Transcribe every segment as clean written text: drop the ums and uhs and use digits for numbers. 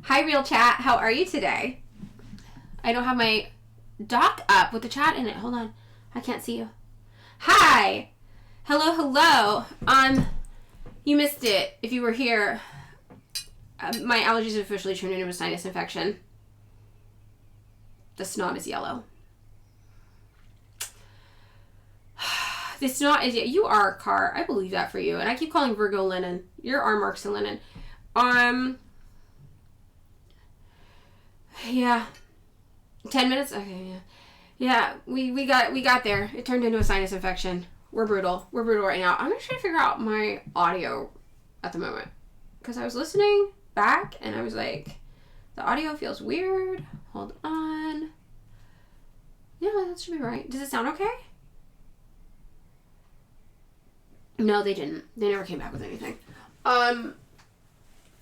Hi, real chat. How are you today? I don't have my doc up with the chat in it. Hold on. I can't see you. Hi. Hello, hello. You missed it if you were here. My allergies have officially turned into a sinus infection. The snot is yellow. The snot is... You are, Car. I believe that for you. And I keep calling Virgo Lenin. You're our Marxism-Leninism. Yeah. 10 minutes? Okay, yeah. Yeah, we got there. It turned into a sinus infection. We're brutal. We're brutal right now. I'm just trying to figure out my audio at the moment. Because I was listening back and I was like, the audio feels weird. Hold on. Yeah, that should be right. Does it sound okay? No, they didn't. They never came back with anything.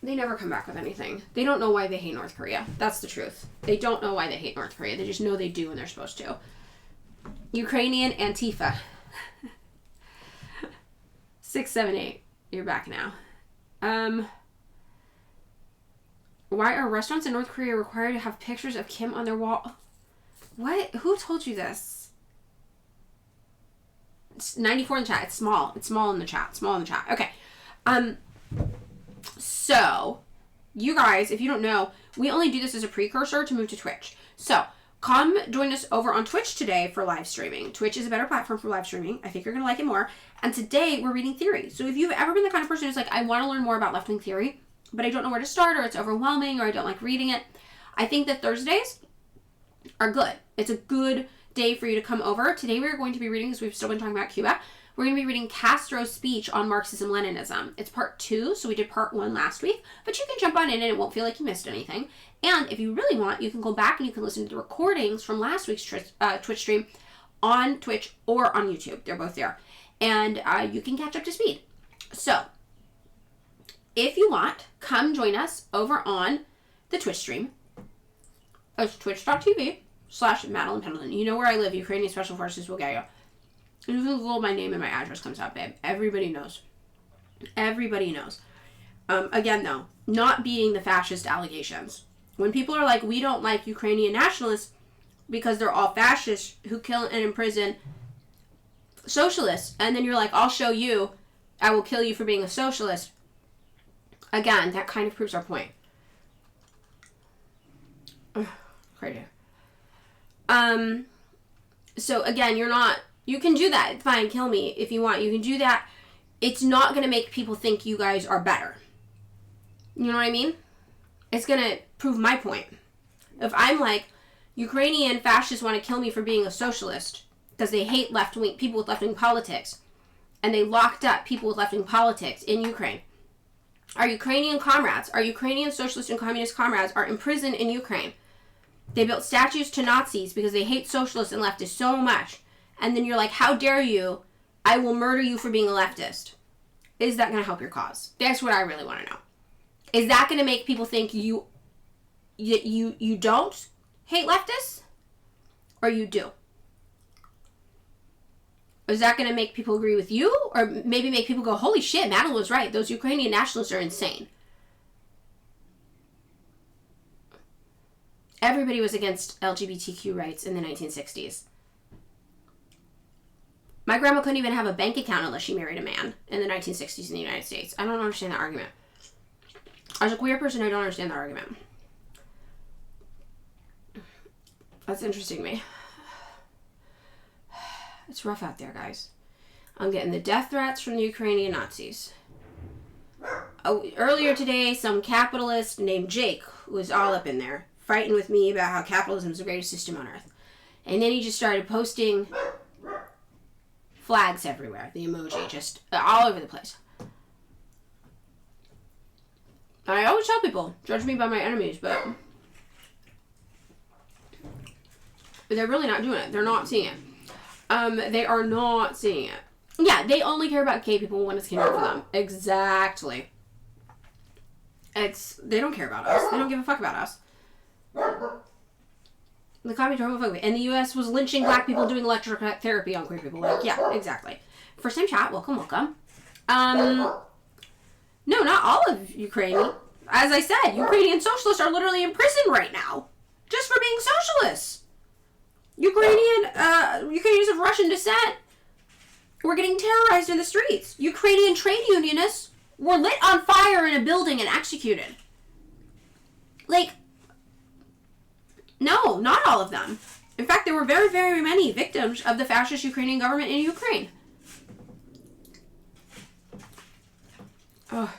They never come back with anything. They don't know why they hate North Korea. That's the truth. They don't know why they hate North Korea. They just know they do when they're supposed to. Ukrainian Antifa. 678. You're back now. Why are restaurants in North Korea required to have pictures of Kim on their wall? What? Who told you this? It's 94 in the chat. It's small. It's small in the chat. Small in the chat. Okay. So, you guys, if you don't know, we only do this as a precursor to move to Twitch. So, come join us over on Twitch today for live streaming. Twitch is a better platform for live streaming. I think you're going to like it more. And today, we're reading theory. So, if you've ever been the kind of person who's like, I want to learn more about left-wing theory, but I don't know where to start, or it's overwhelming, or I don't like reading it, I think that Thursdays are good. It's a good day for you to come over. Today, we're going to be reading, because we've still been talking about Cuba, we're going to be reading Castro's speech on Marxism-Leninism. It's part 2, so we did part 1 last week, but you can jump on in and it won't feel like you missed anything. And if you really want, you can go back and you can listen to the recordings from last week's Twitch stream on Twitch or on YouTube. They're both there. And you can catch up to speed. So, if you want, come join us over on the Twitch stream. It's twitch.tv/Madeline Pendleton. You know where I live. Ukrainian Special Forces will get you. And if you Google my name and my address comes up, babe. Everybody knows. Everybody knows. Again, though, not beating the fascist allegations. When people are like, we don't like Ukrainian nationalists because they're all fascists who kill and imprison socialists. And then you're like, I'll show you. I will kill you for being a socialist. Again, that kind of proves our point. Crazy. So again, you can do that. It's fine. Kill me if you want. You can do that. It's not going to make people think you guys are better. You know what I mean? It's going to prove my point. If I'm like, Ukrainian fascists want to kill me for being a socialist because they hate left-wing people with left-wing politics, and they locked up people with left-wing politics in Ukraine. Our Ukrainian comrades, our Ukrainian socialist and communist comrades are imprisoned in Ukraine. They built statues to Nazis because they hate socialists and leftists so much. And then you're like, how dare you? I will murder you for being a leftist. Is that going to help your cause? That's what I really want to know. Is that going to make people think you don't hate leftists? Or you do? Is that going to make people agree with you? Or maybe make people go, holy shit, Madeline was right. Those Ukrainian nationalists are insane. Everybody was against LGBTQ rights in the 1960s. My grandma couldn't even have a bank account unless she married a man in the 1960s in the United States. I don't understand that argument. As a queer person, I don't understand that argument. That's interesting to me. It's rough out there, guys. I'm getting the death threats from the Ukrainian Nazis. Oh, earlier today, some capitalist named Jake was all up in there, fighting with me about how capitalism is the greatest system on earth. And then he just started posting flags everywhere, the emoji, just all over the place. I always tell people, judge me by my enemies, but they're really not doing it. They're not seeing it. They are not seeing it. Yeah, they only care about gay people when it's convenient for them. Exactly. They don't care about us. They don't give a fuck about us. The communist homophobic. And the U.S. was lynching black people doing electrotherapy on queer people. Like, yeah, exactly. First time chat. Welcome, welcome. No, not all of Ukraine. as I said, Ukrainian socialists are literally in prison right now just for being socialists. Ukrainians of Russian descent were getting terrorized in the streets. Ukrainian trade unionists were lit on fire in a building and executed. Like, no, not all of them. In fact, there were very, very many victims of the fascist Ukrainian government in Ukraine. Oh,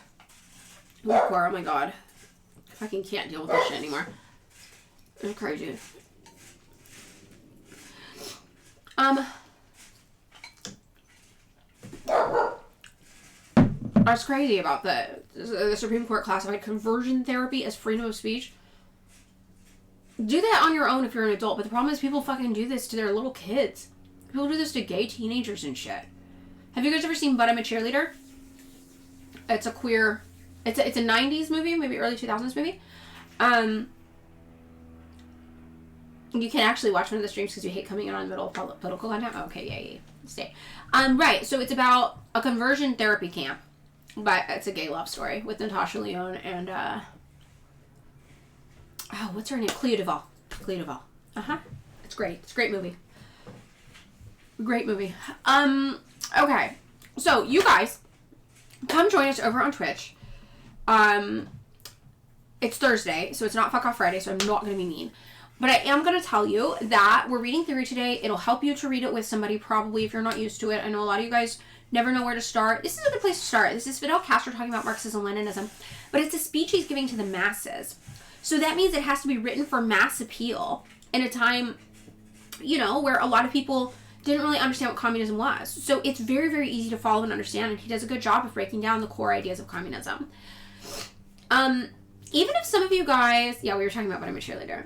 lukewarm, oh my god. I fucking can't deal with this shit anymore. It's crazy. What's crazy about the Supreme Court classified conversion therapy as freedom of speech? Do that on your own if you're an adult, but the problem is people fucking do this to their little kids. People do this to gay teenagers and shit. Have you guys ever seen But I'm a Cheerleader? It's a queer... It's a 90s movie, maybe early 2000s movie. You can actually watch one of the streams because you hate coming in on the middle of political content. Okay, yeah. Stay. Right, so it's about a conversion therapy camp. But it's a gay love story with Natasha Lyonne and, what's her name? Clea Duvall. It's great. It's a great movie. Great movie. Okay. So, you guys, come join us over on Twitch. It's Thursday, so it's not Fuck Off Friday, so I'm not going to be mean. But I am going to tell you that we're reading theory today. It'll help you to read it with somebody, probably, if you're not used to it. I know a lot of you guys never know where to start. This is a good place to start. This is Fidel Castro talking about Marxism-Leninism. But it's a speech he's giving to the masses. So that means it has to be written for mass appeal in a time, where a lot of people didn't really understand what communism was. So it's very, very easy to follow and understand, and he does a good job of breaking down the core ideas of communism. Even if some of you guys... Yeah, we were talking about But I'm a Cheerleader.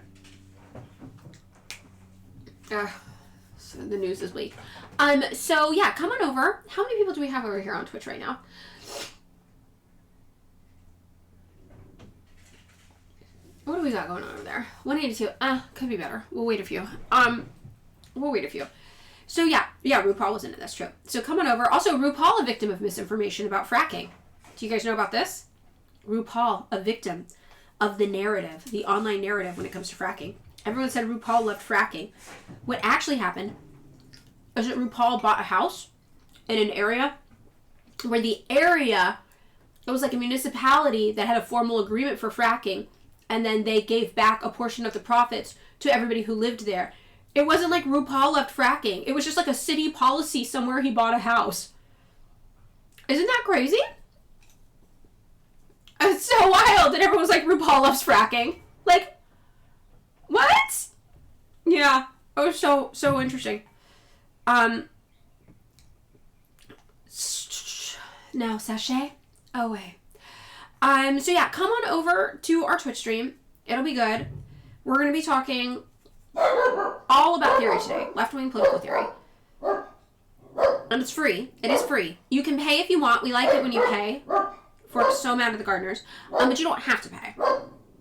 So the news is weak. So yeah, come on over. How many people do we have over here on Twitch right now? What do we got going on over there? 182. Could be better. We'll wait a few. So yeah, RuPaul was into this, true. So come on over. Also, RuPaul, a victim of misinformation about fracking. Do you guys know about this? RuPaul, a victim of the narrative, the online narrative when it comes to fracking. Everyone said RuPaul loved fracking. What actually happened is that RuPaul bought a house in an area where it was like a municipality that had a formal agreement for fracking, and then they gave back a portion of the profits to everybody who lived there. It wasn't like RuPaul loved fracking. It was just like a city policy somewhere he bought a house. Isn't that crazy? It's so wild that everyone's like, RuPaul loves fracking. Like, what? Yeah. It was so interesting. Now, sachet away. So yeah, come on over to our Twitch stream. It'll be good. We're going to be talking all about theory today. Left-wing political theory. And it's free. It is free. You can pay if you want. We like it when you pay. We're so mad at the gardeners. But you don't have to pay.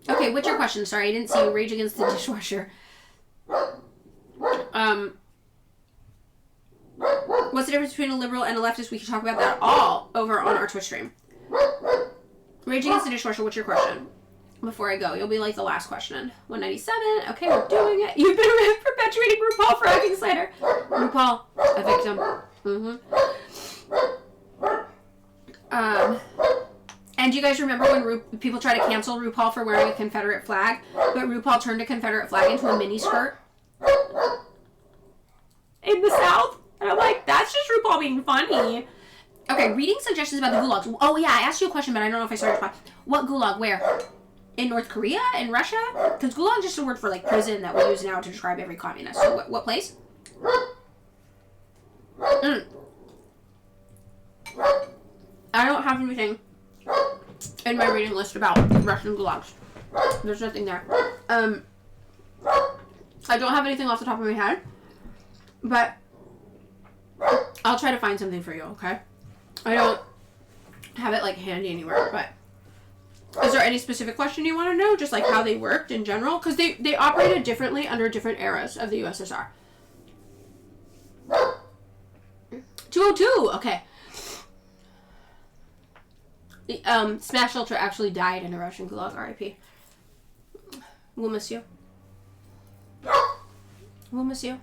Okay, what's your question? Sorry, I didn't see you. Rage Against the Dishwasher. What's the difference between a liberal and a leftist? We can talk about that all over on our Twitch stream. Rage Against the Dishwasher, what's your question? Before I go, you'll be like the last question. 197. Okay, we're doing it. You've been perpetuating RuPaul for acting slander. RuPaul, a victim. And do you guys remember when people tried to cancel RuPaul for wearing a Confederate flag, but RuPaul turned a Confederate flag into a mini skirt in the South? And I'm like, that's just RuPaul being funny. Okay, reading suggestions about the gulags. Oh yeah, I asked you a question, but I don't know if I started to. What gulag? Where? In North Korea? In Russia? Because gulag is just a word for like prison that we use now to describe every communist. So what place? I don't have anything in my reading list about Russian gulags. There's nothing there. I don't have anything off the top of my head, but I'll try to find something for you, okay? I don't have it like handy anywhere, but is there any specific question you want to know? Just like how they worked in general? Because they operated differently under different eras of the USSR. 202, okay. Smash Ultra actually died in a Russian gulag, R.I.P. We'll miss you. We'll miss you.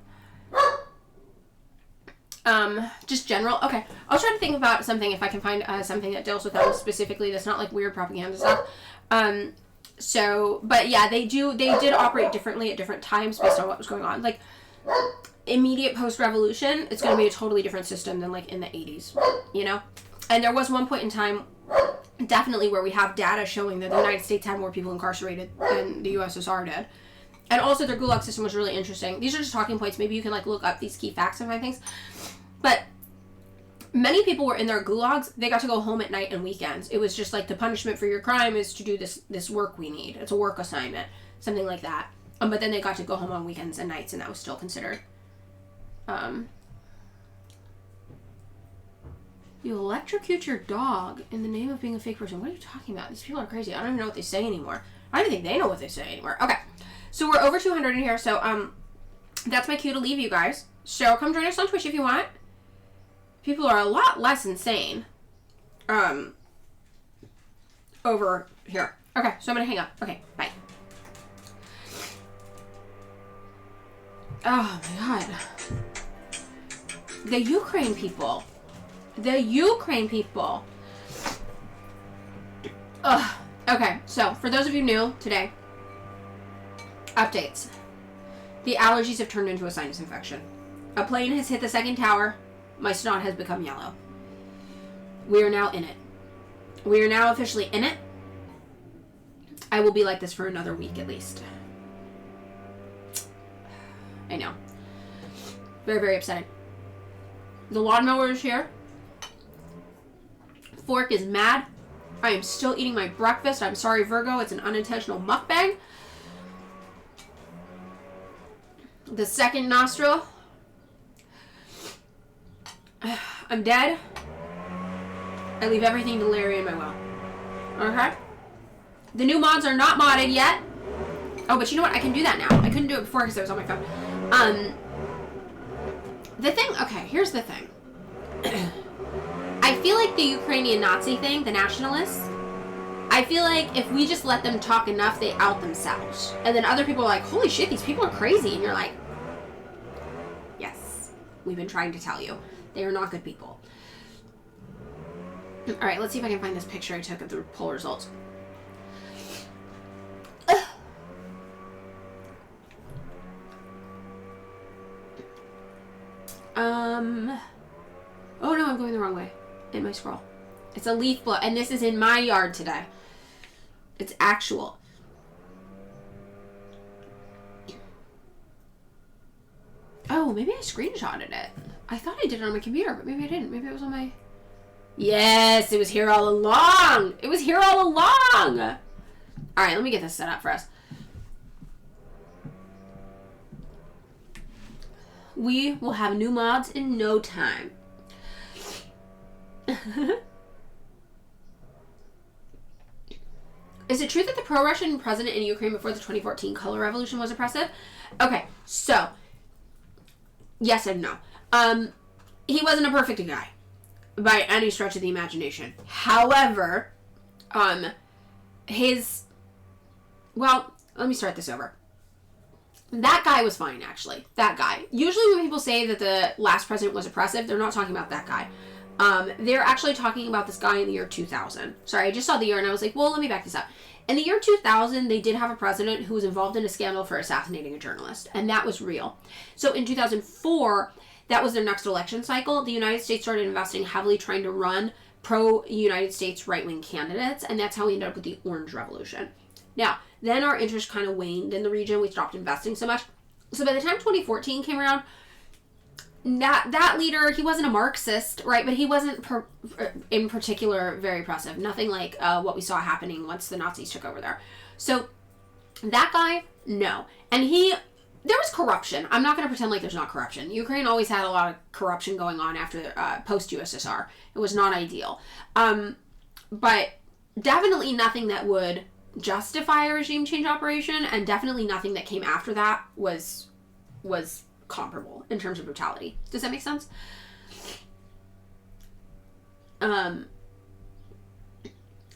Just general. Okay, I'll try to think about something if I can find something that deals with them specifically that's not like weird propaganda stuff. But yeah, they did operate differently at different times based on what was going on. Like, immediate post-revolution, it's going to be a totally different system than like in the 80s, you know? And there was one point in time, definitely, where we have data showing that the United States had more people incarcerated than the USSR did. And also their gulag system was really interesting. These are just talking points. Maybe you can like look up these key facts and find things. But many people were in their gulags. They got to go home at night and weekends. It was just like the punishment for your crime is to do this work we need. It's a work assignment, something like that. But then they got to go home on weekends and nights, and that was still considered. You electrocute your dog in the name of being a fake person. What are you talking about? These people are crazy. I don't even know what they say anymore. I don't even think they know what they say anymore. Okay. So we're over 200 in here. So that's my cue to leave you guys. So come join us on Twitch if you want. People are a lot less insane over here. Okay, so I'm going to hang up. Okay, bye. Oh my god. The Ukraine people. The Ukraine people. Ugh. Okay, so for those of you new today, updates. The allergies have turned into a sinus infection. A plane has hit the second tower. My snot has become yellow. We are now in it. We are now officially in it. I will be like this for another week at least. I know. Very, very upsetting. The lawnmower is here. Fork is mad. I am still eating my breakfast. I'm sorry, Virgo. It's an unintentional mukbang. The second nostril. I'm dead. I leave everything to Larry and my will. Okay? The new mods are not modded yet. Oh, but you know what? I can do that now. I couldn't do it before because I was on my phone. The thing... Okay, here's the thing. I feel like the Ukrainian Nazi thing, the nationalists, I feel like if we just let them talk enough, they out themselves. And then other people are like, holy shit, these people are crazy. And you're like, yes, we've been trying to tell you. They are not good people. All right, let's see if I can find this picture I took of the poll results. Oh no, I'm going the wrong way in my scroll. It's a leaf blow, and this is in my yard today. It's actual. Oh, maybe I screenshotted it. I thought I did it on my computer, but maybe I didn't. Maybe it was on my... Yes, it was here all along. It was here all along. All right, let me get this set up for us. We will have new mods in no time. Is it true that the pro-Russian president in Ukraine before the 2014 color revolution was oppressive? Okay, so yes and no. He wasn't a perfect guy by any stretch of the imagination. However, well, let me start this over. That guy was fine, actually. That guy. Usually when people say that the last president was oppressive, they're not talking about that guy. They're actually talking about this guy in the year 2000. Sorry, I just saw the year and I was like, well, let me back this up. In the year 2000, they did have a president who was involved in a scandal for assassinating a journalist, and that was real. So in 2004, that was their next election cycle. The United States started investing heavily trying to run pro-United States right-wing candidates, and that's how we ended up with the Orange Revolution. Now, then our interest kind of waned in the region. We stopped investing so much. So by the time 2014 came around, that leader, he wasn't a Marxist, right? But he wasn't in particular very oppressive. Nothing like what we saw happening once the Nazis took over there. So that guy, no. And there was corruption. I'm not going to pretend like there's not corruption. Ukraine always had a lot of corruption going on after post-USSR. It was not ideal. But definitely nothing that would justify a regime change operation, and definitely nothing that came after that was comparable in terms of brutality. Does that make sense?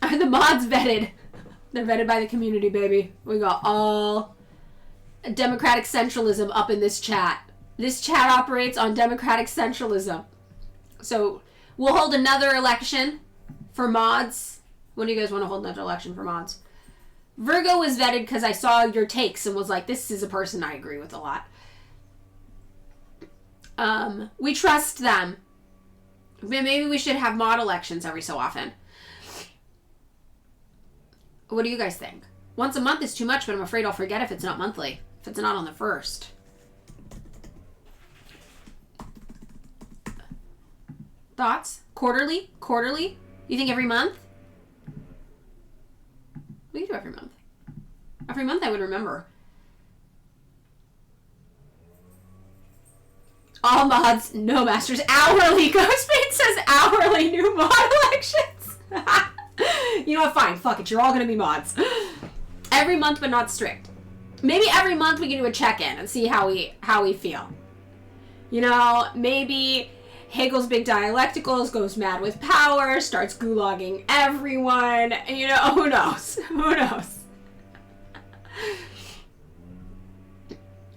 Are the mods vetted? They're vetted by the community, baby. We got all democratic centralism up in this chat. This chat operates on democratic centralism. So we'll hold another election for mods. When do you guys want to hold another election for mods? Virgo was vetted because I saw your takes and was like, this is a person I agree with a lot. We trust them. Maybe we should have mod elections every so often. What do you guys think? Once a month is too much, but I'm afraid I'll forget if it's not monthly. If it's not on the 1st. Thoughts? Quarterly? Quarterly? You think every month? We can do every month. Every month I would remember. All mods, no masters. Hourly. Ghostbait says hourly new mod elections. You know what? Fine. Fuck it. You're all going to be mods. Every month, but not strict. Maybe every month we can do a check-in and see how we feel. You know, maybe Hegel's big dialecticals goes mad with power, starts gulagging everyone. You know, who knows? Who knows?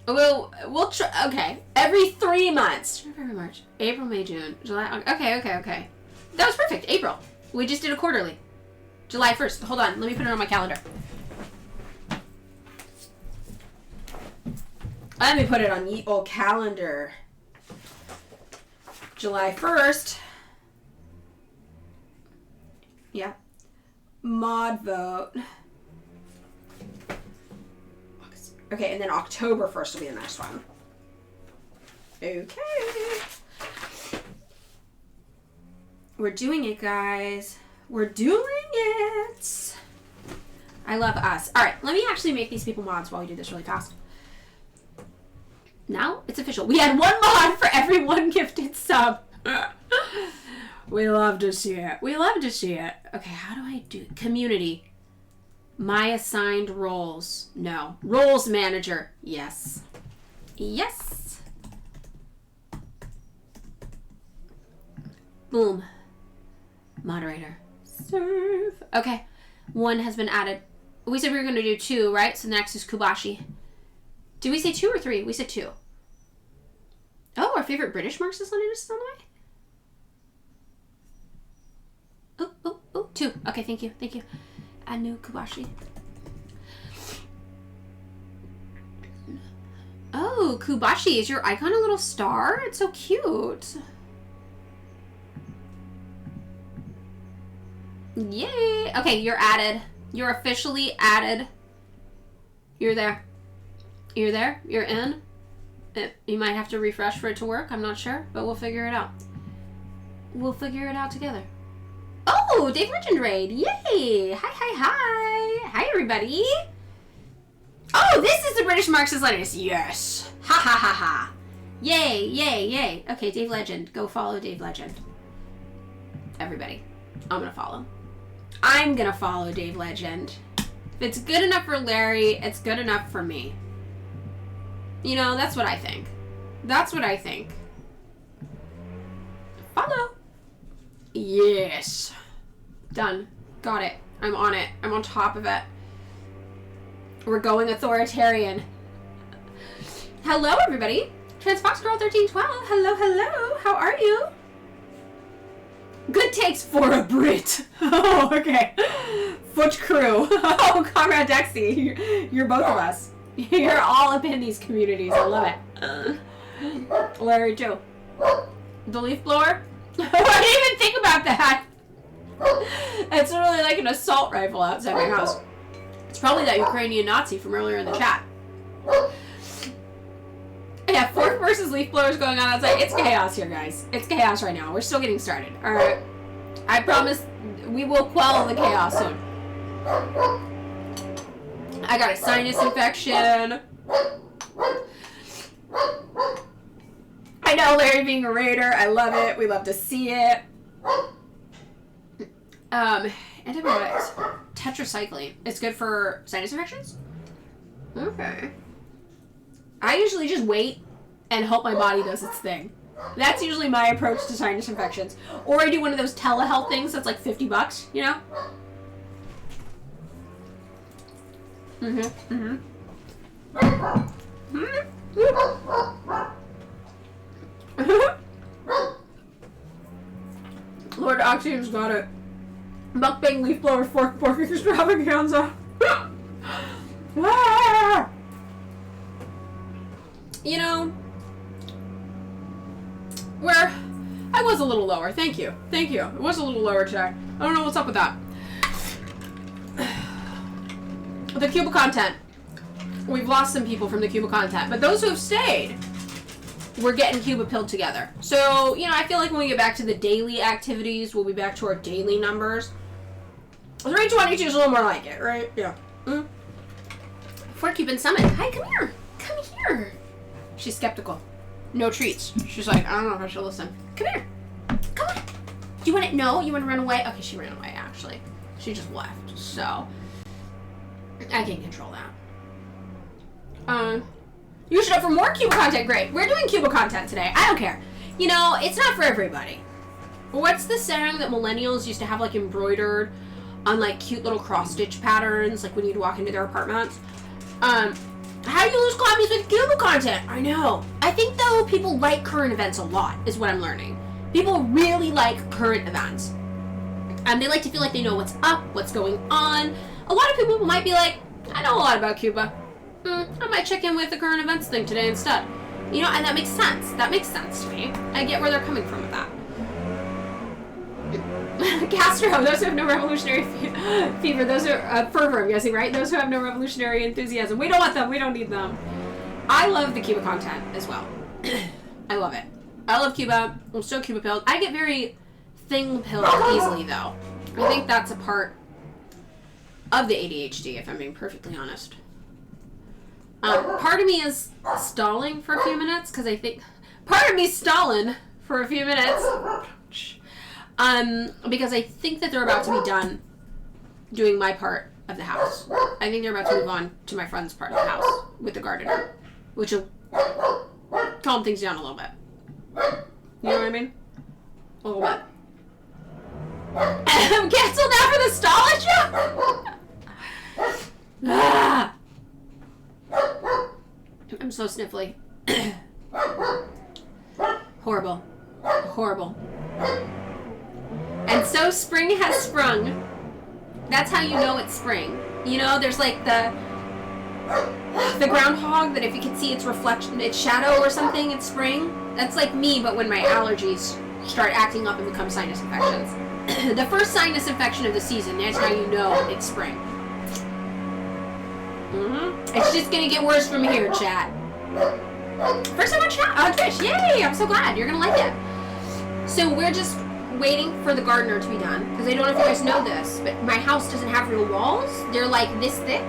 We'll try. Okay, every 3 months. February, March, April, May, June, July. Okay. That was perfect. April. We just did a quarterly. July 1st. Hold on. Let me put it on my calendar. Let me put it on the old calendar. July 1st. Yeah. Mod vote. Okay, and then October 1st will be the next one. Okay. We're doing it, guys. We're doing it. I love us. All right, let me actually make these people mods while we do this really fast. Now it's official. We had 1 mod for every 1 gifted sub. We love to see it. We love to see it. Okay, how do I do community? My assigned roles. No. Roles manager. Yes. Yes. Boom. Moderator. Serve. Okay. 1 has been added. We said we were going to do 2, right? So the next is Kubashi. Did we say 2 or 3? We said 2. Oh, our favorite British Marxist-Leninist is on the way? Oh, 2. Okay, thank you. Add new Kubashi. Oh, Kubashi, is your icon a little star? It's so cute. Yay. Okay, you're added. You're officially added. You're there. You're there. You're in. You might have to refresh for it to work. I'm not sure, but we'll figure it out. We'll figure it out together. Oh, Dave Legend Raid. Yay. Hi. Hi, everybody. Oh, this is the British Marxist-Leninist. Yes. Ha. Yay. Okay, Dave Legend. Go follow Dave Legend. Everybody. I'm going to follow. I'm going to follow Dave Legend. If it's good enough for Larry, it's good enough for me. You know, that's what I think. Follow. Yes. Done. Got it. I'm on it. I'm on top of it. We're going authoritarian. Hello, everybody. TransFoxGirl1312. Hello. How are you? Good takes for a Brit. Oh, okay. Foot crew. Oh, Comrade Dexy. You're both of us. You're all up in these communities. I love it. Larry, too. The leaf blower? I didn't even think about that. It's really like an assault rifle outside my house. It's probably that Ukrainian Nazi from earlier in the chat. Yeah, fork versus leaf blowers going on outside. It's chaos here, guys. It's chaos right now. We're still getting started. Alright. I promise we will quell the chaos soon. I got a sinus infection. I know, Larry being a raider. I love it. We love to see it. Antibiotics. Tetracycline. It's good for sinus infections? Okay. I usually just wait and hope my body does its thing. That's usually my approach to sinus infections. Or I do one of those telehealth things that's like $50, you know? Lord Oxygen's got it. Mukbang leaf blower fork pork extravaganza. You know, where I was a little lower. Thank you. It was a little lower today. I don't know what's up with that. The Cuba content. We've lost some people from the Cuba content, but those who have stayed, we're getting Cuba pilled together. So, you know, I feel like when we get back to the daily activities, we'll be back to our daily numbers. 322 is a little more like it, right? Yeah. Fort Cuban Summit. Hi, come here. Come here. She's skeptical. No treats. She's like, I don't know if I should listen. Come here. Come on. Do you want to? No? You want to run away? Okay, she ran away, actually. She just left. So, I can control that. You should up for more Cuba content. Great. We're doing Cuba content today. I don't care. You know, it's not for everybody. What's the saying that millennials used to have, like, embroidered on, like, cute little cross-stitch patterns, like, when you'd walk into their apartments? How do you lose copies with Cuba content? I know. I think, though, people like current events a lot, is what I'm learning. People really like current events. They like to feel like they know what's up, what's going on. A lot of people might be like, I know a lot about Cuba. I might check in with the current events thing today instead. You know, and that makes sense. That makes sense to me. I get where they're coming from with that. Castro, those who have no revolutionary fever, those are fervor, I'm guessing, right? Those who have no revolutionary enthusiasm. We don't want them. We don't need them. I love the Cuba content as well. I love it. I love Cuba. I'm so Cuba pilled. I get very thing-pilled easily, though. I think that's a part of the ADHD, if I'm being perfectly honest. Part of me is stalling for a few minutes, because I think... Part of me stalling for a few minutes. Because I think that they're about to be done doing my part of the house. I think they're about to move on to my friend's part of the house with the gardener, which will calm things down a little bit. You know what I mean? A little bit. I'm canceled now for the stallage joke? I'm so sniffly. Horrible. Horrible. And so spring has sprung. That's how you know it's spring. You know, there's like the groundhog that if you can see its reflection, its shadow or something, it's spring. That's like me, but when my allergies start acting up and become sinus infections. The first sinus infection of the season, that's how you know it's spring. It's just gonna get worse from here, chat. First time on Twitch, yay! I'm so glad, you're gonna like it. So we're just waiting for the gardener to be done, because I don't know if you guys know this, but my house doesn't have real walls. They're like this thick.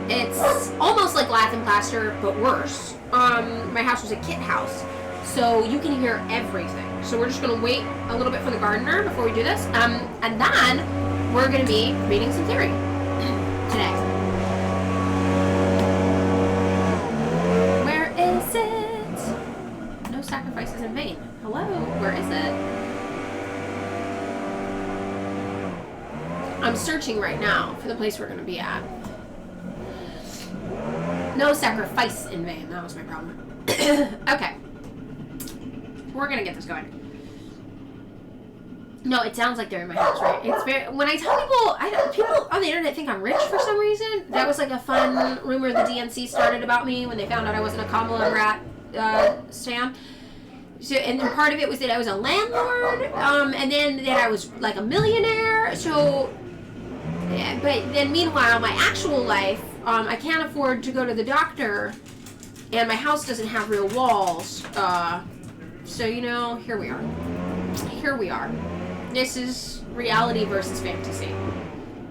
It's almost like lath and plaster, but worse. My house was a kit house, so you can hear everything. So we're just gonna wait a little bit for the gardener before we do this, and then we're gonna be reading some theory today. Where is it? No sacrifices in vain. Hello, where is it? I'm searching right now for the place we're going to be at. No sacrifice in vain. That was my problem. Okay. We're going to get this going. No, it sounds like they're in my house, right? It's very... When I tell people... people on the internet think I'm rich for some reason. That was like a fun rumor the DNC started about me when they found out I wasn't a Kamala rat stan. So, and then part of it was that I was a landlord, and then that I was like a millionaire. So... But then meanwhile, my actual life, I can't afford to go to the doctor, and my house doesn't have real walls. So, you know, here we are. Here we are. This is reality versus fantasy.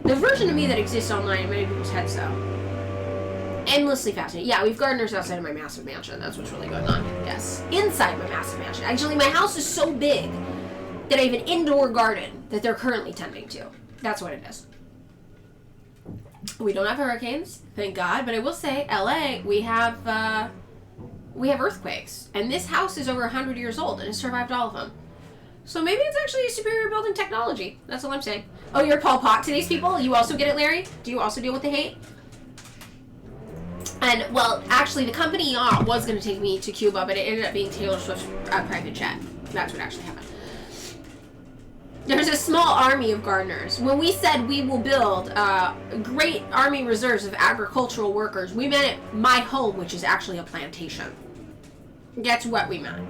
The version of me that exists online in many people's heads, though. Endlessly fascinating. Yeah, we have gardeners outside of my massive mansion. That's what's really going on. Yes. Inside my massive mansion. Actually, my house is so big that I have an indoor garden that they're currently tending to. That's what it is. We don't have hurricanes, thank God, but I will say, LA, we have earthquakes, and this house is over 100 years old and has survived all of them. So maybe it's actually a superior building technology. That's all I'm saying. Oh, you're Paul Pot to these people? You also get it, Larry? Do you also deal with the hate? And, well, actually, the company was going to take me to Cuba, but it ended up being Taylor Swift's private jet. That's what actually happened. There's a small army of gardeners. When we said we will build great army reserves of agricultural workers, we meant it my home, which is actually a plantation. That's what we meant.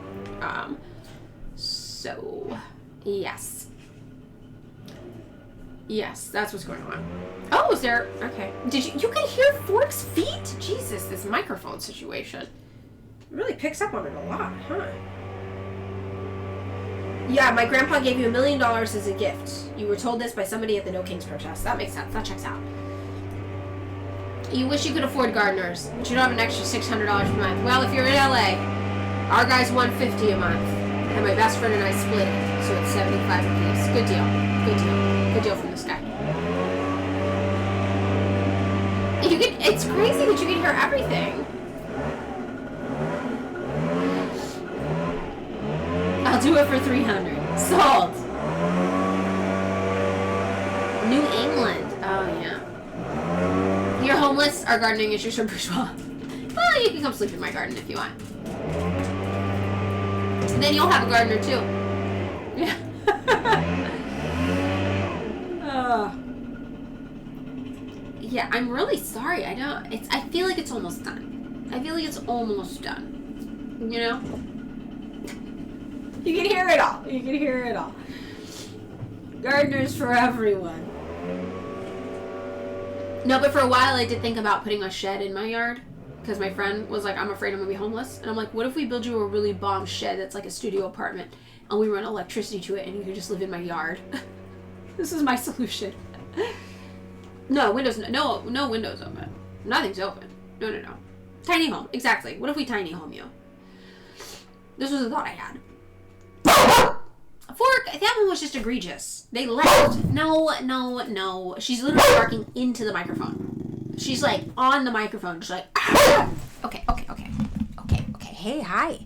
So, yes. Yes, that's what's going on. Oh, is there... Okay. You can hear Fork's feet? Jesus, this microphone situation. It really picks up on it a lot, huh? Yeah, my grandpa gave you $1 million as a gift. You were told this by somebody at the No Kings protest. That makes sense. That checks out. You wish you could afford gardeners, but you don't have an extra $600 per month. Well, if you're in LA, our guy's $150 a month, and my best friend and I split it, so it's $75 apiece. Good deal. Good deal. Good deal from this guy. It's crazy that you can hear everything. I'll do it for $300. Sold. New England. Oh, yeah. You're homeless? Our gardening issues are bourgeois. Well, you can come sleep in my garden if you want. And then you'll have a gardener, too. Yeah. Yeah, I'm really sorry. I feel like it's almost done. I feel like it's almost done. You know? You can hear it all. You can hear it all. Gardeners for everyone. No, but for a while I did think about putting a shed in my yard. Because my friend was like, I'm afraid I'm going to be homeless. And I'm like, what if we build you a really bomb shed that's like a studio apartment. And we run electricity to it and you can just live in my yard. This is my solution. No, windows, no windows open. Nothing's open. No. Tiny home, exactly. What if we tiny home you? This was a thought I had. Fork, that one was just egregious. They left. No. She's literally barking into the microphone. She's like on the microphone. She's like, ah! Okay. Hey, hi.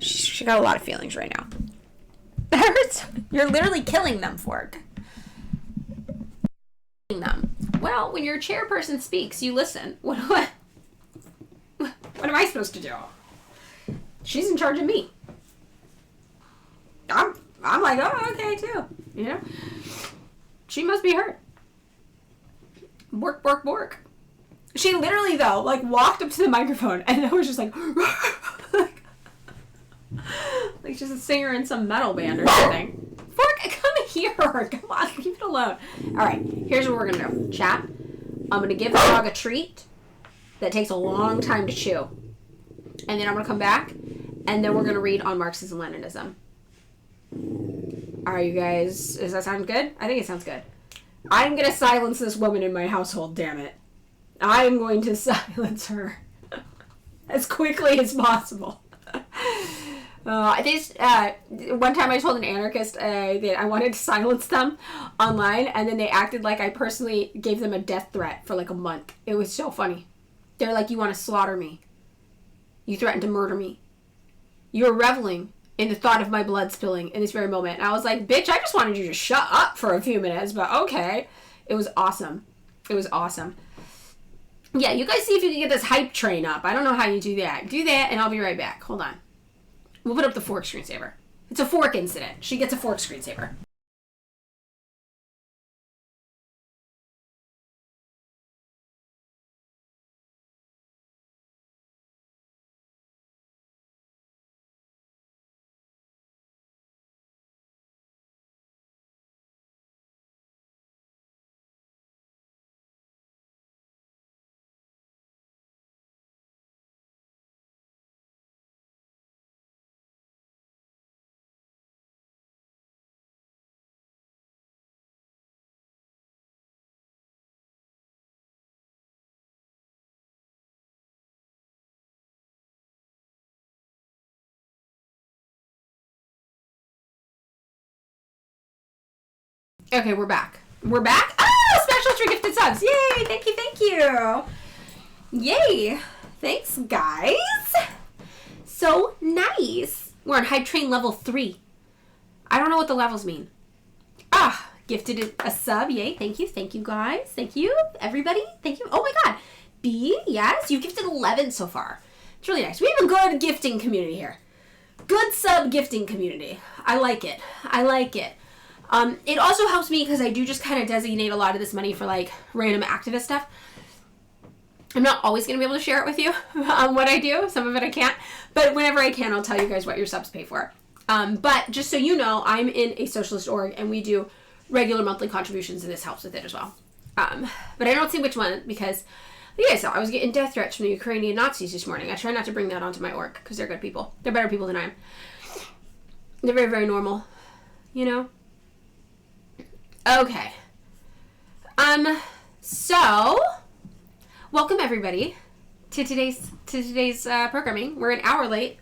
She got a lot of feelings right now. That hurts. You're literally killing them, Fork. Them. Well, when your chairperson speaks, you listen. What am I supposed to do? She's in charge of me. I'm like, oh, okay, too. You know? She must be hurt. Bork. She literally, though, like, walked up to the microphone and then was just like, like she's a singer in some metal band or something. Fork, come here. Come on, leave it alone. All right, here's what we're going to do. Chat, I'm going to give the dog a treat that takes a long time to chew. And then I'm going to come back, and then we're going to read on Marxism-Leninism. All right, you guys, does that sound good? I think it sounds good. I'm going to silence this woman in my household, damn it. I'm going to silence her as quickly as possible. One time I told an anarchist that I wanted to silence them online, and then they acted like I personally gave them a death threat for like a month. It was so funny. They're like, you want to slaughter me. You threatened to murder me. You're reveling in the thought of my blood spilling in this very moment. And I was like, bitch, I just wanted you to shut up for a few minutes, but okay. It was awesome. Yeah, you guys see if you can get this hype train up. I don't know how you do that. Do that, and I'll be right back. Hold on. We'll put up the Fork screensaver. It's a Fork incident. She gets a Fork screensaver. Okay, we're back. Oh, special for gifted subs. Yay, thank you. Yay. Thanks, guys. So nice. We're on hype train level 3. I don't know what the levels mean. gifted a sub. Yay. Thank you. Thank you, guys. Thank you, everybody. Thank you. Oh, my God. B, yes. You've gifted 11 so far. It's really nice. We have a good gifting community here. Good sub gifting community. I like it. I like it. It also helps me because I do just kind of designate a lot of this money for like random activist stuff. I'm not always going to be able to share it with you what I do. Some of it I can't. But whenever I can, I'll tell you guys what your subs pay for. But just so you know, I'm in a socialist org and we do regular monthly contributions and this helps with it as well. But I don't see which one because you guys saw I was getting death threats from the Ukrainian Nazis this morning. I try not to bring that onto my org because they're good people. They're better people than I am. They're very, very normal. You know? Okay. So welcome everybody to today's programming. We're an hour late.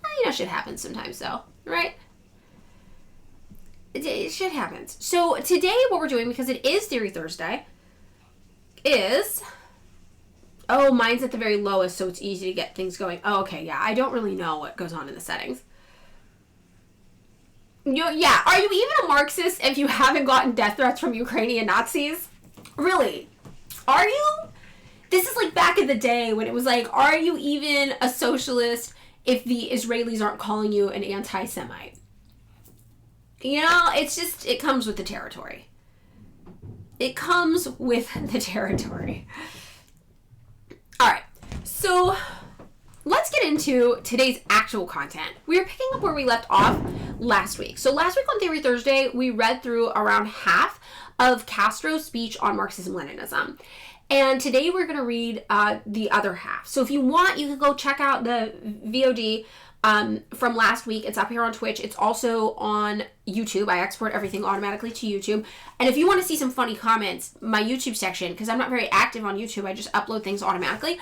Well, you know, shit happens sometimes though, right? Shit happens. So today what we're doing, because it is Theory Thursday, is... Oh, mine's at the very lowest, so it's easy to get things going. Oh, okay, yeah. I don't really know what goes on in the settings. Yeah, are you even a Marxist if you haven't gotten death threats from Ukrainian Nazis? Really? Are you? This is like back in the day when it was like, are you even a socialist if the Israelis aren't calling you an anti-Semite? You know, it's just, it comes with the territory. It comes with the territory. All right, so let's get into today's actual content. We're picking up where we left off last week. So last week on Theory Thursday, we read through around half of Castro's speech on Marxism-Leninism. And today we're going to read the other half. So if you want, you can go check out the VOD from last week. It's up here on Twitch. It's also on YouTube. I export everything automatically to YouTube. And if you want to see some funny comments, my YouTube section, because I'm not very active on YouTube, I just upload things automatically.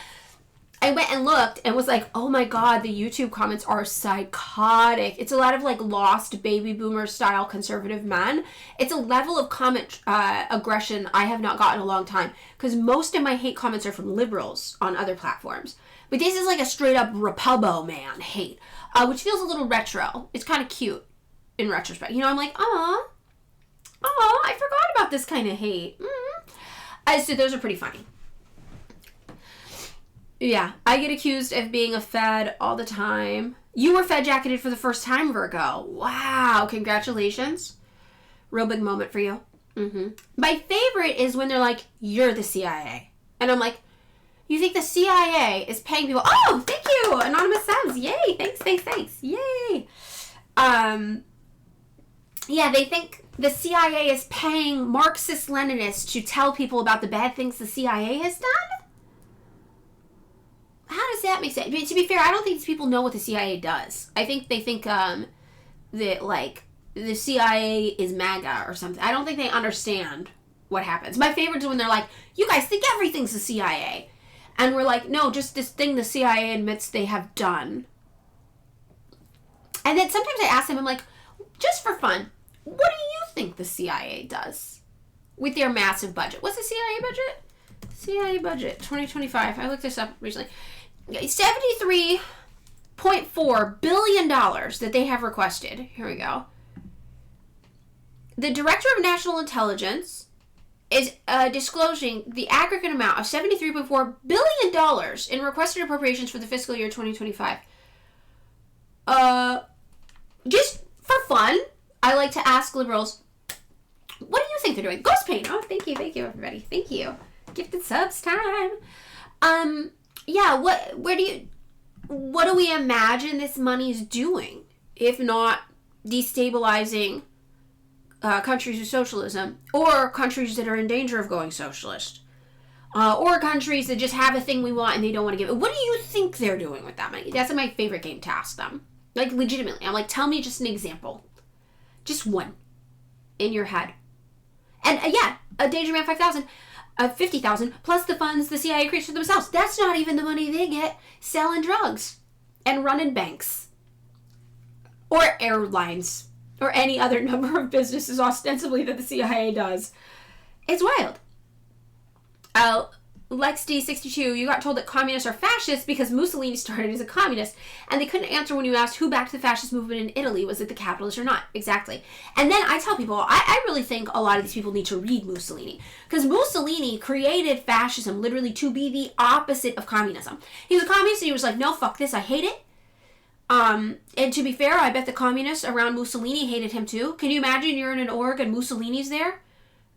I went and looked and was like, oh my God, the YouTube comments are psychotic. It's a lot of like lost baby boomer style conservative men. It's a level of comment aggression I have not gotten in a long time, because most of my hate comments are from liberals on other platforms. But this is like a straight up Repubbo man hate, which feels a little retro. It's kind of cute in retrospect. You know, I'm like, aw, I forgot about this kind of hate. So those are pretty funny. Yeah, I get accused of being a Fed all the time. You were Fed jacketed for the first time, Virgo. Wow, congratulations. Real big moment for you. My favorite is when they're like, you're the CIA. And I'm like, you think the CIA is paying people? Oh, thank you, anonymous subs. Yay, thanks. Yay. Yeah, they think the CIA is paying Marxist-Leninists to tell people about the bad things the CIA has done? How does that make sense? I mean, to be fair, I don't think these people know what the CIA does. I think they think that, like, the CIA is MAGA or something. I don't think they understand what happens. My favorite is when they're like, you guys think everything's the CIA. And we're like, no, just this thing the CIA admits they have done. And then sometimes I ask them, I'm like, just for fun, what do you think the CIA does with their massive budget? What's the CIA budget? CIA budget, 2025. I looked this up recently. $73.4 billion that they have requested. Here we go. The Director of National Intelligence is disclosing the aggregate amount of $73.4 billion in requested appropriations for the fiscal year 2025. Just for fun, I like to ask liberals, what do you think they're doing? Ghost Paint. Oh, thank you, everybody. Thank you. Gifted subs time. Yeah, what do we imagine this money's doing, if not destabilizing countries with socialism, or countries that are in danger of going socialist, or countries that just have a thing we want and they don't want to give it? What do you think they're doing with that money? That's my favorite game to ask them. Like, legitimately. I'm like, tell me just an example. Just one. In your head. And, yeah, a Danger Man 5000, 50,000, plus the funds the CIA creates for themselves. That's not even the money they get selling drugs and running banks. Or airlines. Or any other number of businesses ostensibly that the CIA does. It's wild. Lex D62, you got told that communists are fascists because Mussolini started as a communist, and they couldn't answer when you asked who backed the fascist movement in Italy. Was it the capitalists or not? Exactly. And then I tell people, I really think a lot of these people need to read Mussolini, because Mussolini created fascism literally to be the opposite of communism. He was a communist and he was like, no, fuck this, I hate it. And to be fair, I bet the communists around Mussolini hated him too. Can you imagine you're in an org and Mussolini's there?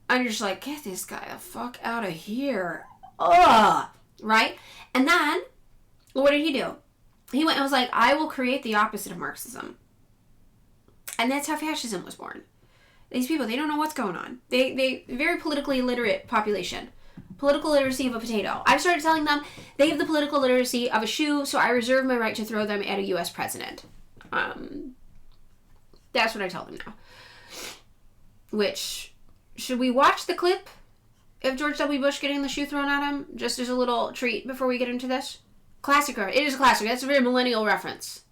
And you're just like, get this guy the fuck out of here. Ugh. Right? And then, what did he do? He went and was like, I will create the opposite of Marxism. And that's how fascism was born. These people, they don't know what's going on. They very politically illiterate population. Political literacy of a potato. I've started telling them they have the political literacy of a shoe, so I reserve my right to throw them at a U.S. president. That's what I tell them now. Which, should we watch the clip of George W. Bush getting the shoe thrown at him, just as a little treat before we get into this? Classic. It is a classic. That's a very millennial reference.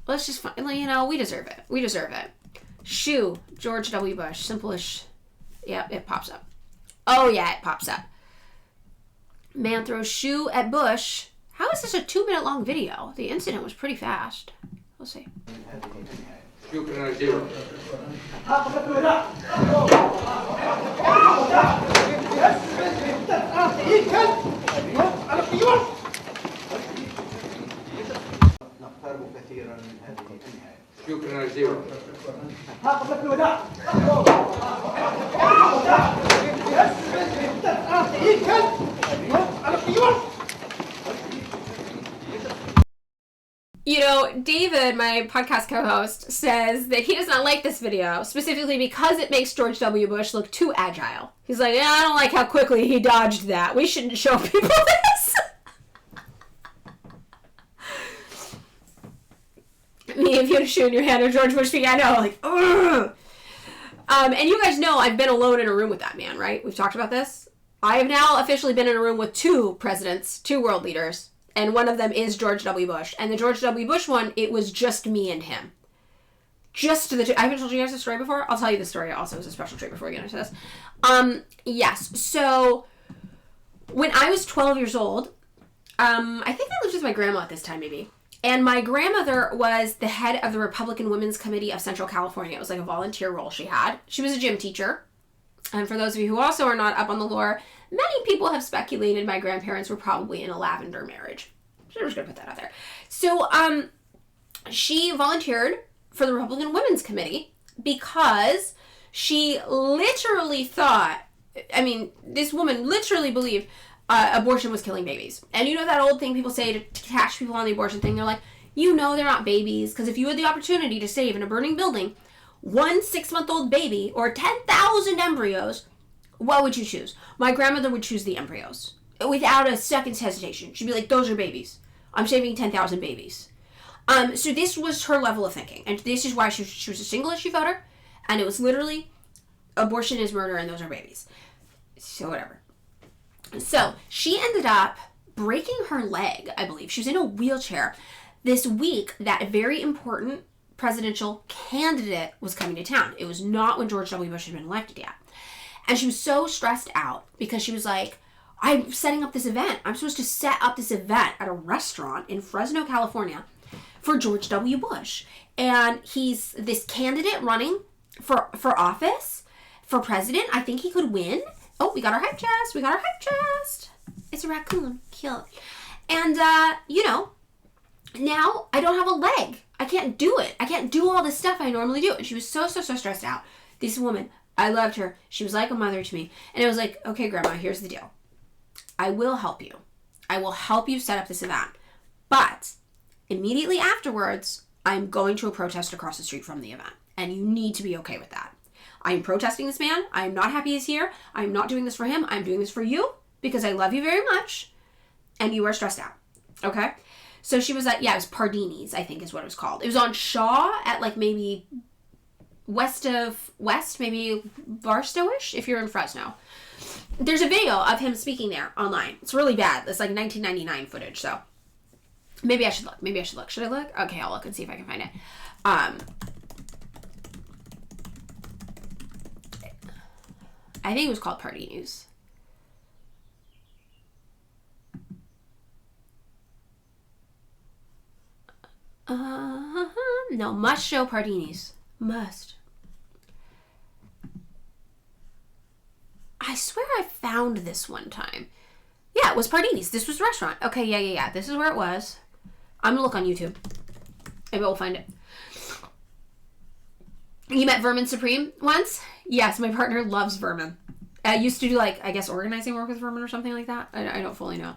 Let's just, we deserve it. We deserve it. Shoe, George W. Bush. Simple-ish. Yep, it pops up. Oh, yeah, it pops up. Man throws shoe at Bush. How is this a 2-minute long video? The incident was pretty fast. We'll see. كثيرا من هذه النهاية. شكرا جزيلا. David, my podcast co-host, says that he does not like this video, specifically because it makes George W. Bush look too agile. He's like, I don't like how quickly he dodged that. We shouldn't show people this. Me, if you had a shoe in your hand or George Bush feet, I know, like, ugh. And you guys know I've been alone in a room with that man, right? We've talked about this. I have now officially been in a room with 2 presidents, 2 world leaders, and one of them is George W. Bush. And the George W. Bush one, it was just me and him. Just the 2. I haven't told you guys this story before. I'll tell you the story also as a special treat before we get into this. Yes. So when I was 12 years old, I think I lived with my grandma at this time, maybe. And my grandmother was the head of the Republican Women's Committee of Central California. It was like a volunteer role she had. She was a gym teacher. And for those of you who also are not up on the lore, many people have speculated my grandparents were probably in a lavender marriage. So I'm just going to put that out there. So she volunteered for the Republican Women's Committee because she literally thought, this woman literally believed abortion was killing babies. And you know that old thing people say to catch people on the abortion thing? They're like, they're not babies. Because if you had the opportunity to save in a burning building 1 6-month-old baby or 10,000 embryos, what would you choose? My grandmother would choose the embryos without a second's hesitation. She'd be like, those are babies. I'm saving 10,000 babies. So this was her level of thinking. And this is why she was a single issue voter. And it was literally abortion is murder and those are babies. So whatever. So she ended up breaking her leg, I believe. She was in a wheelchair this week that very important presidential candidate was coming to town. It was not when George W. Bush had been elected yet. And she was so stressed out because she was like, I'm setting up this event. I'm supposed to set up this event at a restaurant in Fresno, California for George W. Bush. And he's this candidate running for office, for president. I think he could win. Oh, we got our hype chest. It's a raccoon. Cute. And, now I don't have a leg. I can't do it. I can't do all the stuff I normally do. And she was so stressed out. This woman, I loved her. She was like a mother to me. And I was like, okay, Grandma, here's the deal. I will help you. I will help you set up this event. But immediately afterwards, I'm going to a protest across the street from the event. And you need to be okay with that. I am protesting this man. I am not happy he's here. I am not doing this for him. I'm doing this for you because I love you very much. And you are stressed out. Okay? So she was like, it was Pardini's, I think is what it was called. It was on Shaw at like maybe west, maybe Barstow-ish, if you're in Fresno. There's a video of him speaking there online. It's really bad. It's like 1999 footage, so maybe I should look. Should I look? Okay, I'll look and see if I can find it. I think it was called Pardini's. No, must show Pardini's. Must. I swear I found this one time. Yeah, it was Pardini's. This was the restaurant. Okay, yeah. This is where it was. I'm gonna look on YouTube. Maybe we'll find it. You met Vermin Supreme once? Yes, my partner loves Vermin. I used to do, like, I guess organizing work with Vermin or something like that. I don't fully know.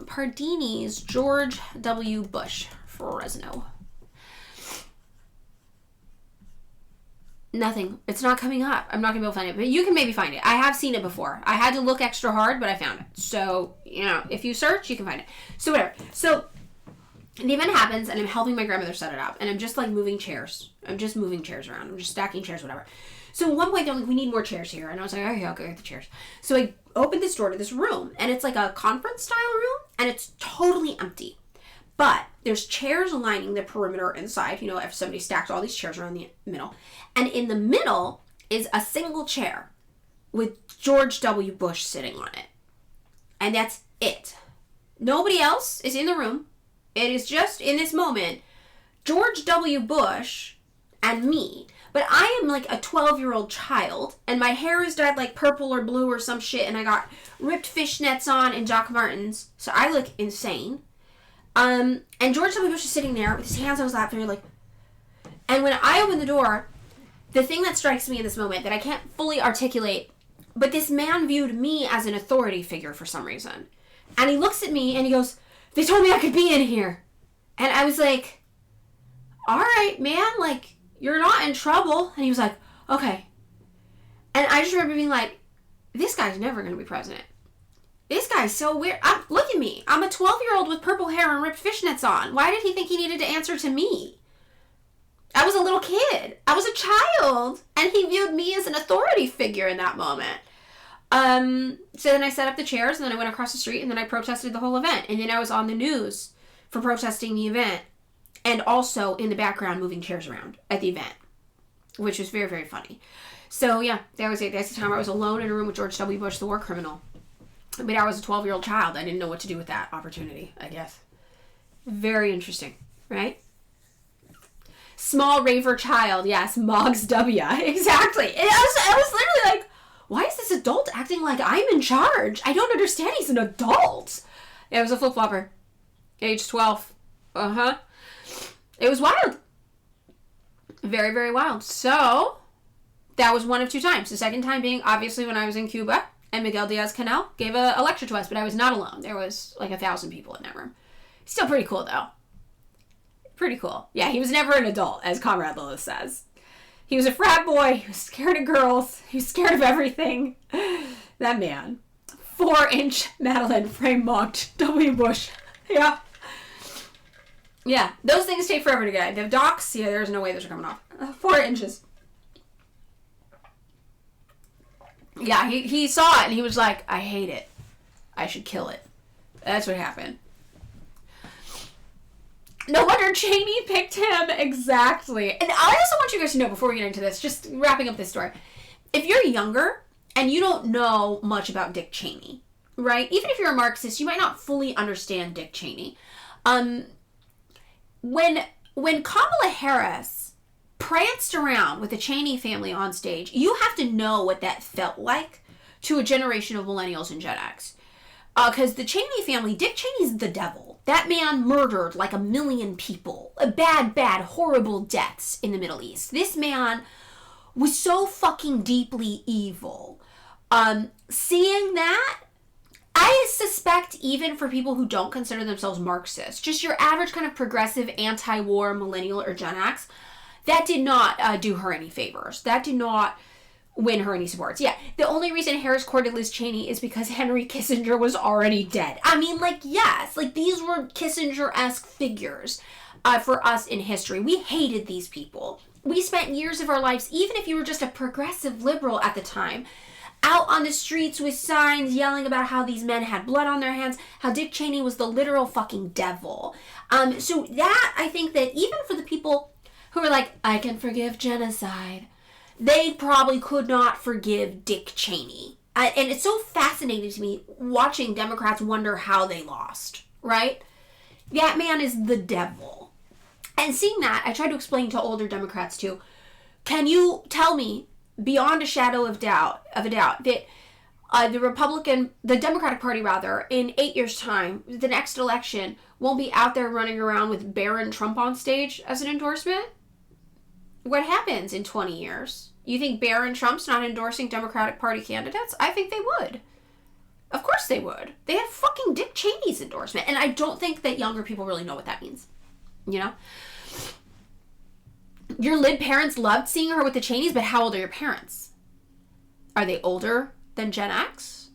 Pardini's, George W. Bush, Fresno. Nothing. It's not coming up. I'm not going to be able to find it. But you can maybe find it. I have seen it before. I had to look extra hard, but I found it. So, if you search, you can find it. So, whatever. So, the event happens, and I'm helping my grandmother set it up. And I'm just, like, moving chairs. I'm just moving chairs around. I'm just stacking chairs, whatever. So, at one point, they're like, we need more chairs here. And I was like, okay, I'll go get the chairs. So, I opened this door to this room. And it's like a conference-style room. And it's totally empty. But there's chairs lining the perimeter inside. If somebody stacked all these chairs around the middle. And in the middle is a single chair with George W. Bush sitting on it. And that's it. Nobody else is in the room. It is just, in this moment, George W. Bush and me. But I am like a 12-year-old child, and my hair is dyed like purple or blue or some shit, and I got ripped fishnets on and Doc Martens. So I look insane. And George W. Bush is sitting there with his hands on his lap, and like, and when I open the door, the thing that strikes me in this moment that I can't fully articulate, but this man viewed me as an authority figure for some reason. And he looks at me and he goes, they told me I could be in here. And I was like, all right, man, like, you're not in trouble. And he was like, okay. And I just remember being like, this guy's never going to be president. This guy's so weird. Look at me. I'm a 12-year-old with purple hair and ripped fishnets on. Why did he think he needed to answer to me? I was a little kid. I was a child. And he viewed me as an authority figure in that moment. So then I set up the chairs, and then I went across the street, and then I protested the whole event. And then I was on the news for protesting the event. And also in the background moving chairs around at the event. Which was very, very funny. So yeah, that was it. That's the time I was alone in a room with George W. Bush, the war criminal. But I was a 12-year-old child. I didn't know what to do with that opportunity, I guess. Very interesting, right? Small raver child, yes, Moggs W. Exactly. And I was literally like, why is this adult acting like I'm in charge? I don't understand. He's an adult. Yeah, it was a flip-flopper. Age 12. Uh-huh. It was wild. Very, very wild. So, that was one of two times. The second time being, obviously, when I was in Cuba, and Miguel Diaz-Canel gave a lecture to us, but I was not alone. There was like 1,000 people in that room. Still pretty cool, though. Pretty cool. Yeah, he was never an adult, as Comrade Lilith says. He was a frat boy. He was scared of girls. He was scared of everything. That man. 4-inch Madeline frame mocked W. Bush. Yeah. Yeah, those things take forever to get. The docs, yeah, there's no way those are coming off. 4 inches. Yeah, he saw it and he was like, I hate it. I should kill it. That's what happened. No wonder Cheney picked him. Exactly. And I also want you guys to know, before we get into this, just wrapping up this story, if you're younger and you don't know much about Dick Cheney, right? Even if you're a Marxist, you might not fully understand Dick Cheney. When Kamala Harris pranced around with the Cheney family on stage, you have to know what that felt like to a generation of millennials and Gen X. Because the Cheney family, Dick Cheney's the devil. That man murdered like 1 million people. Bad, horrible deaths in the Middle East. This man was so fucking deeply evil. Seeing that, I suspect even for people who don't consider themselves Marxists, just your average kind of progressive anti-war millennial or Gen X, that did not do her any favors. That did not win her any supports. Yeah, the only reason Harris courted Liz Cheney is because Henry Kissinger was already dead. I mean, like, yes, like, these were Kissinger-esque figures for us in history. We hated these people. We spent years of our lives, even if you were just a progressive liberal at the time, out on the streets with signs yelling about how these men had blood on their hands, how Dick Cheney was the literal fucking devil. So that, I think that even for the people who are like, I can forgive genocide, they probably could not forgive Dick Cheney. And it's so fascinating to me watching Democrats wonder how they lost, right? That man is the devil. And seeing that, I tried to explain to older Democrats too, can you tell me beyond a shadow of doubt that the Democratic Party rather, in 8 years' time, the next election won't be out there running around with Barron Trump on stage as an endorsement? What happens in 20 years? You think Barron Trump's not endorsing Democratic Party candidates? I think they would. Of course they would. They had fucking Dick Cheney's endorsement. And I don't think that younger people really know what that means. You know? Your lid parents loved seeing her with the Cheneys, but how old are your parents? Are they older than Gen X?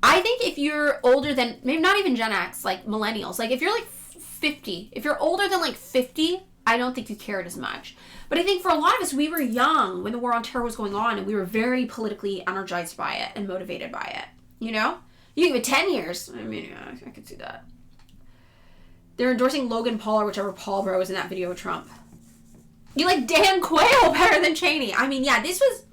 I think if you're older than, maybe not even Gen X, like millennials, like if you're like 50, if you're older than like 50, I don't think you cared as much. But I think for a lot of us, we were young when the war on terror was going on, and we were very politically energized by it and motivated by it. You know? You give it 10 years. I mean, yeah, I could see that. They're endorsing Logan Paul or whichever Paul bro was in that video of Trump. You like Dan Quayle better than Cheney. I mean, yeah, this was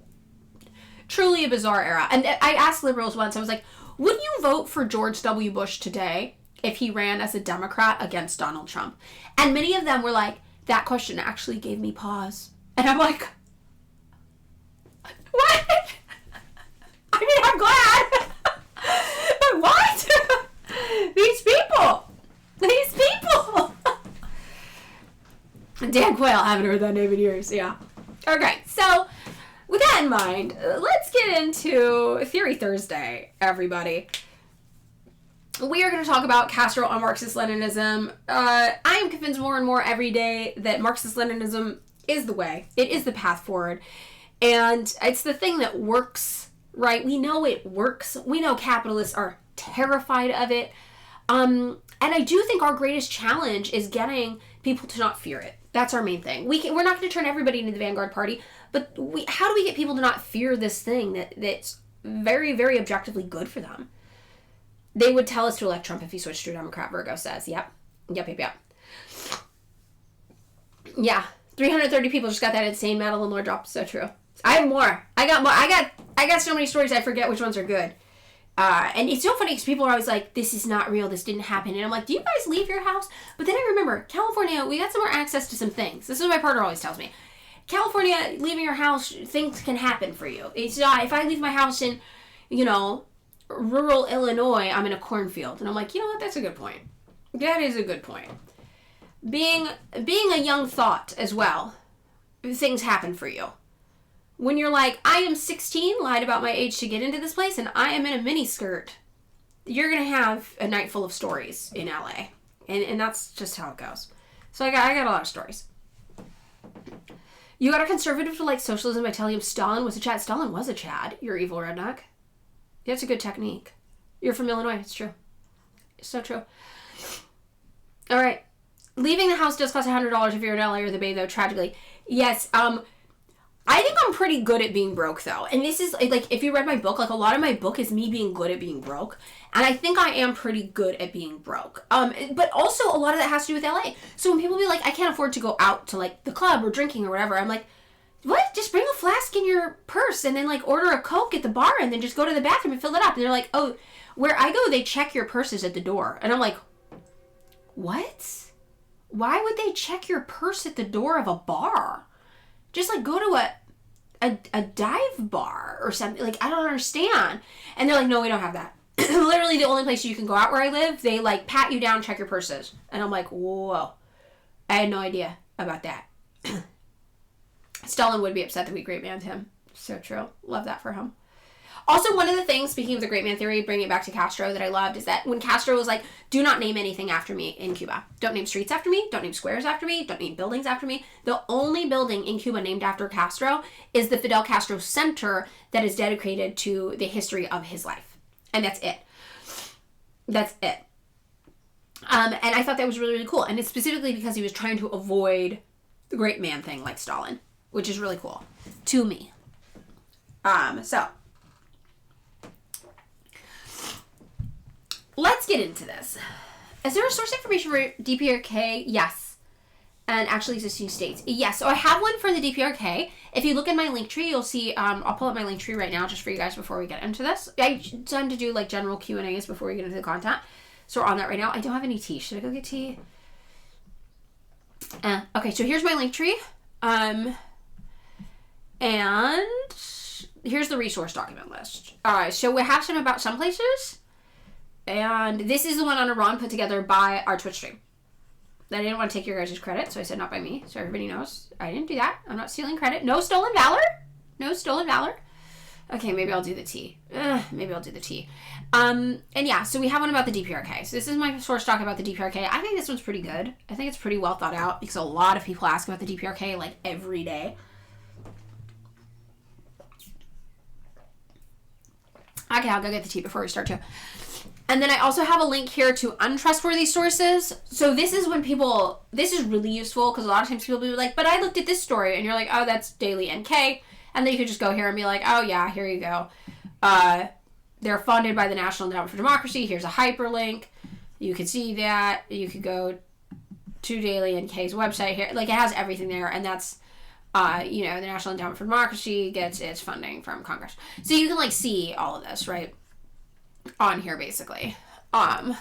truly a bizarre era. And I asked liberals once, I was like, would you vote for George W. Bush today if he ran as a Democrat against Donald Trump? And many of them were like, that question actually gave me pause. And I'm like, what? I mean, I'm glad. But what? These people. Dan Quayle, I haven't heard that name in years. Yeah. Okay, so with that in mind, let's get into Theory Thursday, everybody. We are going to talk about Castro on Marxist-Leninism. I am convinced more and more every day that Marxist-Leninism is the way. It is the path forward. And it's the thing that works, right? We know it works. We know capitalists are terrified of it. And I do think our greatest challenge is getting people to not fear it. That's our main thing. We're not going to turn everybody into the Vanguard Party, but how do we get people to not fear this thing that's very, very objectively good for them? They would tell us to elect Trump if he switched to a Democrat, Virgo says. Yep. Yeah. 330 people just got that insane medal and Lord drop. So true. I have more. I got more. I got so many stories I forget which ones are good. And it's so funny because people are always like, this is not real, this didn't happen. And I'm like, do you guys leave your house? But then I remember, California, we got some more access to some things. This is what my partner always tells me. California, leaving your house, things can happen for you. It's not, if I leave my house in, rural Illinois, I'm in a cornfield. And I'm like, you know what, that's a good point. That is a good point. Being a young thought as well, things happen for you. When you're like, I am 16, lied about my age to get into this place, and I am in a miniskirt, you're going to have a night full of stories in LA. And that's just how it goes. So I got a lot of stories. You got a conservative to like socialism by telling him Stalin was a Chad. Stalin was a Chad. You're evil redneck. That's a good technique. You're from Illinois. It's true. It's so true. All right. Leaving the house does cost $100 if you're in LA or the Bay, though, tragically. Yes, I think I'm pretty good at being broke, though. And this is, like, if you read my book, like, a lot of my book is me being good at being broke. And I think I am pretty good at being broke. But also, a lot of that has to do with LA. So when people be like, I can't afford to go out to, like, the club or drinking or whatever, I'm like, what? Just bring a flask in your purse and then, like, order a Coke at the bar and then just go to the bathroom and fill it up. And they're like, oh, where I go, they check your purses at the door. And I'm like, what? Why would they check your purse at the door of a bar? Just, like, go to a dive bar or something. Like, I don't understand. And they're like, no, we don't have that. Literally the only place you can go out where I live, they, like, pat you down, check your purses. And I'm like, whoa. I had no idea about that. Stalin would be upset that we great manned him. So true. Love that for him. Also, one of the things, speaking of the great man theory, bringing it back to Castro, that I loved is that when Castro was like, do not name anything after me in Cuba. Don't name streets after me. Don't name squares after me. Don't name buildings after me. The only building in Cuba named after Castro is the Fidel Castro Center that is dedicated to the history of his life. And that's it. That's it. And I thought that was really, really cool. And it's specifically because he was trying to avoid the great man thing like Stalin, which is really cool to me. So let's get into this. Is there a source information for DPRK? Yes. And actually existing states. Yes. So I have one for the DPRK. If you look in my link tree, you'll see, I'll pull up my link tree right now just for you guys before we get into this. I tend to do like general Q&As before we get into the content. So we're on that right now. I don't have any tea. Should I go get tea? Okay, so here's my link tree. And here's the resource document list. So we have some about some places. And this is the one on Iran put together by our Twitch stream. I didn't want to take your guys' credit, so I said not by me. So everybody knows I didn't do that. I'm not stealing credit. No stolen valor. No stolen valor. Okay, maybe I'll do the tea. Maybe I'll do the tea. And yeah, so we have one about the DPRK. So this is my source doc about the DPRK. I think this one's pretty good. I think it's pretty well thought out because a lot of people ask about the DPRK like every day. Okay, I'll go get the tea before we start too. And then I also have a link here to untrustworthy sources. So this is when this is really useful because a lot of times people will be like, but I looked at this story, and you're like, oh, that's Daily NK. And then you could just go here and be like, oh yeah, here you go. They're funded by the National Endowment for Democracy. Here's a hyperlink. You can see that. You could go to Daily NK's website here. Like, it has everything there, and that's, the National Endowment for Democracy gets its funding from Congress. So you can, like, see all of this, right? On here, basically. Oh,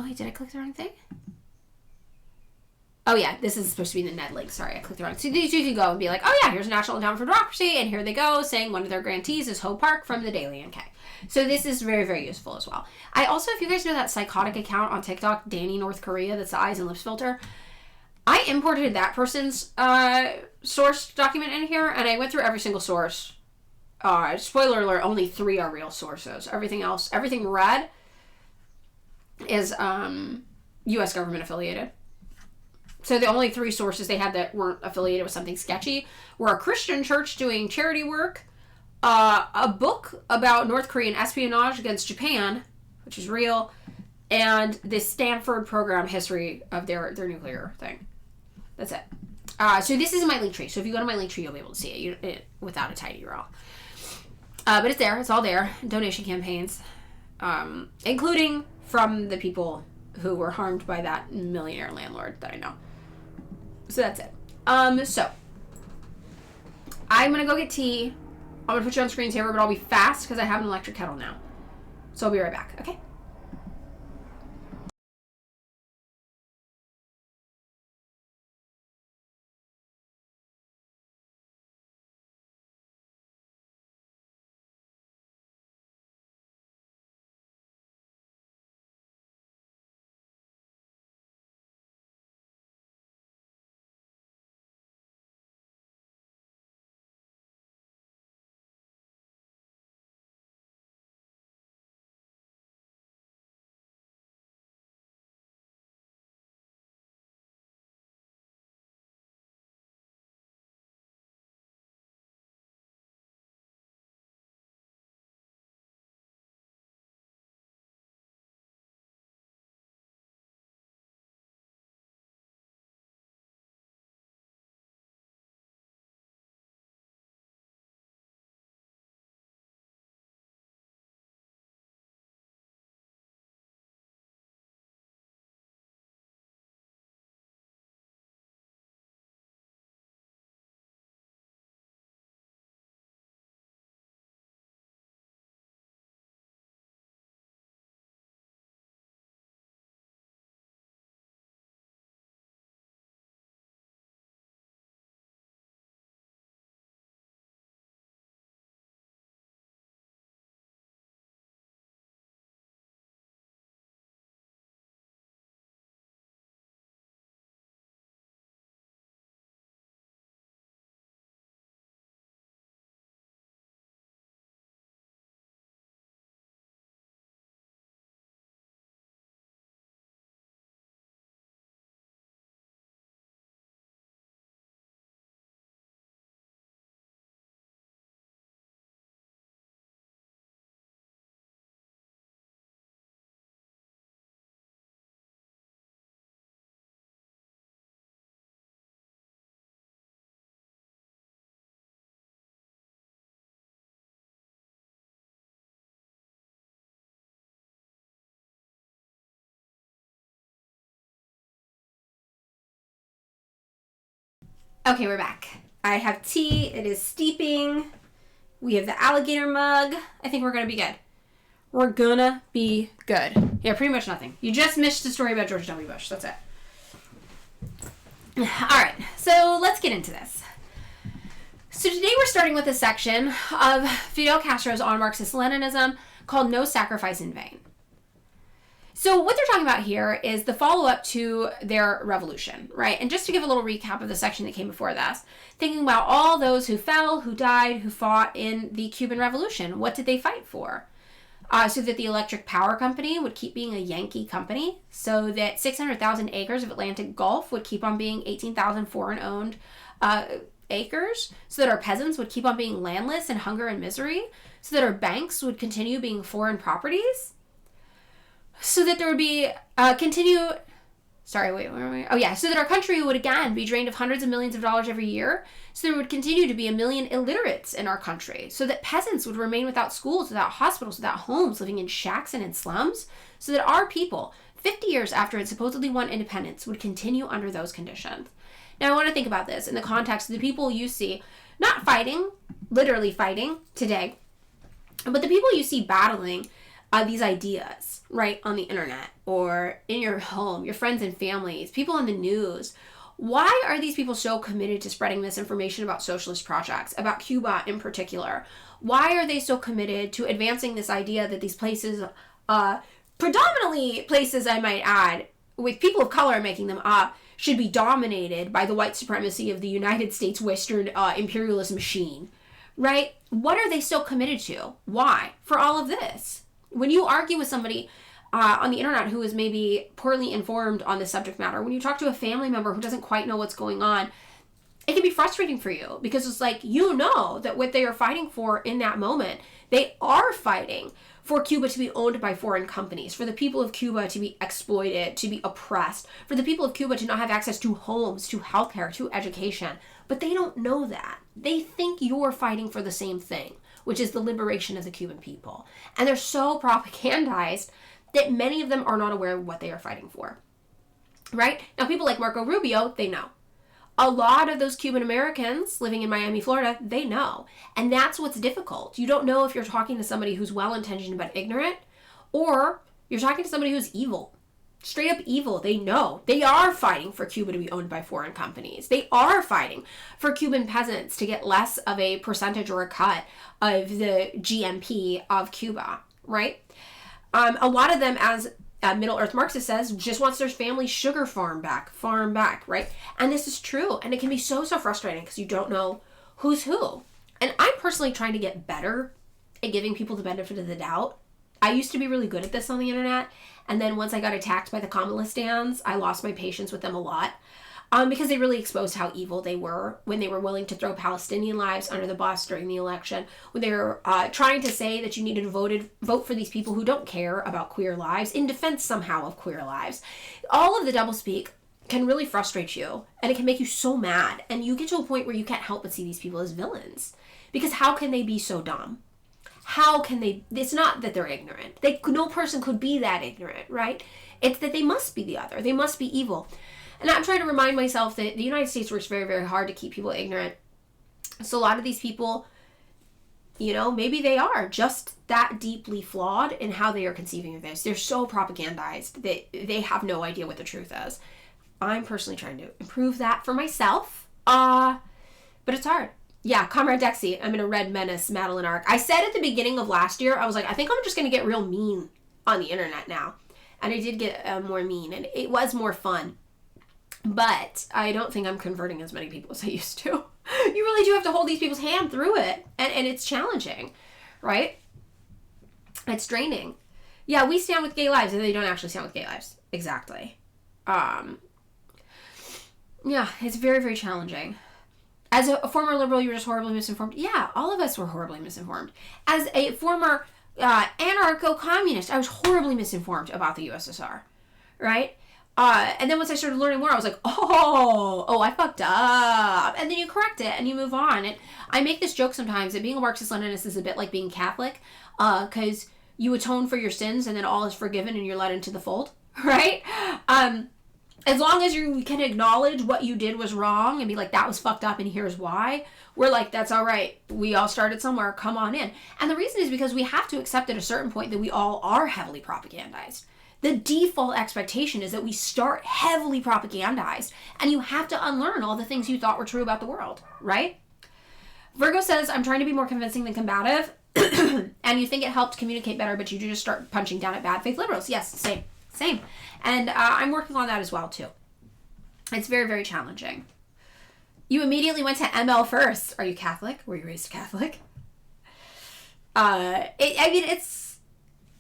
wait, did I click the wrong thing? Oh, yeah, this is supposed to be the Ned link. Sorry, I clicked the wrong. So you can go and be like, oh, yeah, here's National Endowment for Democracy, and here they go, saying one of their grantees is Ho Park from the Daily NK. So this is very, very useful as well. I also, if you guys know that psychotic account on TikTok, Danny North Korea, that's the eyes and lips filter, I imported that person's source document in here, and I went through every single source. Spoiler alert, only 3 are real sources. Everything red is U.S. government affiliated. So the only 3 sources they had that weren't affiliated with something sketchy were a Christian church doing charity work, a book about North Korean espionage against Japan, which is real, and this Stanford program history of their nuclear thing. That's it. So this is my link tree. So if you go to my link tree, you'll be able to see it without a tidy URL. But it's there. It's all there. Donation campaigns, including from the people who were harmed by that millionaire landlord that I know. So that's it. So I'm going to go get tea. I'm going to put you on screensaver, but I'll be fast because I have an electric kettle now. So I'll be right back. Okay? Okay, we're back. I have tea. It is steeping. We have the alligator mug. I think we're going to be good. We're gonna be good. Yeah, pretty much nothing. You just missed the story about George W. Bush. That's it. All right, so let's get into this. So today we're starting with a section of Fidel Castro's on Marxism-Leninism called No Sacrifice in Vain. So what they're talking about here is the follow-up to their revolution, right? And just to give a little recap of the section that came before this, thinking about all those who fell, who died, who fought in the Cuban Revolution. What did they fight for? So that the electric power company would keep being a Yankee company, so that 600,000 acres of Atlantic Gulf would keep on being 18,000 foreign-owned acres, so that our peasants would keep on being landless in hunger and misery, so that our banks would continue being foreign properties, so that there would be so that our country would again be drained of hundreds of millions of dollars every year, so there would continue to be 1 million illiterates in our country, so that peasants would remain without schools, without hospitals, without homes, living in shacks and in slums, so that our people, 50 years after it supposedly won independence, would continue under those conditions. Now I want to think about this in the context of the people you see not fighting, literally fighting today, but the people you see battling these ideas, right, on the internet or in your home, your friends and families, people on the news. Why are these people so committed to spreading misinformation about socialist projects, about Cuba in particular? Why are they so committed to advancing this idea that these places, predominantly places I might add, with people of color making them up, should be dominated by the white supremacy of the United States Western imperialist machine, right? What are they so committed to? Why? For all of this. When you argue with somebody on the internet who is maybe poorly informed on the subject matter, when you talk to a family member who doesn't quite know what's going on, it can be frustrating for you because it's like, you know that what they are fighting for in that moment, they are fighting for Cuba to be owned by foreign companies, for the people of Cuba to be exploited, to be oppressed, for the people of Cuba to not have access to homes, to healthcare, to education. But they don't know that. They think you're fighting for the same thing, which is the liberation of the Cuban people. And they're so propagandized that many of them are not aware of what they are fighting for. Right? Now, people like Marco Rubio, they know. A lot of those Cuban Americans living in Miami, Florida, they know. And that's what's difficult. You don't know if you're talking to somebody who's well-intentioned but ignorant, or you're talking to somebody who's evil. Straight up evil. They know. They are fighting for Cuba to be owned by foreign companies. They are fighting for Cuban peasants to get less of a percentage or a cut of the GMP of Cuba, right? A lot of them, as Middle Earth Marxist says, just wants their family's sugar farm back, right? And this is true. And it can be so frustrating because you don't know who's who. And I'm personally trying to get better at giving people the benefit of the doubt. I used to be really good at this on the internet. And then once I got attacked by the Kamalistans, I lost my patience with them a lot. Because they really exposed how evil they were when they were willing to throw Palestinian lives under the bus during the election, when they were trying to say that you needed to vote for these people who don't care about queer lives, in defense somehow of queer lives. All of the doublespeak can really frustrate you, and it can make you so mad, and you get to a point where you can't help but see these people as villains. Because how can they be so dumb? How can they? It's not that they're ignorant. No person could be that ignorant, right? It's that they must be the other. They must be evil. And I'm trying to remind myself that the United States works very, very hard to keep people ignorant. So a lot of these people, you know, maybe they are just that deeply flawed in how they are conceiving of this. They're so propagandized that they have no idea what the truth is. I'm personally trying to improve that for myself. But it's hard. Yeah, Comrade Dexy, I'm in a red menace, Madeline Ark. I said at the beginning of last year, I was like, I think I'm just going to get real mean on the internet now. And I did get more mean, and it was more fun. But I don't think I'm converting as many people as I used to. You really do have to hold these people's hand through it. And it's challenging, right? It's draining. Yeah, we stand with gay lives, and they don't actually stand with gay lives. Exactly. Yeah, it's very, very challenging. As a former liberal, you were just horribly misinformed. Yeah, all of us were horribly misinformed. As a former anarcho-communist, I was horribly misinformed about the USSR, right? And then once I started learning more, I was like, oh, I fucked up. And then you correct it and you move on. And I make this joke sometimes that being a Marxist-Leninist is a bit like being Catholic, because you atone for your sins and then all is forgiven and you're let into the fold, right? As long as you can acknowledge what you did was wrong and be like, that was fucked up and here's why, we're like, that's all right. We all started somewhere. Come on in. And the reason is because we have to accept at a certain point that we all are heavily propagandized. The default expectation is that we start heavily propagandized and you have to unlearn all the things you thought were true about the world, right? Virgo says, I'm trying to be more convincing than combative. And you think it helped communicate better, but you just start punching down at bad faith liberals. Yes, same. And I'm working on that as well, too. It's very, very challenging. You immediately went to ML first. Are you Catholic? Were you raised Catholic?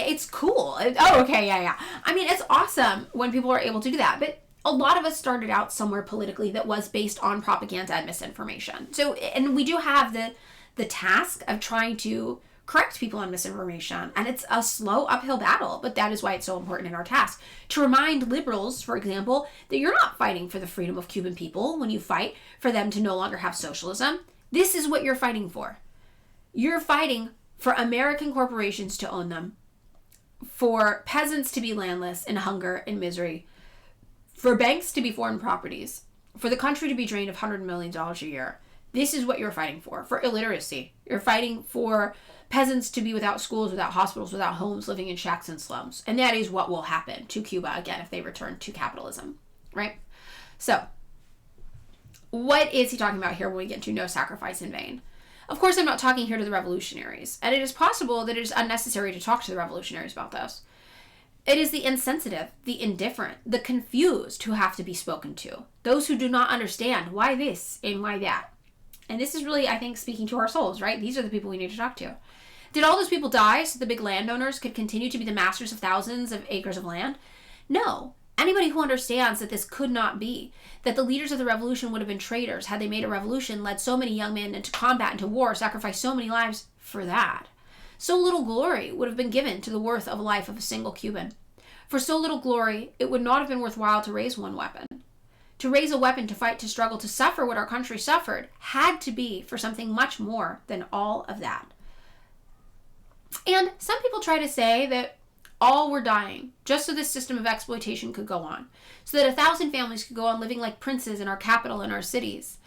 It's cool. Okay, yeah. I mean, it's awesome when people are able to do that. But a lot of us started out somewhere politically that was based on propaganda and misinformation. So, and we do have the task of trying to correct people on misinformation. And it's a slow uphill battle, but that is why it's so important in our task. To remind liberals, for example, that you're not fighting for the freedom of Cuban people when you fight for them to no longer have socialism. This is what you're fighting for. You're fighting for American corporations to own them, for peasants to be landless in hunger and misery, for banks to be foreign properties, for the country to be drained of $100 million a year. This is what you're fighting for illiteracy. You're fighting for peasants to be without schools, without hospitals, without homes, living in shacks and slums. And that is what will happen to Cuba again if they return to capitalism, right? So, what is he talking about here when we get to no sacrifice in vain? Of course, I'm not talking here to the revolutionaries, and it is possible that it is unnecessary to talk to the revolutionaries about this. It is the insensitive, the indifferent, the confused who have to be spoken to. Those who do not understand why this and why that. And this is really, I think, speaking to our souls, right? These are the people we need to talk to. Did all those people die so the big landowners could continue to be the masters of thousands of acres of land? No. Anybody who understands that this could not be, that the leaders of the revolution would have been traitors had they made a revolution, led so many young men into combat, into war, sacrificed so many lives for that. So little glory would have been given to the worth of a life of a single Cuban. For so little glory, it would not have been worthwhile to raise one weapon. To raise a weapon, to fight, to struggle, to suffer what our country suffered, had to be for something much more than all of that. And some people try to say that all were dying just so this system of exploitation could go on, so that 1,000 families could go on living like princes in our capital and our cities,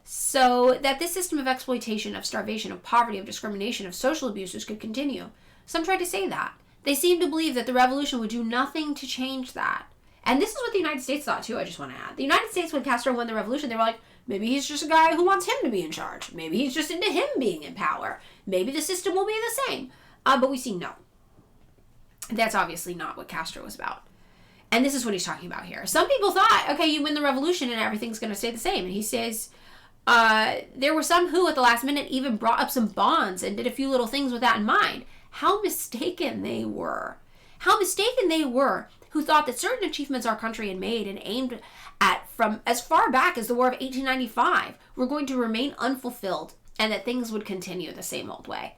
so that this system of exploitation, of starvation, of poverty, of discrimination, of social abuses could continue. Some tried to say that. They seem to believe that the revolution would do nothing to change that. And this is what the United States thought too, I just want to add. The United States, when Castro won the revolution, they were like, maybe he's just a guy who wants him to be in charge. Maybe he's just into him being in power. Maybe the system will be the same. But we see no. That's obviously not what Castro was about. And this is what he's talking about here. Some people thought, okay, you win the revolution and everything's going to stay the same. And he says, there were some who at the last minute even brought up some bonds and did a few little things with that in mind. How mistaken they were. How mistaken they were who thought that certain achievements our country had made and aimed at from as far back as the War of 1895 were going to remain unfulfilled and that things would continue the same old way.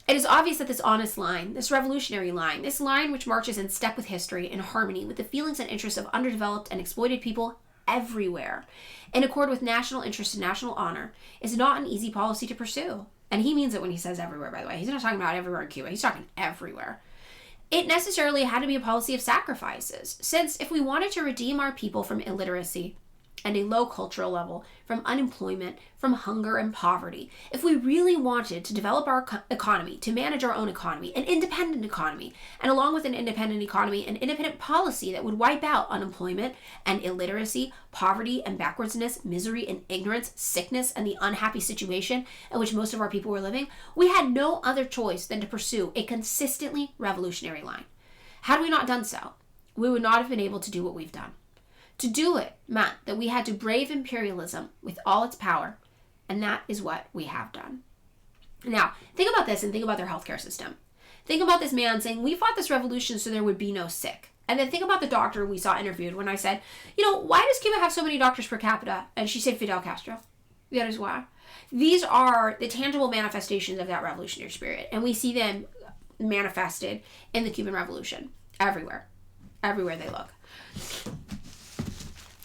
It is obvious that this honest line, this revolutionary line, this line which marches in step with history, in harmony with the feelings and interests of underdeveloped and exploited people everywhere, in accord with national interest and national honor, is not an easy policy to pursue. And he means it when he says everywhere, by the way. He's not talking about everywhere in Cuba. He's talking everywhere. It necessarily had to be a policy of sacrifices, since if we wanted to redeem our people from illiteracy and a low cultural level, from unemployment, from hunger and poverty, if we really wanted to develop our economy, to manage our own economy, an independent economy, and along with an independent economy, an independent policy that would wipe out unemployment and illiteracy, poverty and backwardsness, misery and ignorance, sickness, and the unhappy situation in which most of our people were living, we had no other choice than to pursue a consistently revolutionary line. Had we not done so, we would not have been able to do what we've done. To do it meant that we had to brave imperialism with all its power, and that is what we have done. Now, think about this and think about their healthcare system. Think about this man saying, we fought this revolution so there would be no sick. And then think about the doctor we saw interviewed when I said, why does Cuba have so many doctors per capita? And she said Fidel Castro. That is why. These are the tangible manifestations of that revolutionary spirit, and we see them manifested in the Cuban Revolution everywhere. Everywhere they look.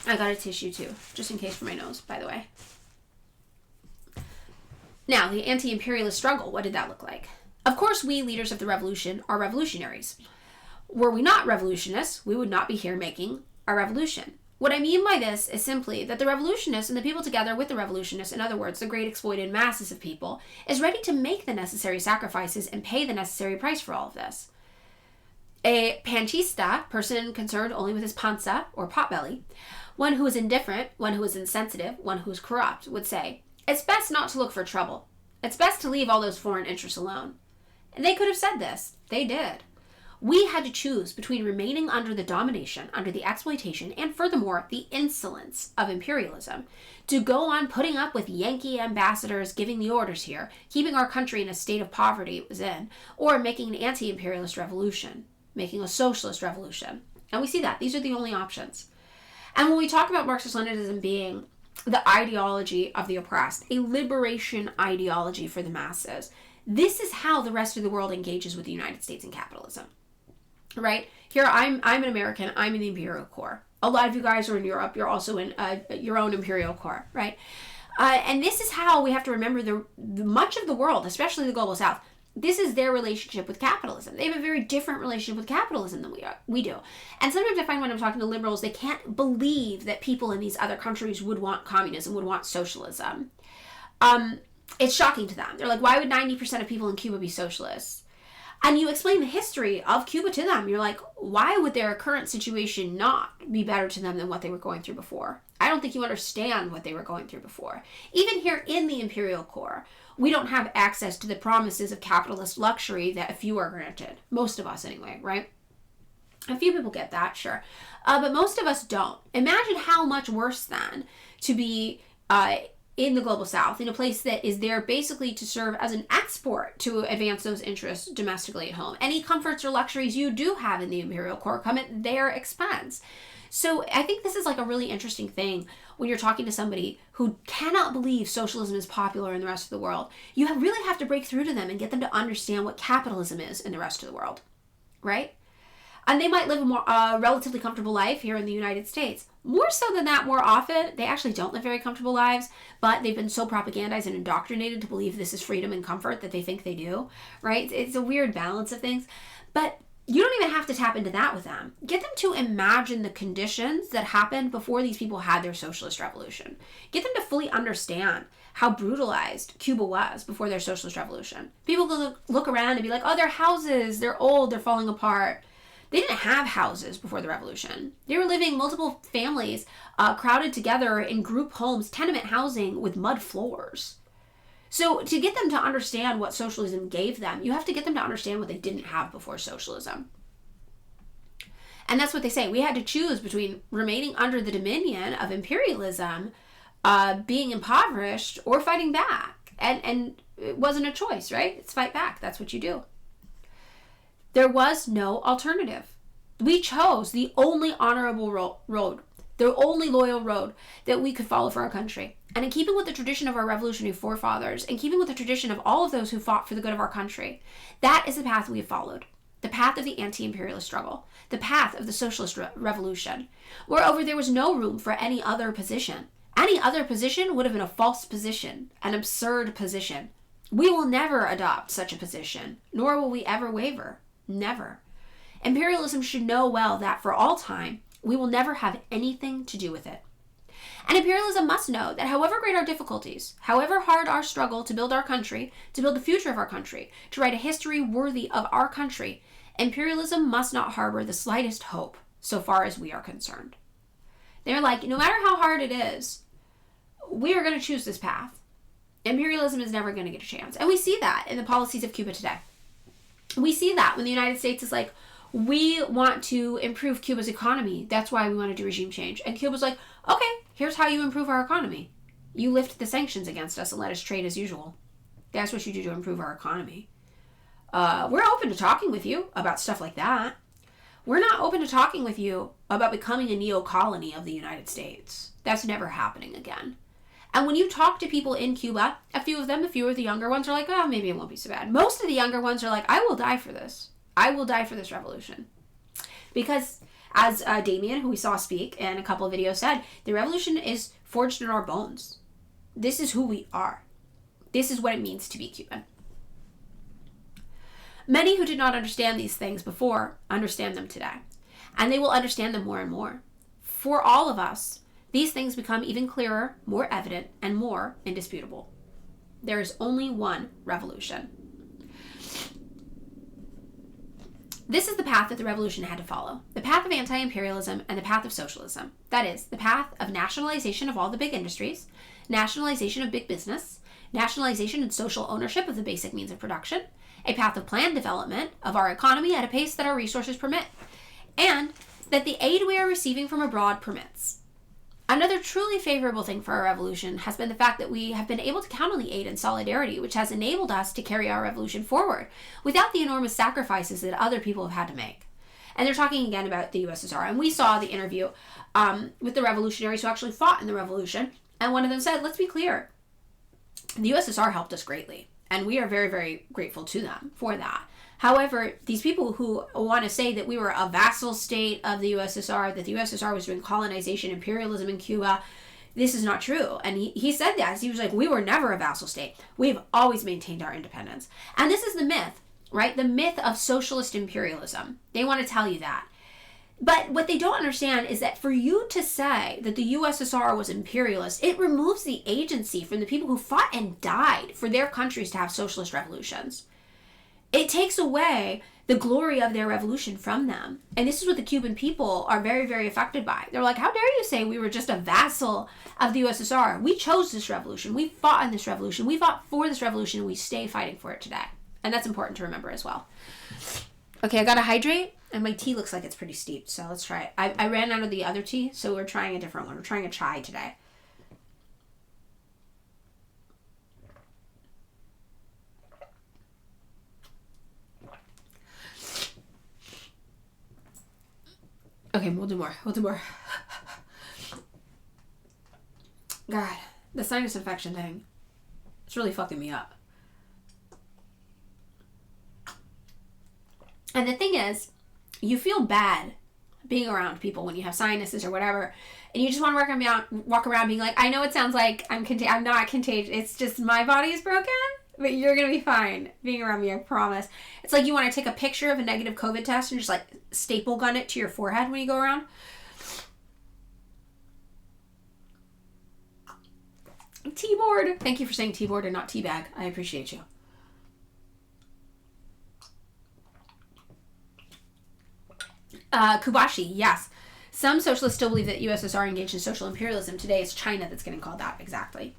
I got a tissue too, just in case for my nose, by the way. Now, the anti-imperialist struggle, what did that look like? Of course, we leaders of the revolution are revolutionaries. Were we not revolutionists, we would not be here making our revolution. What I mean by this is simply that the revolutionists and the people together with the revolutionists, in other words, the great exploited masses of people, is ready to make the necessary sacrifices and pay the necessary price for all of this. A panchista, person concerned only with his panza or potbelly, one who is indifferent, one who is insensitive, one who is corrupt, would say, it's best not to look for trouble. It's best to leave all those foreign interests alone. And they could have said this. They did. We had to choose between remaining under the domination, under the exploitation, and furthermore, the insolence of imperialism, to go on putting up with Yankee ambassadors giving the orders here, keeping our country in a state of poverty it was in, or making an anti-imperialist revolution, making a socialist revolution. And we see that. These are the only options. And when we talk about Marxist-Leninism being the ideology of the oppressed, a liberation ideology for the masses, this is how the rest of the world engages with the United States and capitalism. Right? Here, I'm an American. I'm in the imperial core. A lot of you guys are in Europe. You're also in your own imperial core, right? And this is how we have to remember the much of the world, especially the global south, this is their relationship with capitalism. They have a very different relationship with capitalism than we do. And sometimes I find when I'm talking to liberals, they can't believe that people in these other countries would want communism, would want socialism. It's shocking to them. They're like, why would 90% of people in Cuba be socialists? And you explain the history of Cuba to them. You're like, why would their current situation not be better to them than what they were going through before? I don't think you understand what they were going through before. Even here in the imperial core, we don't have access to the promises of capitalist luxury that a few are granted. Most of us anyway, right? A few people get that, sure. But most of us don't. Imagine how much worse then to be in the global south, in a place that is there basically to serve as an export to advance those interests domestically at home. Any comforts or luxuries you do have in the imperial core come at their expense. So I think this is like a really interesting thing when you're talking to somebody who cannot believe socialism is popular in the rest of the world. You really have to break through to them and get them to understand what capitalism is in the rest of the world, right? And they might live a more relatively comfortable life here in the United States. More so than that, more often, they actually don't live very comfortable lives, but they've been so propagandized and indoctrinated to believe this is freedom and comfort that they think they do, right? It's a weird balance of things. But you don't even have to tap into that with them. Get them to imagine the conditions that happened before these people had their socialist revolution. Get them to fully understand how brutalized Cuba was before their socialist revolution. People can look around and be like, oh, their houses, they're old, they're falling apart. They didn't have houses before the revolution. They were living multiple families crowded together in group homes, tenement housing with mud floors. So to get them to understand what socialism gave them, you have to get them to understand what they didn't have before socialism. And that's what they say. We had to choose between remaining under the dominion of imperialism, being impoverished, or fighting back. And it wasn't a choice, right? It's fight back. That's what you do. There was no alternative. We chose the only honorable road, the only loyal road that we could follow for our country. And in keeping with the tradition of our revolutionary forefathers, and keeping with the tradition of all of those who fought for the good of our country, that is the path we have followed. The path of the anti-imperialist struggle. The path of the socialist revolution. Moreover, there was no room for any other position. Any other position would have been a false position, an absurd position. We will never adopt such a position, nor will we ever waver. Never. Imperialism should know well that for all time, we will never have anything to do with it. And imperialism must know that however great our difficulties, however hard our struggle to build our country, to build the future of our country, to write a history worthy of our country, imperialism must not harbor the slightest hope so far as we are concerned. They're like, no matter how hard it is, we are going to choose this path. Imperialism is never going to get a chance. And we see that in the policies of Cuba today. We see that when the United States is like, we want to improve Cuba's economy. That's why we want to do regime change. And Cuba's like, okay, here's how you improve our economy. You lift the sanctions against us and let us trade as usual. That's what you do to improve our economy. We're open to talking with you about stuff like that. We're not open to talking with you about becoming a neo-colony of the United States. That's never happening again. And when you talk to people in Cuba, a few of the younger ones are like, oh, maybe it won't be so bad. Most of the younger ones are like, I will die for this. I will die for this revolution. Because as Damien, who we saw speak in a couple of videos, said, the revolution is forged in our bones. This is who we are. This is what it means to be Cuban. Many who did not understand these things before understand them today. And they will understand them more and more. for all of us, these things become even clearer, more evident, and more indisputable. There is only one revolution. This is the path that the revolution had to follow. The path of anti-imperialism and the path of socialism. That is, the path of nationalization of all the big industries, nationalization of big business, nationalization and social ownership of the basic means of production, a path of planned development of our economy at a pace that our resources permit, and that the aid we are receiving from abroad permits. Another truly favorable thing for our revolution has been the fact that we have been able to count on the aid and solidarity, which has enabled us to carry our revolution forward without the enormous sacrifices that other people have had to make. And they're talking again about the USSR. And we saw the interview with the revolutionaries who actually fought in the revolution. And one of them said, let's be clear, the USSR helped us greatly. And we are very, very grateful to them for that. However, these people who want to say that we were a vassal state of the USSR, that the USSR was doing colonization, imperialism in Cuba, this is not true. And he said that. He was like, we were never a vassal state. We've always maintained our independence. And this is the myth, right? The myth of socialist imperialism. They want to tell you that. But what they don't understand is that for you to say that the USSR was imperialist, it removes the agency from the people who fought and died for their countries to have socialist revolutions. It takes away the glory of their revolution from them. And this is what the Cuban people are very, very affected by. They're like, how dare you say we were just a vassal of the USSR? We chose this revolution. We fought in this revolution. We fought for this revolution, and we stay fighting for it today. And that's important to remember as well. Okay, I gotta hydrate, and my tea looks like it's pretty steep, so let's try it. I ran out of the other tea, so we're trying a different one. We're trying a chai today. Okay, we'll do more. God, the sinus infection thing, it's really fucking me up. And the thing is, you feel bad being around people when you have sinuses or whatever, and you just want to walk around being like, I know it sounds like I'm not contagious. It's just my body is broken, but you're going to be fine being around me, I promise. It's like you want to take a picture of a negative COVID test and just like staple gun it to your forehead when you go around. T-board. Thank you for saying T-board and not teabag. I appreciate you. Kubashi, yes. Some socialists still believe that USSR engaged in social imperialism. Today it's China that's getting called that. Exactly.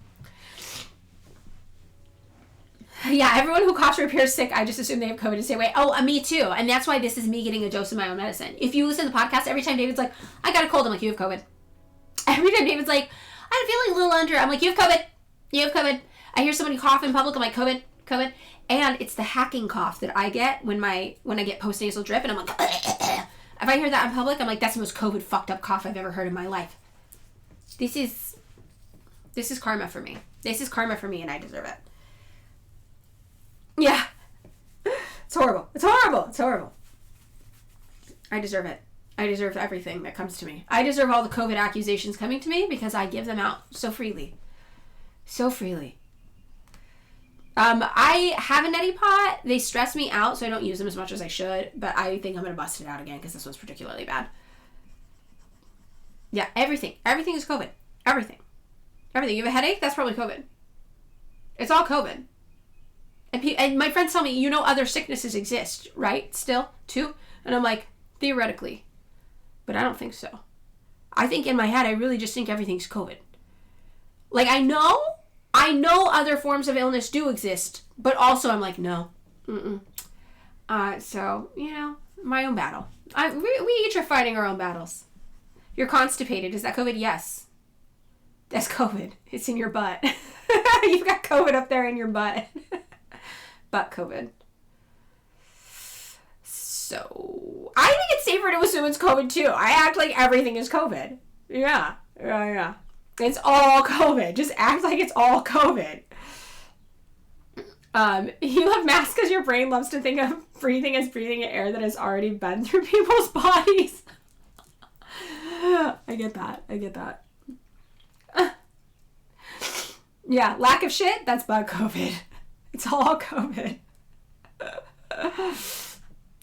Yeah, everyone who coughs or appears sick, I just assume they have COVID and stay away. Oh, me too. And that's why this is me getting a dose of my own medicine. If you listen to the podcast, every time David's like, I got a cold, I'm like, you have COVID. Every time David's like, I'm feeling a little under, I'm like, you have COVID. You have COVID. I hear somebody cough in public, I'm like, COVID. And it's the hacking cough that I get when I get postnasal drip, and I'm like, if I hear that in public, I'm like, that's the most COVID fucked up cough I've ever heard in my life. This is karma for me. This is karma for me, and I deserve it. Yeah. It's horrible. I deserve it. I deserve everything that comes to me. I deserve all the COVID accusations coming to me because I give them out so freely. I have a neti pot. They stress me out, so I don't use them as much as I should, but I think I'm going to bust it out again because this one's particularly bad. Yeah, everything. Everything is COVID. Everything. You have a headache? That's probably COVID. It's all COVID. And my friends tell me, other sicknesses exist, right? Still, too? And I'm like, theoretically. But I don't think so. I think in my head, I really just think everything's COVID. Like, I know other forms of illness do exist, but also I'm like, no. So, my own battle. We each are fighting our own battles. You're constipated. Is that COVID? Yes. That's COVID. It's in your butt. You've got COVID up there in your butt. Butt COVID. So, I think it's safer to assume it's COVID too. I act like everything is COVID. Yeah. It's all COVID. Just act like it's all COVID. You have masks because your brain loves to think of breathing as breathing in air that has already been through people's bodies. I get that. Yeah, lack of shit, that's bug COVID. It's all COVID.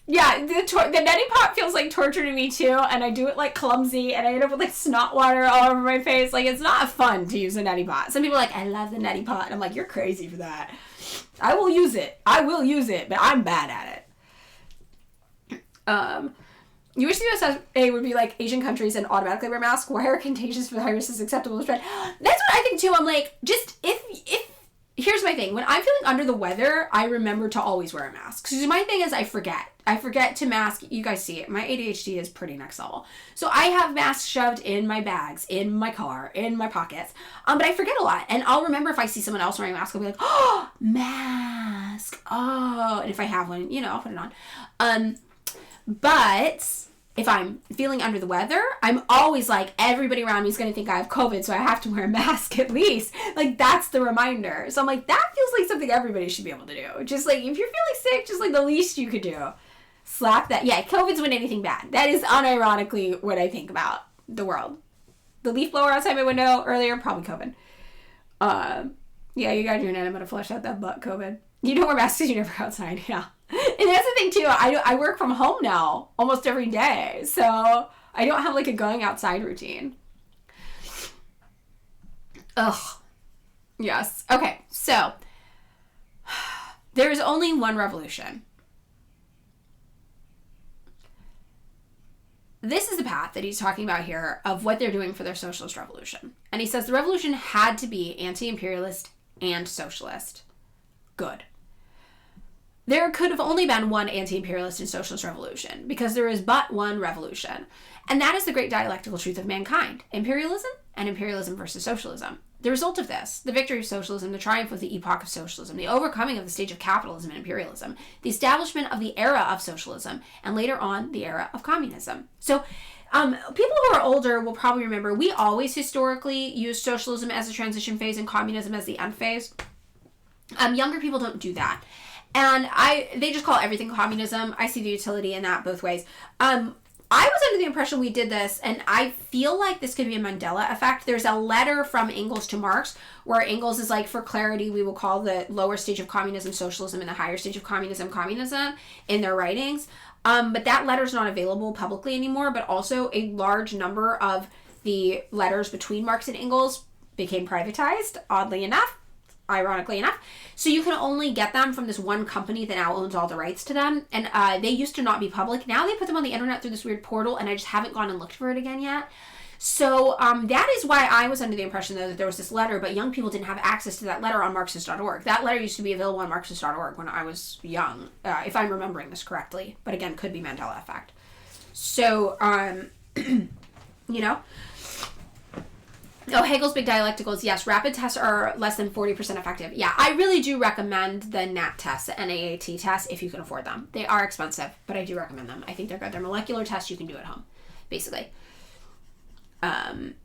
Yeah, the neti pot feels like torture to me too, and I do it like clumsy, and I end up with like snot water all over my face. Like, it's not fun to use a neti pot. Some people are like, I love the neti pot, and I'm like, you're crazy for that. I will use it, but I'm bad at it. You wish the USA would be like Asian countries and automatically wear masks. Why are contagious viruses acceptable to spread? That's what I think too. I'm like, just if here's my thing. When I'm feeling under the weather, I remember to always wear a mask. So my thing is I forget to mask. You guys see it. My ADHD is pretty next level. So I have masks shoved in my bags, in my car, in my pockets. But I forget a lot. And I'll remember if I see someone else wearing a mask, I'll be like, oh, mask. Oh, and if I have one, I'll put it on. But if I'm feeling under the weather, I'm always like, everybody around me is going to think I have COVID, so I have to wear a mask at least. Like, that's the reminder. So I'm like, that feels like something everybody should be able to do. Just like, if you're feeling sick, just like the least you could do. Slap that. Yeah, COVID's when anything bad. That is unironically what I think about the world. The leaf blower outside my window earlier, probably COVID. Yeah, you gotta do an enema to flush out that butt, COVID. You don't wear masks because you never go outside, yeah. And that's the thing too, I work from home now almost every day, so I don't have like a going outside routine. Ugh. Yes. Okay, so there is only one revolution. This is the path that he's talking about here of what they're doing for their socialist revolution. And he says the revolution had to be anti-imperialist and socialist. Good. There could have only been one anti-imperialist and socialist revolution because there is but one revolution. And that is the great dialectical truth of mankind. Imperialism and imperialism versus socialism. The result of this, the victory of socialism, the triumph of the epoch of socialism, the overcoming of the stage of capitalism and imperialism, the establishment of the era of socialism, and later on, the era of communism. So, people who are older will probably remember we always historically used socialism as a transition phase and communism as the end phase. Younger people don't do that. And they just call everything communism. I see the utility in that both ways. I was under the impression we did this, and I feel like this could be a Mandela effect. There's a letter from Engels to Marx, where Engels is like, for clarity, we will call the lower stage of communism socialism and the higher stage of communism in their writings. But that letter's not available publicly anymore, but also a large number of the letters between Marx and Engels became privatized, oddly enough. Ironically enough. So you can only get them from this one company that now owns all the rights to them. And they used to not be public. Now they put them on the internet through this weird portal, and I just haven't gone and looked for it again yet. So that is why I was under the impression, though, that there was this letter, but young people didn't have access to that letter on Marxist.org. That letter used to be available on Marxist.org when I was young, if I'm remembering this correctly. But again, could be Mandela effect. So, Oh, Hegel's big dialecticals. Yes, rapid tests are less than 40% effective. Yeah, I really do recommend the NAT tests, the NAAT tests, if you can afford them. They are expensive, but I do recommend them. I think they're good. They're molecular tests you can do at home, basically. And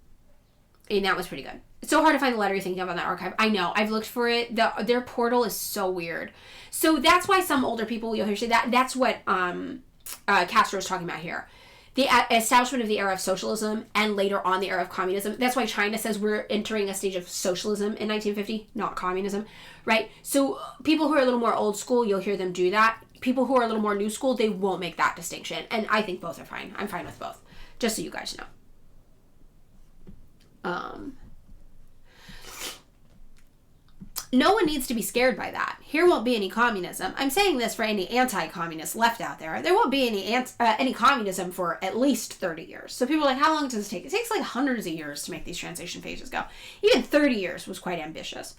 that was pretty good. It's so hard to find the letter you're thinking of on that archive. I know. I've looked for it. Their portal is so weird. So that's why some older people, you'll hear say that. That's what Castro is talking about here. The establishment of the era of socialism and later on the era of communism. That's why China says we're entering a stage of socialism in 1950, not communism, right? So people who are a little more old school, you'll hear them do that. People who are a little more new school, they won't make that distinction. And I think both are fine. I'm fine with both, just so you guys know. No one needs to be scared by that. Here won't be any communism. I'm saying this for any anti-communist left out there. There won't be any communism for at least 30 years. So people are like, how long does this take? It takes like hundreds of years to make these transition phases go. Even 30 years was quite ambitious.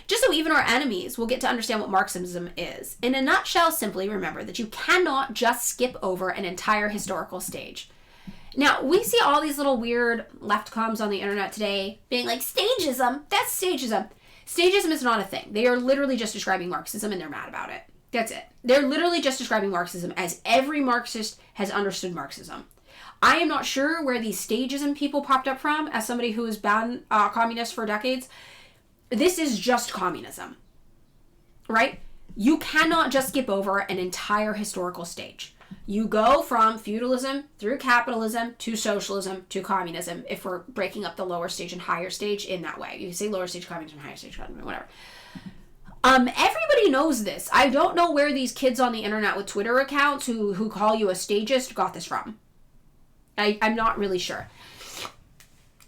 Just so even our enemies will get to understand what Marxism is. In a nutshell, simply remember that you cannot just skip over an entire historical stage. Now, we see all these little weird left comms on the internet today being like, stagism, that's stagism. Stagism is not a thing. They are literally just describing Marxism and they're mad about it. That's it. They're literally just describing Marxism as every Marxist has understood Marxism. I am not sure where these stagism people popped up from as somebody who has been communist for decades. This is just communism, right? You cannot just skip over an entire historical stage. You go from feudalism through capitalism to socialism to communism if we're breaking up the lower stage and higher stage in that way. You can say lower stage communism, higher stage communism, whatever. Everybody knows this. I don't know where these kids on the internet with Twitter accounts who call you a stagist got this from. I'm not really sure.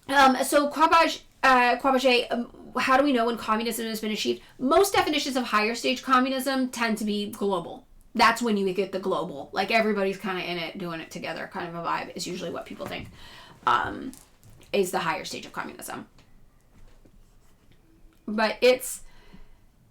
So Quabache, how do we know when communism has been achieved? Most definitions of higher stage communism tend to be global. That's when you get the global. Like, everybody's kind of in it, doing it together kind of a vibe is usually what people think is the higher stage of communism. But it's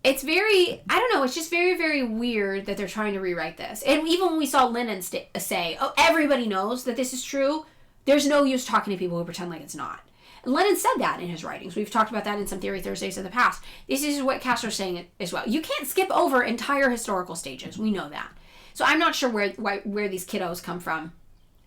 very, I don't know, it's just very, very weird that they're trying to rewrite this. And even when we saw Lenin say, oh, everybody knows that this is true, there's no use talking to people who pretend like it's not. And Lenin said that in his writings. We've talked about that in some Theory Thursdays in the past. This is what Castro's saying as well. You can't skip over entire historical stages. We know that. So I'm not sure where these kiddos come from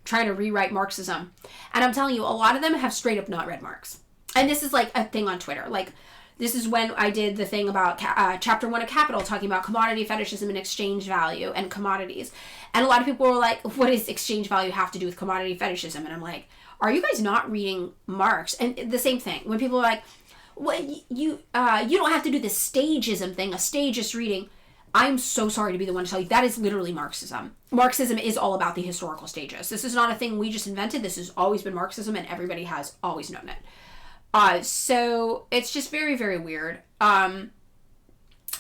trying to rewrite Marxism. And I'm telling you, a lot of them have straight up not read Marx. And this is like a thing on Twitter. Like, this is when I did the thing about chapter 1 of Capital, talking about commodity fetishism and exchange value and commodities. And a lot of people were like, what does exchange value have to do with commodity fetishism? And I'm like, are you guys not reading Marx? And the same thing. When people are like, well, you don't have to do the stagism thing, a stagist reading. I'm so sorry to be the one to tell you, that is literally Marxism. Marxism is all about the historical stages. This is not a thing we just invented. This has always been Marxism, and everybody has always known it. So it's just very, very weird. I'm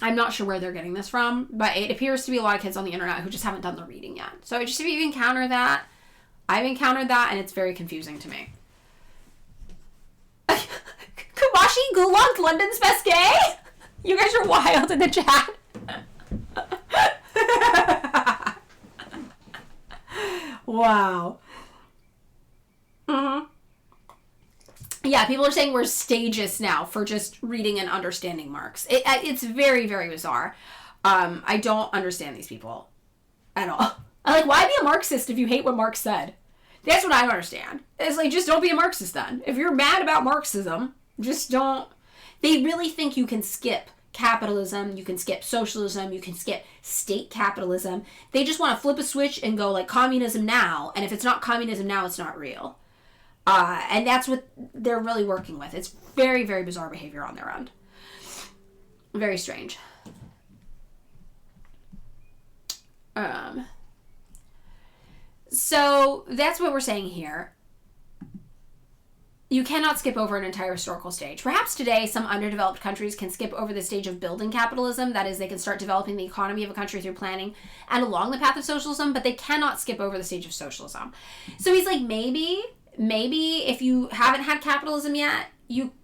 not sure where they're getting this from, but it appears to be a lot of kids on the internet who just haven't done the reading yet. So just if you encounter that, I've encountered that, and it's very confusing to me. Kumashi Gulak, London's best gay? You guys are wild in the chat. Wow. Mm-hmm. Yeah, people are saying we're stagists now for just reading and understanding Marx. It's very, very bizarre. I don't understand these people at all. I'm like, why be a Marxist if you hate what Marx said? That's what I don't understand. It's like, just don't be a Marxist then. If you're mad about Marxism, just don't. They really think you can skip capitalism, you can skip socialism, you can skip state capitalism. They just want to flip a switch and go like communism now, and if it's not communism now, it's not real. And that's what they're really working with. It's very, very bizarre behavior on their end. Very strange. So that's what we're saying here. You cannot skip over an entire historical stage. Perhaps today, some underdeveloped countries can skip over the stage of building capitalism. That is, they can start developing the economy of a country through planning and along the path of socialism, but they cannot skip over the stage of socialism. So he's like, maybe if you haven't had capitalism yet,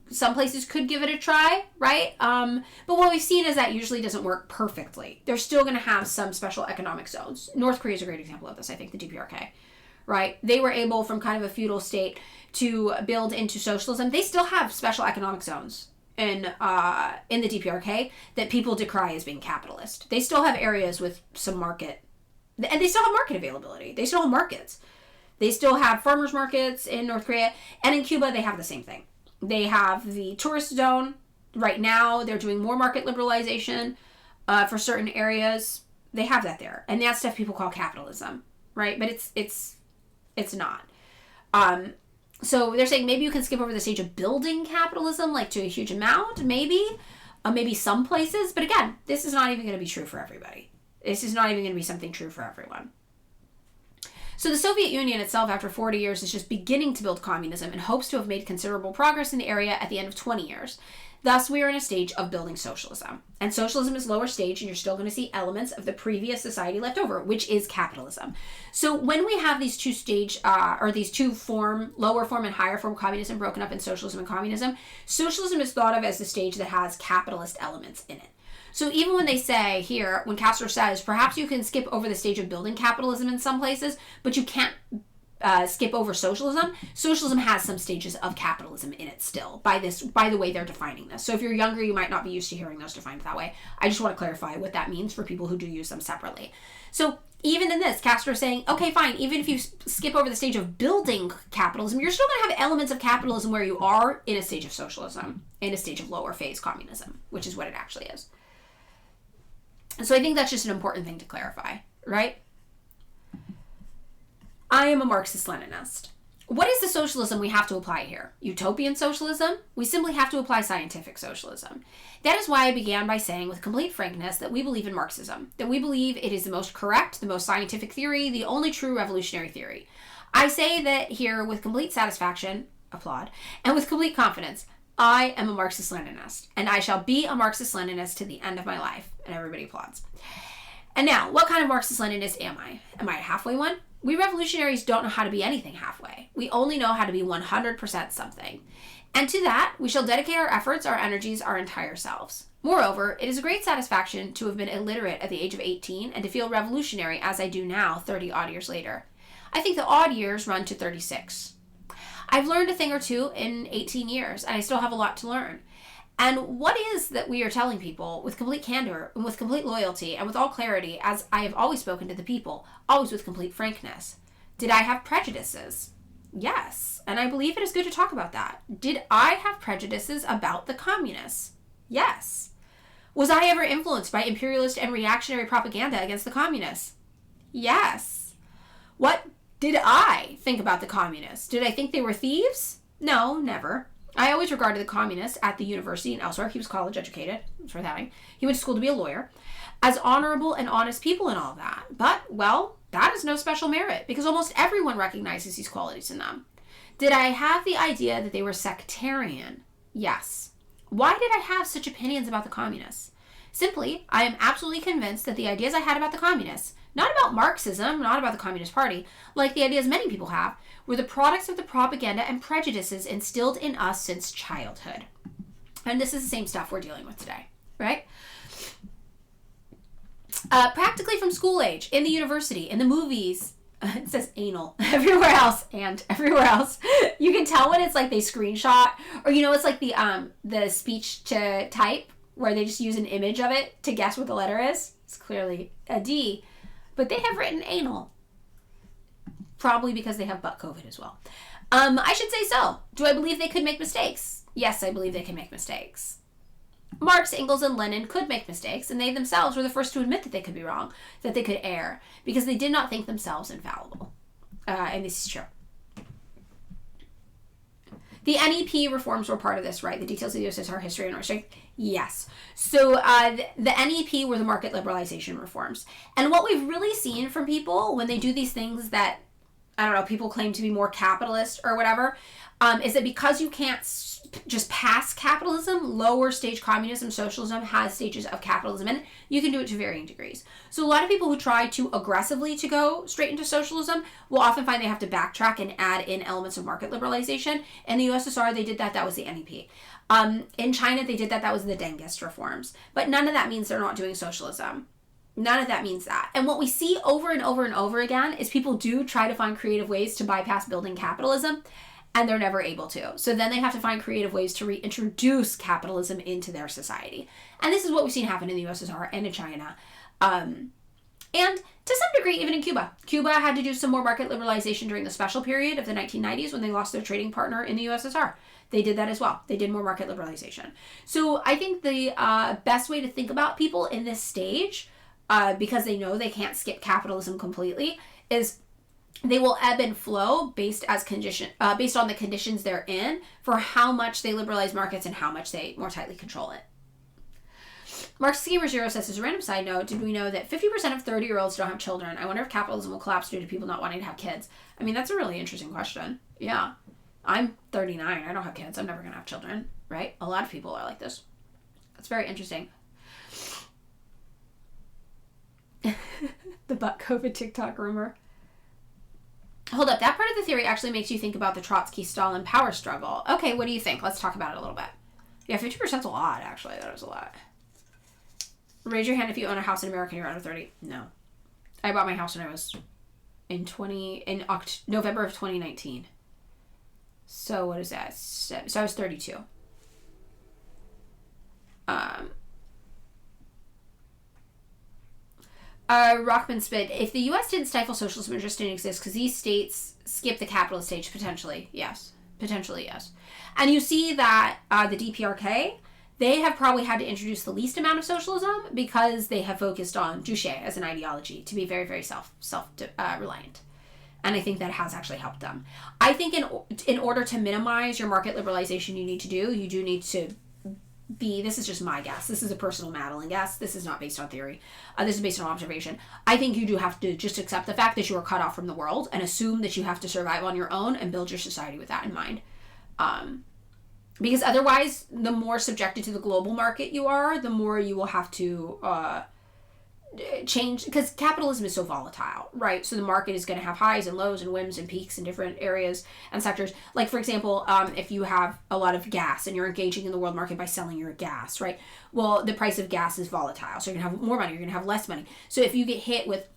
some places could give it a try, right? But what we've seen is that usually doesn't work perfectly. They're still going to have some special economic zones. North Korea is a great example of this, I think, the DPRK, right? They were able, from kind of a feudal state, to build into socialism. They still have special economic zones in the DPRK that people decry as being capitalist. They still have areas with some market, and they still have market availability. They still have markets. They still have farmers markets in North Korea, and in Cuba they have the same thing. They have the tourist zone. Right now they're doing more market liberalization for certain areas. They have that there, and that's stuff people call capitalism, right? But it's not. So they're saying maybe you can skip over the stage of building capitalism, like to a huge amount, maybe some places. But again, this is not even going to be true for everybody. This is not even going to be something true for everyone. So the Soviet Union itself, after 40 years, is just beginning to build communism and hopes to have made considerable progress in the area at the end of 20 years. Thus, we are in a stage of building socialism. And socialism is lower stage, and you're still going to see elements of the previous society left over, which is capitalism. So when we have these two stage, these two form, lower form and higher form communism broken up in socialism and communism, socialism is thought of as the stage that has capitalist elements in it. So even when they say here, when Castro says, perhaps you can skip over the stage of building capitalism in some places, but you can't skip over socialism. Socialism has some stages of capitalism in it still, by the way they're defining this. So if you're younger, you might not be used to hearing those defined that way. I just want to clarify what that means for people who do use them separately. So even in this, Castro is saying, okay, fine, even if you skip over the stage of building capitalism, you're still going to have elements of capitalism where you are in a stage of socialism, in a stage of lower phase communism, which is what it actually is. So I think that's just an important thing to clarify, right? I am a Marxist-Leninist. what is the socialism we have to apply here? Utopian socialism? We simply have to apply scientific socialism. That is why I began by saying with complete frankness that we believe in Marxism, that we believe it is the most correct, the most scientific theory, the only true revolutionary theory. I say that here with complete satisfaction, applaud, and with complete confidence, I am a Marxist-Leninist, and I shall be a Marxist-Leninist to the end of my life, and everybody applauds. And now, what kind of Marxist-Leninist am I? Am I a halfway one? We revolutionaries don't know how to be anything halfway. We only know how to be 100% something. And to that, we shall dedicate our efforts, our energies, our entire selves. Moreover, it is a great satisfaction to have been illiterate at the age of 18 and to feel revolutionary as I do now, 30-odd years later. I think the odd years run to 36. I've learned a thing or two in 18 years, and I still have a lot to learn. And what is that we are telling people with complete candor and with complete loyalty and with all clarity, as I have always spoken to the people, always with complete frankness? Did I have prejudices? Yes, and I believe it is good to talk about that. Did I have prejudices about the communists? Yes. Was I ever influenced by imperialist and reactionary propaganda against the communists? Yes. What did I think about the communists? Did I think they were thieves? No, never. I always regarded the communists at the university and elsewhere, he was college educated, it's worth having, he went to school to be a lawyer, as honorable and honest people and all that. But, well, that is no special merit, because almost everyone recognizes these qualities in them. Did I have the idea that they were sectarian? Yes. Why did I have such opinions about the communists? Simply, I am absolutely convinced that the ideas I had about the communists, not about Marxism, not about the Communist Party, like the ideas many people have, were the products of the propaganda and prejudices instilled in us since childhood. And this is the same stuff we're dealing with today, right? Practically from school age, in the university, in the movies, it says anal, everywhere else, you can tell when it's like they screenshot, or it's like the speech to type, where they just use an image of it to guess what the letter is. It's clearly a D, but they have written anal. Probably because they have butt COVID as well. I should say so. Do I believe they could make mistakes? Yes, I believe they can make mistakes. Marx, Engels, and Lenin could make mistakes, and they themselves were the first to admit that they could be wrong, that they could err, because they did not think themselves infallible. And this is true. The NEP reforms were part of this, right? The details of the USSR history and our strength. Yes. So the NEP were the market liberalization reforms. And what we've really seen from people when they do these things that, I don't know, people claim to be more capitalist or whatever, is that because you can't just pass capitalism, lower stage communism, socialism has stages of capitalism, and you can do it to varying degrees. So a lot of people who try too aggressively to go straight into socialism will often find they have to backtrack and add in elements of market liberalization. In the USSR, they did that. That was the NEP. In China, they did that. That was the Dengist reforms. But none of that means they're not doing socialism. None of that means that. And what we see over and over and over again is people do try to find creative ways to bypass building capitalism, and they're never able to. So then they have to find creative ways to reintroduce capitalism into their society. And this is what we've seen happen in the USSR and in China. And to some degree, even in Cuba. Cuba had to do some more market liberalization during the special period of the 1990s when they lost their trading partner in the USSR. They did that as well. They did more market liberalization. So I think the best way to think about people in this stage, because they know they can't skip capitalism completely, is they will ebb and flow based on the conditions they're in for how much they liberalize markets and how much they more tightly control it. Marxist Gamer Zero says, as a random side note, did we know that 50% of 30-year-olds don't have children? I wonder if capitalism will collapse due to people not wanting to have kids. I mean, that's a really interesting question. Yeah. I'm 39. I don't have kids. I'm never going to have children, right? A lot of people are like this. That's very interesting. The butt COVID TikTok rumor. Hold up. That part of the theory actually makes you think about the Trotsky-Stalin power struggle. Okay, what do you think? Let's talk about it a little bit. Yeah, 50%'s a lot, actually. That is a lot. Raise your hand if you own a house in America and you're under 30. No. I bought my house when I was in November of 2019. So what is that? So I was 32. Rockman Spit, if the U.S. didn't stifle socialism, it just didn't exist because these states skipped the capitalist stage, potentially. Yes. Potentially, yes. And you see that the DPRK, they have probably had to introduce the least amount of socialism because they have focused on Juche as an ideology to be very, very self-reliant. And I think that has actually helped them. I think in order to minimize your market liberalization, you do need to this is just my guess. This is a personal Madeline guess. This is not based on theory. This is based on observation. I think you do have to just accept the fact that you are cut off from the world and assume that you have to survive on your own and build your society with that in mind. Because otherwise, the more subjected to the global market you are, the more you will have to change, because capitalism is so volatile, right? So the market is going to have highs and lows and whims and peaks in different areas and sectors. Like, for example, if you have a lot of gas and you're engaging in the world market by selling your gas, right? Well, the price of gas is volatile. So you're going to have more money, you're going to have less money. So if you get hit with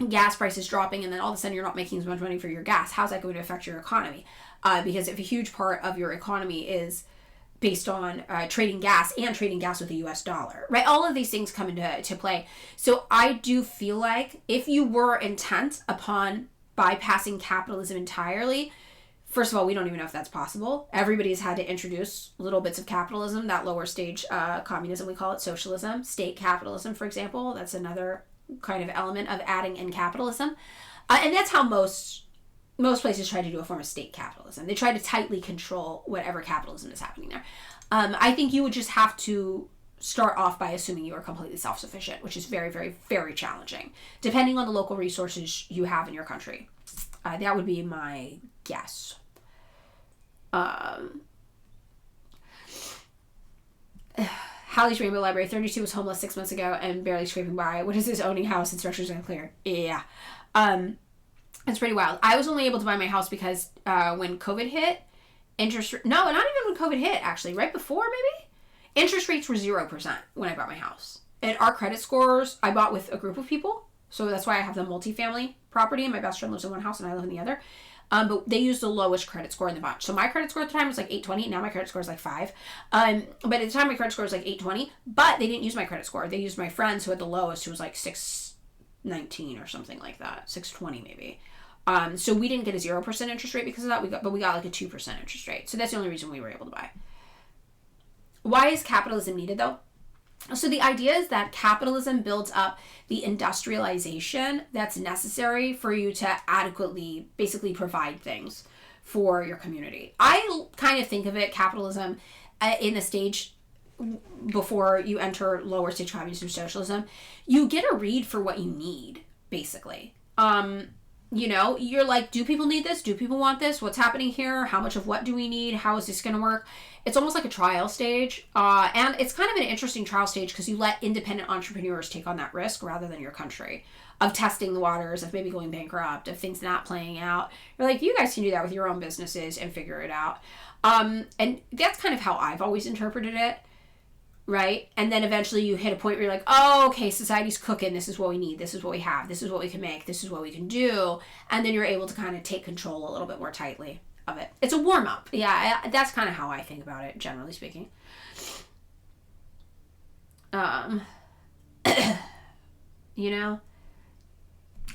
gas prices dropping and then all of a sudden you're not making as much money for your gas, how's that going to affect your economy? Because if a huge part of your economy is based on trading gas with the US dollar, right? All of these things come into play. So I do feel like if you were intent upon bypassing capitalism entirely, first of all, we don't even know if that's possible. Everybody's had to introduce little bits of capitalism, that lower stage communism, we call it socialism, state capitalism, for example. That's another kind of element of adding in capitalism. And that's how most places try to do a form of state capitalism. They try to tightly control whatever capitalism is happening there. I think you would just have to start off by assuming you are completely self-sufficient, which is very, very, very challenging, depending on the local resources you have in your country. That would be my guess. Hallie's Rainbow Library, 32 was homeless 6 months ago and barely scraping by. What is this owning house and structures unclear? Yeah. It's pretty wild. I was only able to buy my house because when COVID hit, not even when COVID hit, actually, right before maybe, interest rates were 0% when I bought my house. And our credit scores, I bought with a group of people, so that's why I have the multifamily property, and my best friend lives in one house and I live in the other. But they used the lowest credit score in the bunch. So my credit score at the time was like 820. Now my credit score is like 5. But at the time my credit score was like 820. But they didn't use my credit score. They used my friends who had the lowest, who was like 619 or something like that. 620 maybe. So we didn't get a 0% interest rate because of that. We got like a 2% interest rate. So that's the only reason we were able to buy. Why is capitalism needed though? So the idea is that capitalism builds up the industrialization that's necessary for you to adequately basically provide things for your community. I kind of think of capitalism in the stage before you enter lower stage communism, socialism. You get a read for what you need, basically. You're like, do people need this? Do people want this? What's happening here? How much of what do we need? How is this going to work? It's almost like a trial stage. And it's kind of an interesting trial stage because you let independent entrepreneurs take on that risk rather than your country of testing the waters, of maybe going bankrupt, of things not playing out. You're like, you guys can do that with your own businesses and figure it out. And that's kind of how I've always interpreted it. Right? And then eventually you hit a point where you're like, oh, okay, society's cooking. This is what we need. This is what we have. This is what we can make. This is what we can do. And then you're able to kind of take control a little bit more tightly of it. It's a warm up. Yeah, that's kind of how I think about it, generally speaking. You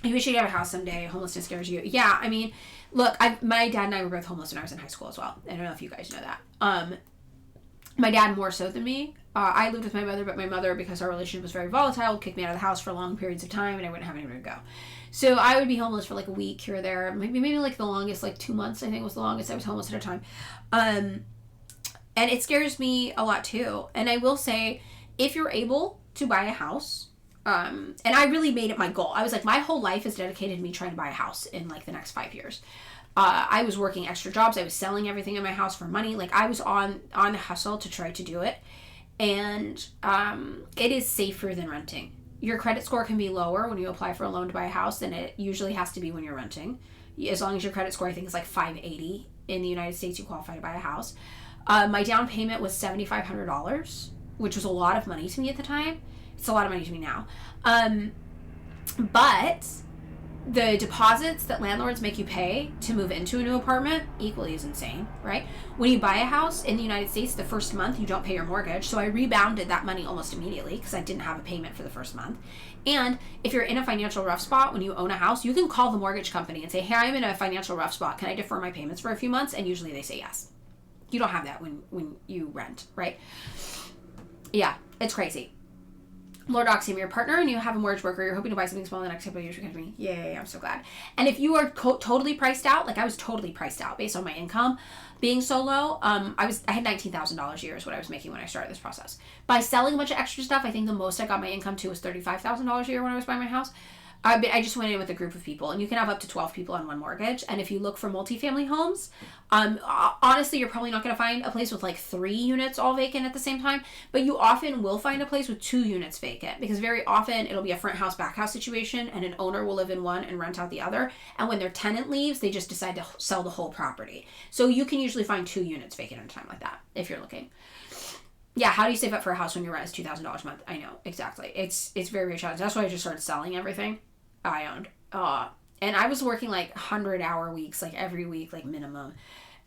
wish you'd have a house someday. Homelessness scares you. Yeah, I mean, look, my dad and I were both homeless when I was in high school as well. I don't know if you guys know that. My dad more so than me. I lived with my mother, but my mother, because our relationship was very volatile, would kick me out of the house for long periods of time, and I wouldn't have anywhere to go. So I would be homeless for like a week here or there. Maybe like the longest, like 2 months, I think was the longest I was homeless at a time. And it scares me a lot too. And I will say, if you're able to buy a house, and I really made it my goal. I was like, my whole life is dedicated to me trying to buy a house in like the next 5 years. I was working extra jobs. I was selling everything in my house for money. Like I was on the hustle to try to do it. And it is safer than renting. Your credit score can be lower when you apply for a loan to buy a house than it usually has to be when you're renting. As long as your credit score, I think, is like 580 in the United States, you qualify to buy a house. My down payment was $7,500, which was a lot of money to me at the time. It's a lot of money to me now. But the deposits that landlords make you pay to move into a new apartment equally is insane, right? When you buy a house in the United States, the first month you don't pay your mortgage. So I rebounded that money almost immediately because I didn't have a payment for the first month. And if you're in a financial rough spot when you own a house, you can call the mortgage company and say, hey, I'm in a financial rough spot. Can I defer my payments for a few months? And usually they say yes. You don't have that when you rent, right? Yeah, it's crazy. Lord Oxy, I'm your partner and you have a mortgage broker. You're hoping to buy something small in the next couple of years because of me. Yay, I'm so glad. And if you are totally priced out, like I was totally priced out based on my income being so low, I had $19,000 a year is what I was making when I started this process. By selling a bunch of extra stuff, I think the most I got my income to was $35,000 a year when I was buying my house. I just went in with a group of people, and you can have up to 12 people on one mortgage. And if you look for multifamily homes, honestly, you're probably not going to find a place with like 3 units all vacant at the same time, but you often will find a place with 2 units vacant, because very often it'll be a front house, back house situation, and an owner will live in one and rent out the other. And when their tenant leaves, they just decide to sell the whole property. So you can usually find 2 units vacant at a time like that if you're looking. Yeah, how do you save up for a house when your rent is $2,000 a month? I know, exactly. It's very, very challenging. That's why I just started selling everything I owned. And I was working like 100-hour weeks, like every week, like minimum.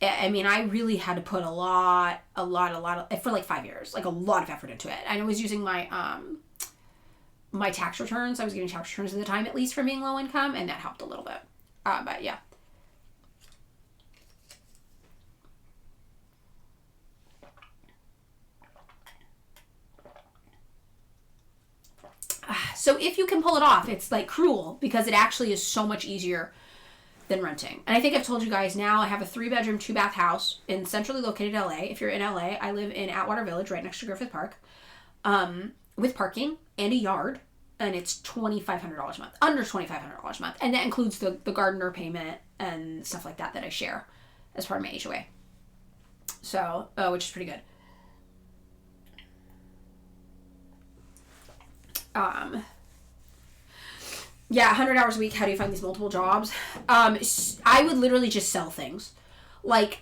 I mean, I really had to put a lot of, for like 5 years, like a lot of effort into it. And I was using my tax returns. I was getting tax returns at the time, at least from being low income, and that helped a little bit. But yeah. So if you can pull it off, it's like cruel, because it actually is so much easier than renting. And I think I've told you guys now, I have a 3-bedroom, 2-bath house in centrally located LA. If you're in LA, I live in Atwater Village, right next to Griffith Park, with parking and a yard, and it's $2,500 a month, under $2,500 a month. And that includes the gardener payment and stuff like that I share as part of my HOA. So, which is pretty good. Yeah, 100 hours a week. How do you find these multiple jobs? I would literally just sell things like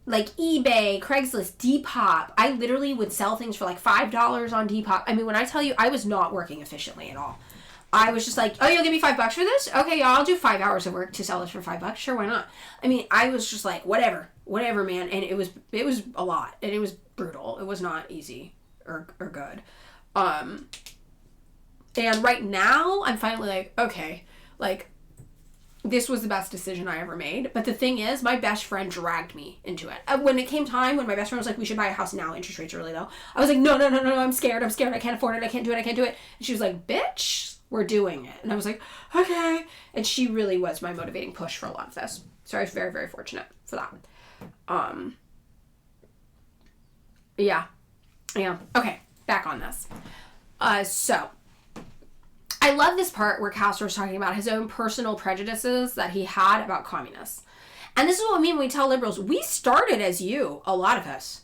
eBay, Craigslist, Depop. I literally would sell things for like $5 on Depop. I mean, when I tell you, I was not working efficiently at all. I was just like, oh, you'll give me $5 for this? Okay, yeah, I'll do 5 hours of work to sell this for $5. Sure, why not? I mean, I was just like, whatever, man. And it was a lot, and it was brutal. It was not easy or good. And right now, I'm finally like, okay, like, this was the best decision I ever made. But the thing is, my best friend dragged me into it. When it came time, when my best friend was like, we should buy a house now, interest rates are really low, I was like, no, I'm scared, I can't afford it, I can't do it. And she was like, bitch, we're doing it. And I was like, okay. And she really was my motivating push for a lot of this. So I was very, very fortunate for that. Yeah. Okay, back on this. So I love this part where Castro is talking about his own personal prejudices that he had about communists. And this is what I mean when we tell liberals, we started as you, a lot of us.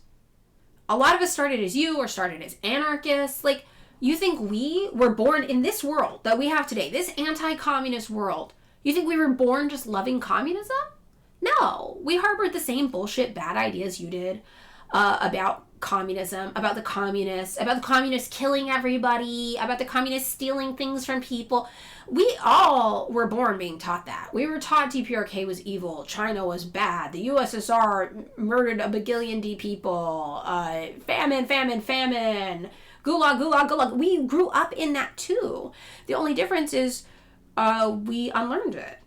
A lot of us started as you, or started as anarchists. Like, you think we were born in this world that we have today, this anti-communist world? You think we were born just loving communism? No. We harbored the same bullshit, bad ideas you did about communism, about the communists killing everybody, about the communists stealing things from people. We all were born being taught that. We were taught DPRK was evil, China was bad, the USSR murdered a bagillion D people, famine, gulag. We grew up in that too. The only difference is we unlearned it.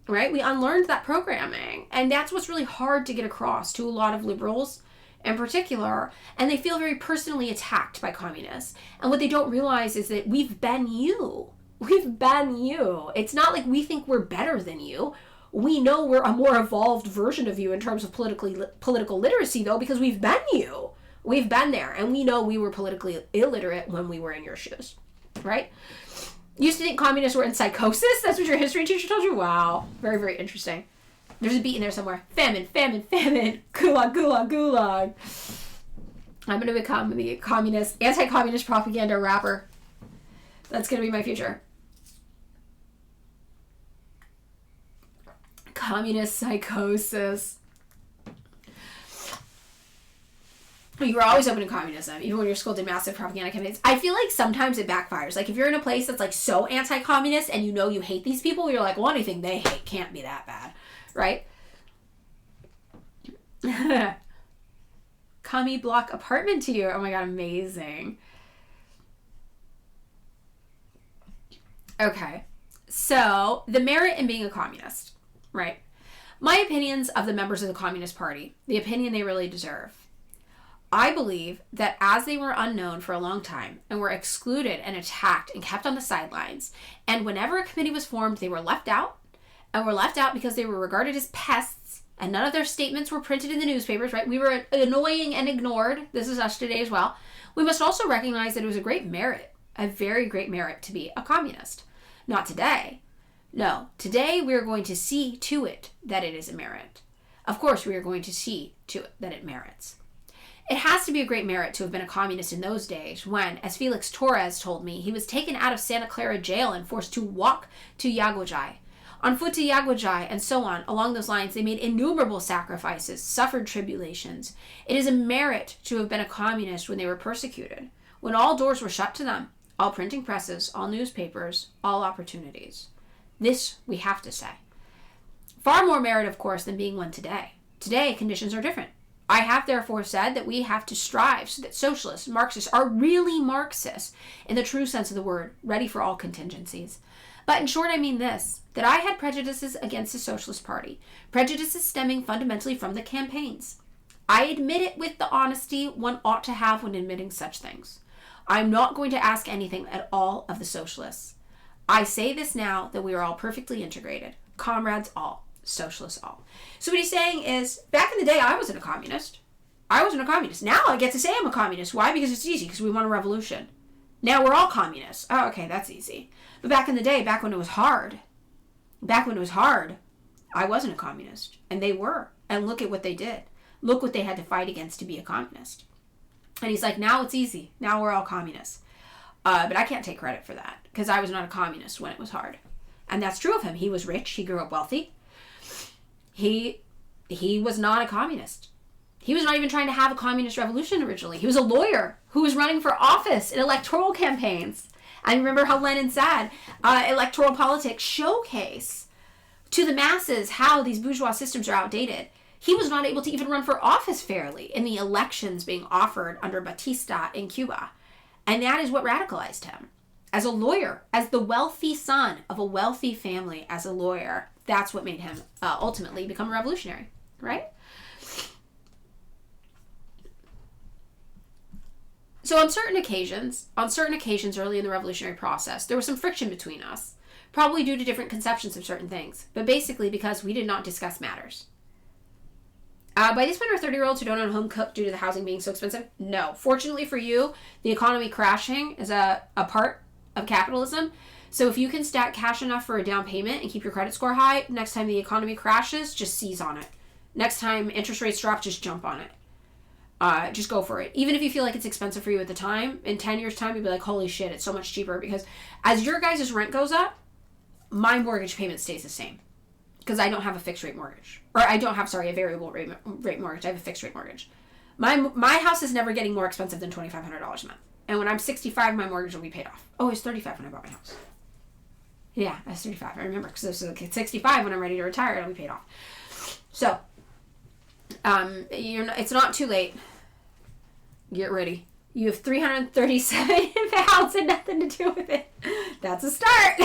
Right? We unlearned that programming. And that's what's really hard to get across to a lot of liberals in particular, and they feel very personally attacked by communists. And what they don't realize is that we've been you. It's not like we think we're better than you. We know we're a more evolved version of you in terms of political literacy, though, because we've been you. We've been there, and we know we were politically illiterate when we were in your shoes, right? You used to think communists were in psychosis? That's what your history teacher told you? Wow. Very, very interesting. There's a beat in there somewhere. Famine. Gulag. I'm going to become the anti-communist propaganda rapper. That's going to be my future. Communist psychosis. You were always open to communism, even when you're schooled in massive propaganda campaigns. I feel like sometimes it backfires. Like, if you're in a place that's, like, so anti-communist and you know you hate these people, you're like, well, anything they hate can't be that bad. Right? Commie block apartment to you. Oh my god, amazing. Okay. So, the merit in being a communist, right? My opinions of the members of the Communist Party, the opinion they really deserve. I believe that as they were unknown for a long time and were excluded and attacked and kept on the sidelines, and whenever a committee was formed, they were left out, and were left out because they were regarded as pests, and none of their statements were printed in the newspapers, right? We were annoying and ignored. This is us today as well. We must also recognize that it was a great merit, a very great merit to be a communist. Not today. No, today we are going to see to it that it is a merit. Of course, we are going to see to it that it merits. It has to be a great merit to have been a communist in those days when, as Felix Torres told me, he was taken out of Santa Clara jail and forced to walk to Yaguajay. On foot to Yaguajay and so on, along those lines, they made innumerable sacrifices, suffered tribulations. It is a merit to have been a communist when they were persecuted, when all doors were shut to them, all printing presses, all newspapers, all opportunities. This we have to say. Far more merit, of course, than being one today. Today, conditions are different. I have therefore said that we have to strive so that socialists, Marxists, are really Marxists in the true sense of the word, ready for all contingencies. But in short, I mean this, that I had prejudices against the Socialist Party, prejudices stemming fundamentally from the campaigns. I admit it with the honesty one ought to have when admitting such things. I'm not going to ask anything at all of the socialists. I say this now that we are all perfectly integrated, comrades all. Socialists all. So what he's saying is, back in the day, I wasn't a communist. I wasn't a communist. Now I get to say I'm a communist. Why? Because it's easy, because we want a revolution. Now we're all communists. Oh, okay, that's easy. But back in the day, back when it was hard, I wasn't a communist. And they were. And look at what they did. Look what they had to fight against to be a communist. And he's like, now it's easy. Now we're all communists. But I can't take credit for that, because I was not a communist when it was hard. And that's true of him. He was rich. He grew up wealthy. He was not a communist. He was not even trying to have a communist revolution originally. He was a lawyer who was running for office in electoral campaigns. I remember how Lenin said, electoral politics showcase to the masses how these bourgeois systems are outdated. He was not able to even run for office fairly in the elections being offered under Batista in Cuba. And that is what radicalized him. As a lawyer, as the wealthy son of a wealthy family, as a lawyer, that's what made him ultimately become a revolutionary, right? So on certain occasions early in the revolutionary process, there was some friction between us, probably due to different conceptions of certain things, but basically because we did not discuss matters. By this point, are 30-year-olds who don't own a home cook due to the housing being so expensive? No. Fortunately for you, the economy crashing is a part of capitalism. So if you can stack cash enough for a down payment and keep your credit score high, next time the economy crashes, just seize on it. Next time interest rates drop, just jump on it. Just go for it. Even if you feel like it's expensive for you at the time, in 10 years' time, you'll be like, holy shit, it's so much cheaper. Because as your guys' rent goes up, my mortgage payment stays the same. Because I don't have a fixed rate mortgage. Or I don't have, a variable rate mortgage. I have a fixed rate mortgage. My house is never getting more expensive than $2,500 a month. And when I'm 65, my mortgage will be paid off. Oh, it was 35 when I bought my house. Yeah, I was 35. I remember, because it was 65 when I'm ready to retire, it'll be paid off. So, it's not too late. Get ready. You have 337 pounds and nothing to do with it. That's a start.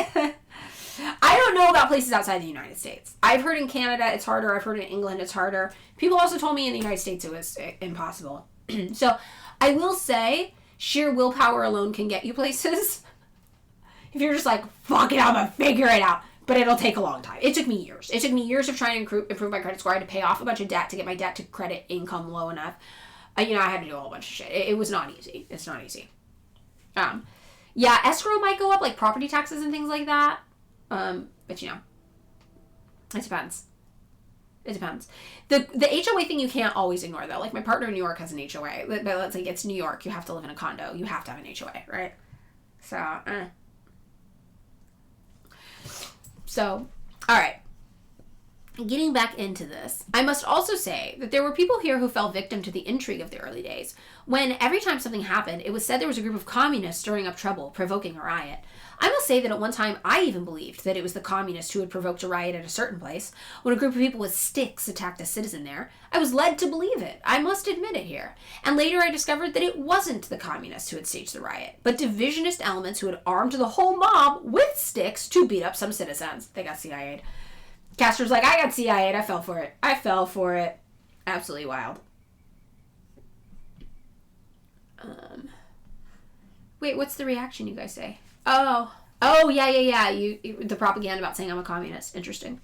I don't know about places outside the United States. I've heard in Canada it's harder. I've heard in England it's harder. People also told me in the United States it was impossible. So, I will say, sheer willpower alone can get you places. If you're just like, fuck it, I'm gonna figure it out. But it'll take a long time. It took me years. It took me years of trying to improve my credit score. I had to pay off a bunch of debt to get my debt to credit income low enough. I had to do a whole bunch of shit. It was not easy. It's not easy. Yeah, escrow might go up, like property taxes and things like that. But it depends. It depends. The HOA thing you can't always ignore, though. Like, my partner in New York has an HOA. But let's say it's New York. You have to live in a condo. You have to have an HOA, right? So, all right. Getting back into this, I must also say that there were people here who fell victim to the intrigue of the early days, when every time something happened, it was said there was a group of communists stirring up trouble, provoking a riot. I will say that at one time, I even believed that it was the communists who had provoked a riot at a certain place. When a group of people with sticks attacked a citizen there, I was led to believe it. I must admit it here. And later I discovered that it wasn't the communists who had staged the riot, but divisionist elements who had armed the whole mob with sticks to beat up some citizens. They got CIA'd. Castro's like, I got CIA'd. I fell for it. Absolutely wild. Wait, what's the reaction you guys say? Oh, yeah. The propaganda about saying I'm a communist. Interesting.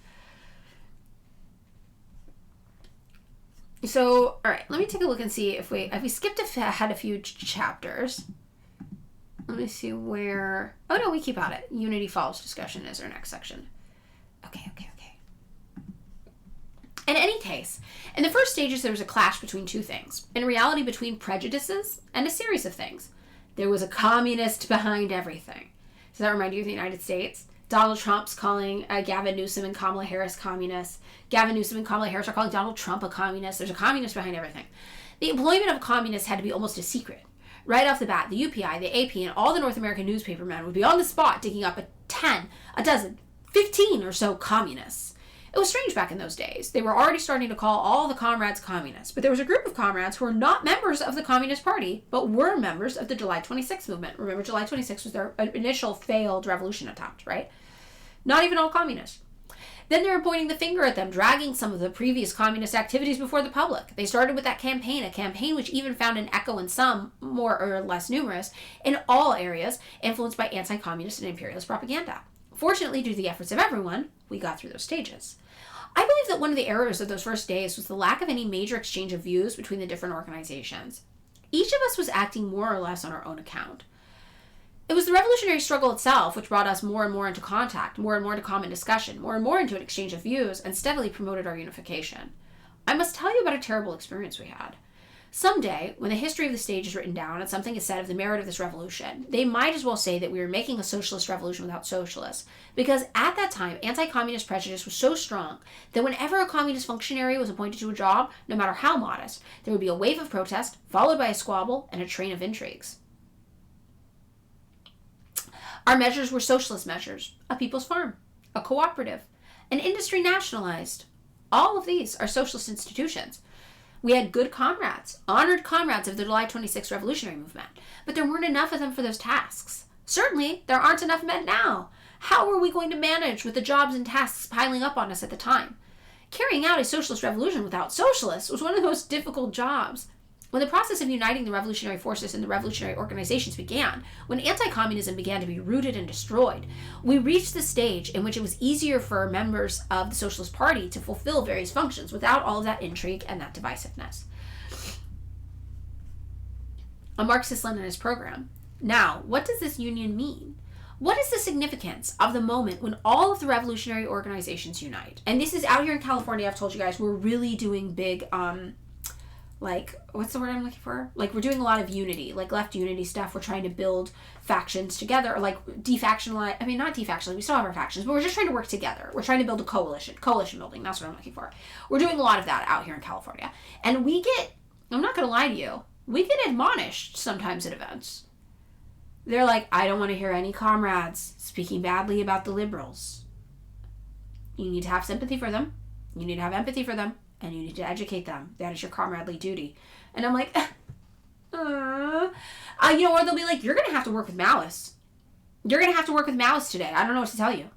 So, all right, let me take a look and see if we skipped ahead a few chapters. Let me see where... Oh, no, we keep at it. Unity follows discussion is our next section. Okay. In any case, in the first stages, there was a clash between two things. In reality, between prejudices and a series of things. There was a communist behind everything. Does that remind you of the United States? Donald Trump's calling Gavin Newsom and Kamala Harris communists. Gavin Newsom and Kamala Harris are calling Donald Trump a communist. There's a communist behind everything. The employment of communists had to be almost a secret. Right off the bat, the UPI, the AP, and all the North American newspaper men would be on the spot digging up a dozen, 15 or so communists. It was strange back in those days. They were already starting to call all the comrades communists, but there was a group of comrades who were not members of the Communist Party, but were members of the July 26th movement. Remember, July 26th was their initial failed revolution attempt, right? Not even all communists. Then they were pointing the finger at them, dragging some of the previous communist activities before the public. They started with that campaign, a campaign which even found an echo in some, more or less numerous, in all areas, influenced by anti-communist and imperialist propaganda. Fortunately, due to the efforts of everyone, we got through those stages. I believe that one of the errors of those first days was the lack of any major exchange of views between the different organizations. Each of us was acting more or less on our own account. It was the revolutionary struggle itself which brought us more and more into contact, more and more into common discussion, more and more into an exchange of views, and steadily promoted our unification. I must tell you about a terrible experience we had. Someday, when the history of the stage is written down and something is said of the merit of this revolution, they might as well say that we were making a socialist revolution without socialists, because at that time, anti-communist prejudice was so strong that whenever a communist functionary was appointed to a job, no matter how modest, there would be a wave of protest, followed by a squabble and a train of intrigues. Our measures were socialist measures, a people's farm, a cooperative, an industry nationalized. All of these are socialist institutions. We had good comrades, honored comrades of the July 26th revolutionary movement, but there weren't enough of them for those tasks. Certainly, there aren't enough men now. How were we going to manage with the jobs and tasks piling up on us at the time? Carrying out a socialist revolution without socialists was one of the most difficult jobs. When the process of uniting the revolutionary forces and the revolutionary organizations began, when anti-communism began to be rooted and destroyed, we reached the stage in which it was easier for members of the Socialist Party to fulfill various functions without all of that intrigue and that divisiveness. A Marxist-Leninist program. Now, what does this union mean? What is the significance of the moment when all of the revolutionary organizations unite? And this is out here in California. I've told you guys, we're really doing big, what's the word I'm looking for? We're doing a lot of unity, left unity stuff. We're trying to build factions together, or not defactionalize, we still have our factions, but we're just trying to work together. We're trying to build a coalition building, that's what I'm looking for. We're doing a lot of that out here in California. And I'm not going to lie to you, we get admonished sometimes at events. They're like, I don't want to hear any comrades speaking badly about the liberals. You need to have sympathy for them. You need to have empathy for them. And you need to educate them. That is your comradely duty. And I'm like, or they'll be like, you're going to have to work with malice. You're going to have to work with malice today. I don't know what to tell you.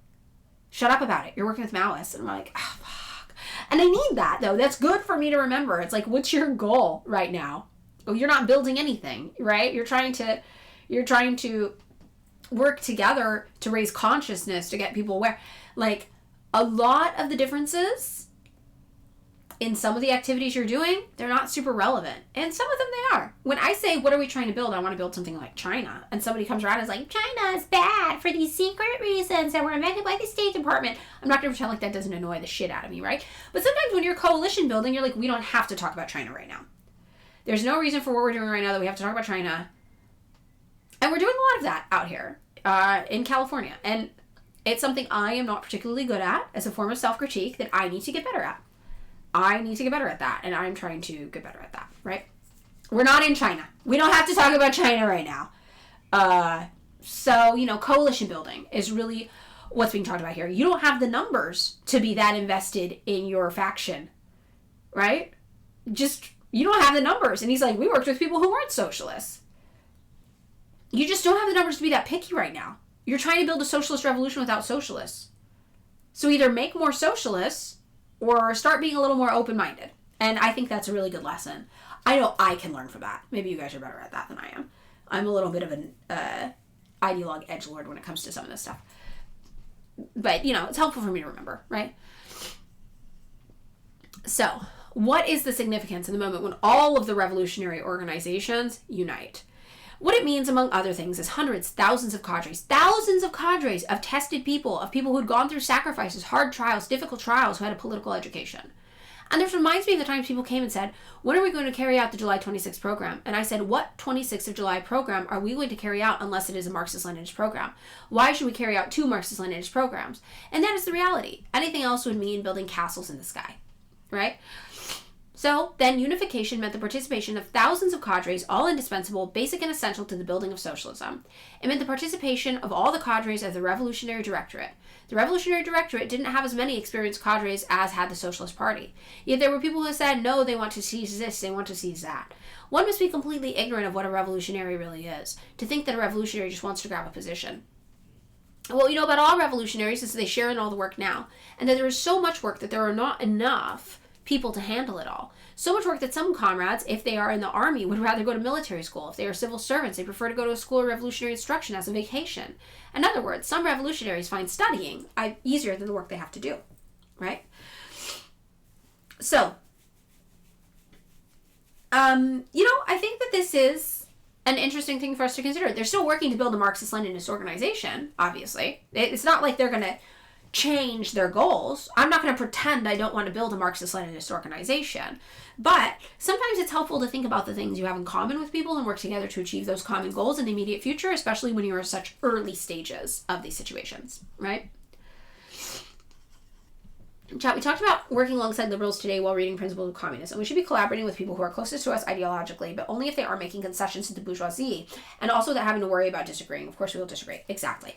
Shut up about it. You're working with malice. And I'm like, oh, fuck. And I need that, though. That's good for me to remember. It's like, what's your goal right now? Oh, you're not building anything, right? You're trying to work together to raise consciousness, to get people aware. A lot of the differences in some of the activities you're doing, they're not super relevant. And some of them they are. When I say, what are we trying to build? I want to build something like China. And somebody comes around and is like, China is bad for these secret reasons that were invented by the State Department. I'm not going to pretend like that doesn't annoy the shit out of me, right? But sometimes when you're coalition building, you're like, we don't have to talk about China right now. There's no reason for what we're doing right now that we have to talk about China. And we're doing a lot of that out here in California. And it's something I am not particularly good at as a form of self-critique that I need to get better at. I need to get better at that, and I'm trying to get better at that, right? We're not in China. We don't have to talk about China right now. Coalition building is really what's being talked about here. You don't have the numbers to be that invested in your faction, right? You don't have the numbers. And he's like, we worked with people who weren't socialists. You just don't have the numbers to be that picky right now. You're trying to build a socialist revolution without socialists. So either make more socialists or start being a little more open-minded. And I think that's a really good lesson. I know I can learn from that. Maybe you guys are better at that than I am. I'm a little bit of an ideologue edgelord when it comes to some of this stuff. But, it's helpful for me to remember, right? So, what is the significance in the moment when all of the revolutionary organizations unite? What it means, among other things, is hundreds, thousands of cadres of tested people, of people who had gone through sacrifices, hard trials, difficult trials, who had a political education. And this reminds me of the times people came and said, when are we going to carry out the July 26th program? And I said, what 26th of July program are we going to carry out unless it is a Marxist-Leninist program? Why should we carry out 2 Marxist-Leninist programs? And that is the reality. Anything else would mean building castles in the sky, right? So then unification meant the participation of thousands of cadres, all indispensable, basic and essential to the building of socialism. It meant the participation of all the cadres of the Revolutionary Directorate. The Revolutionary Directorate didn't have as many experienced cadres as had the Socialist Party. Yet there were people who said, no, they want to seize this, they want to seize that. One must be completely ignorant of what a revolutionary really is, to think that a revolutionary just wants to grab a position. What we know about all revolutionaries is that they share in all the work now, and that there is so much work that there are not enough people to handle it all. So much work that some comrades, if they are in the army, would rather go to military school. If they are civil servants, they prefer to go to a school of revolutionary instruction as a vacation. In other words, some revolutionaries find studying easier than the work they have to do, right? So, I think that this is an interesting thing for us to consider. They're still working to build a Marxist-Leninist organization, obviously. It's not like they're going to change their goals. I'm not going to pretend I don't want to build a Marxist-Leninist organization. But sometimes it's helpful to think about the things you have in common with people and work together to achieve those common goals in the immediate future, especially when you're in such early stages of these situations, right? Chat, we talked about working alongside liberals today while reading Principles of Communism. We should be collaborating with people who are closest to us ideologically, but only if they are making concessions to the bourgeoisie, and also that having to worry about disagreeing. Of course, we will disagree. Exactly.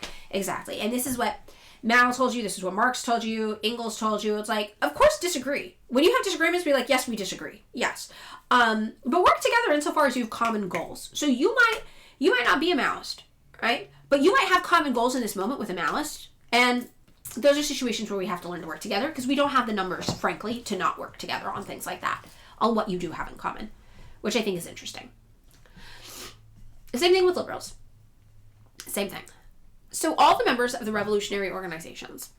And this is what Mao told you, this is what Marx told you, Engels told you. It's like, of course, disagree. When you have disagreements, be like, yes, we disagree. Yes. But work together insofar as you have common goals. So you might not be a Maoist, right? But you might have common goals in this moment with a Maoist. And those are situations where we have to learn to work together because we don't have the numbers, frankly, to not work together on things like that, on what you do have in common, which I think is interesting. The same thing with liberals. Same thing. So all the members of the revolutionary organizations.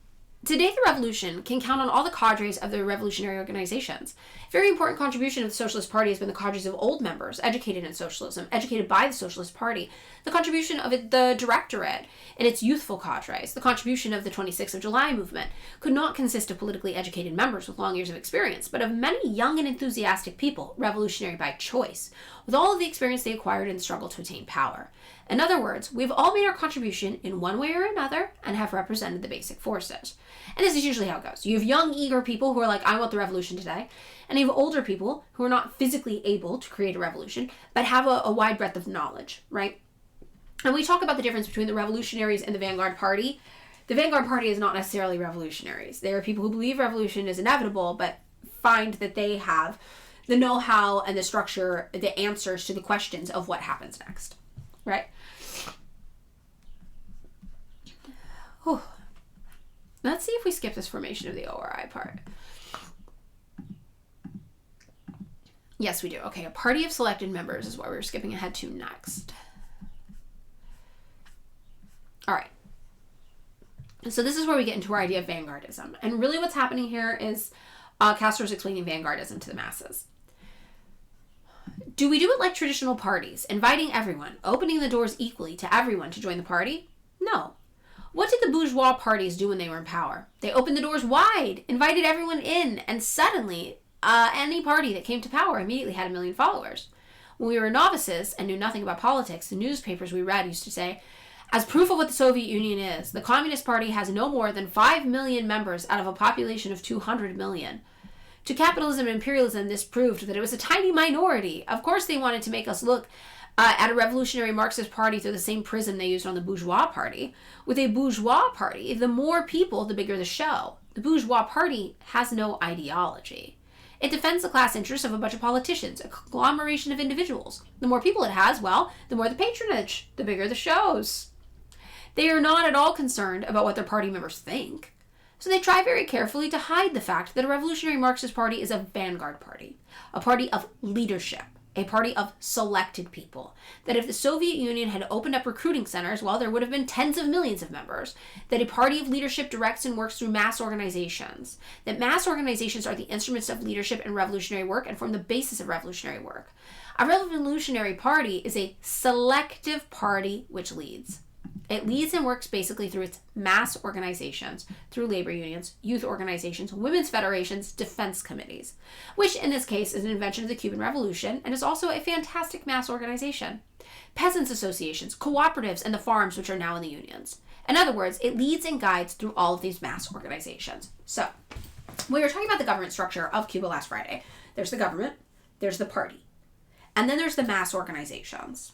Today, the revolution can count on all the cadres of the revolutionary organizations. A very important contribution of the Socialist Party has been the cadres of old members, educated in socialism, educated by the Socialist Party. The contribution of the Directorate and its youthful cadres, the contribution of the 26th of July movement, could not consist of politically educated members with long years of experience, but of many young and enthusiastic people, revolutionary by choice, with all of the experience they acquired in the struggle to attain power. In other words, we've all made our contribution in one way or another and have represented the basic forces. And this is usually how it goes. You have young, eager people who are like, I want the revolution today. And you have older people who are not physically able to create a revolution, but have a wide breadth of knowledge, right? And we talk about the difference between the revolutionaries and the vanguard party. The vanguard party is not necessarily revolutionaries. They are people who believe revolution is inevitable, but find that they have the know-how and the structure, the answers to the questions of what happens next, right? Whew. Let's see if we skip this formation of the ORI part. Yes, we do. Okay, a party of selected members is what we're skipping ahead to next. All right. So this is where we get into our idea of vanguardism. And really what's happening here is Castro's explaining vanguardism to the masses. Do we do it like traditional parties, inviting everyone, opening the doors equally to everyone to join the party? No. What did the bourgeois parties do when they were in power? They opened the doors wide, invited everyone in, and suddenly any party that came to power immediately had 1 million followers. When we were novices and knew nothing about politics, the newspapers we read used to say, as proof of what the Soviet Union is, the Communist Party has no more than 5 million members out of a population of 200 million. To capitalism and imperialism, this proved that it was a tiny minority. Of course, they wanted to make us look at a revolutionary Marxist party through the same prism they used on the bourgeois party. With a bourgeois party, the more people, the bigger the show. The bourgeois party has no ideology. It defends the class interests of a bunch of politicians, a conglomeration of individuals. The more people it has, well, the more the patronage, the bigger the shows. They are not at all concerned about what their party members think. So they try very carefully to hide the fact that a revolutionary Marxist party is a vanguard party, a party of leadership, a party of selected people. That if the Soviet Union had opened up recruiting centers, well, there would have been tens of millions of members. That a party of leadership directs and works through mass organizations. That mass organizations are the instruments of leadership and revolutionary work and form the basis of revolutionary work. A revolutionary party is a selective party which leads. It leads and works basically through its mass organizations, through labor unions, youth organizations, women's federations, defense committees, which in this case is an invention of the Cuban Revolution and is also a fantastic mass organization. Peasants' associations, cooperatives, and the farms which are now in the unions. In other words, it leads and guides through all of these mass organizations. So, we were talking about the government structure of Cuba last Friday. There's the government, there's the party, and then there's the mass organizations.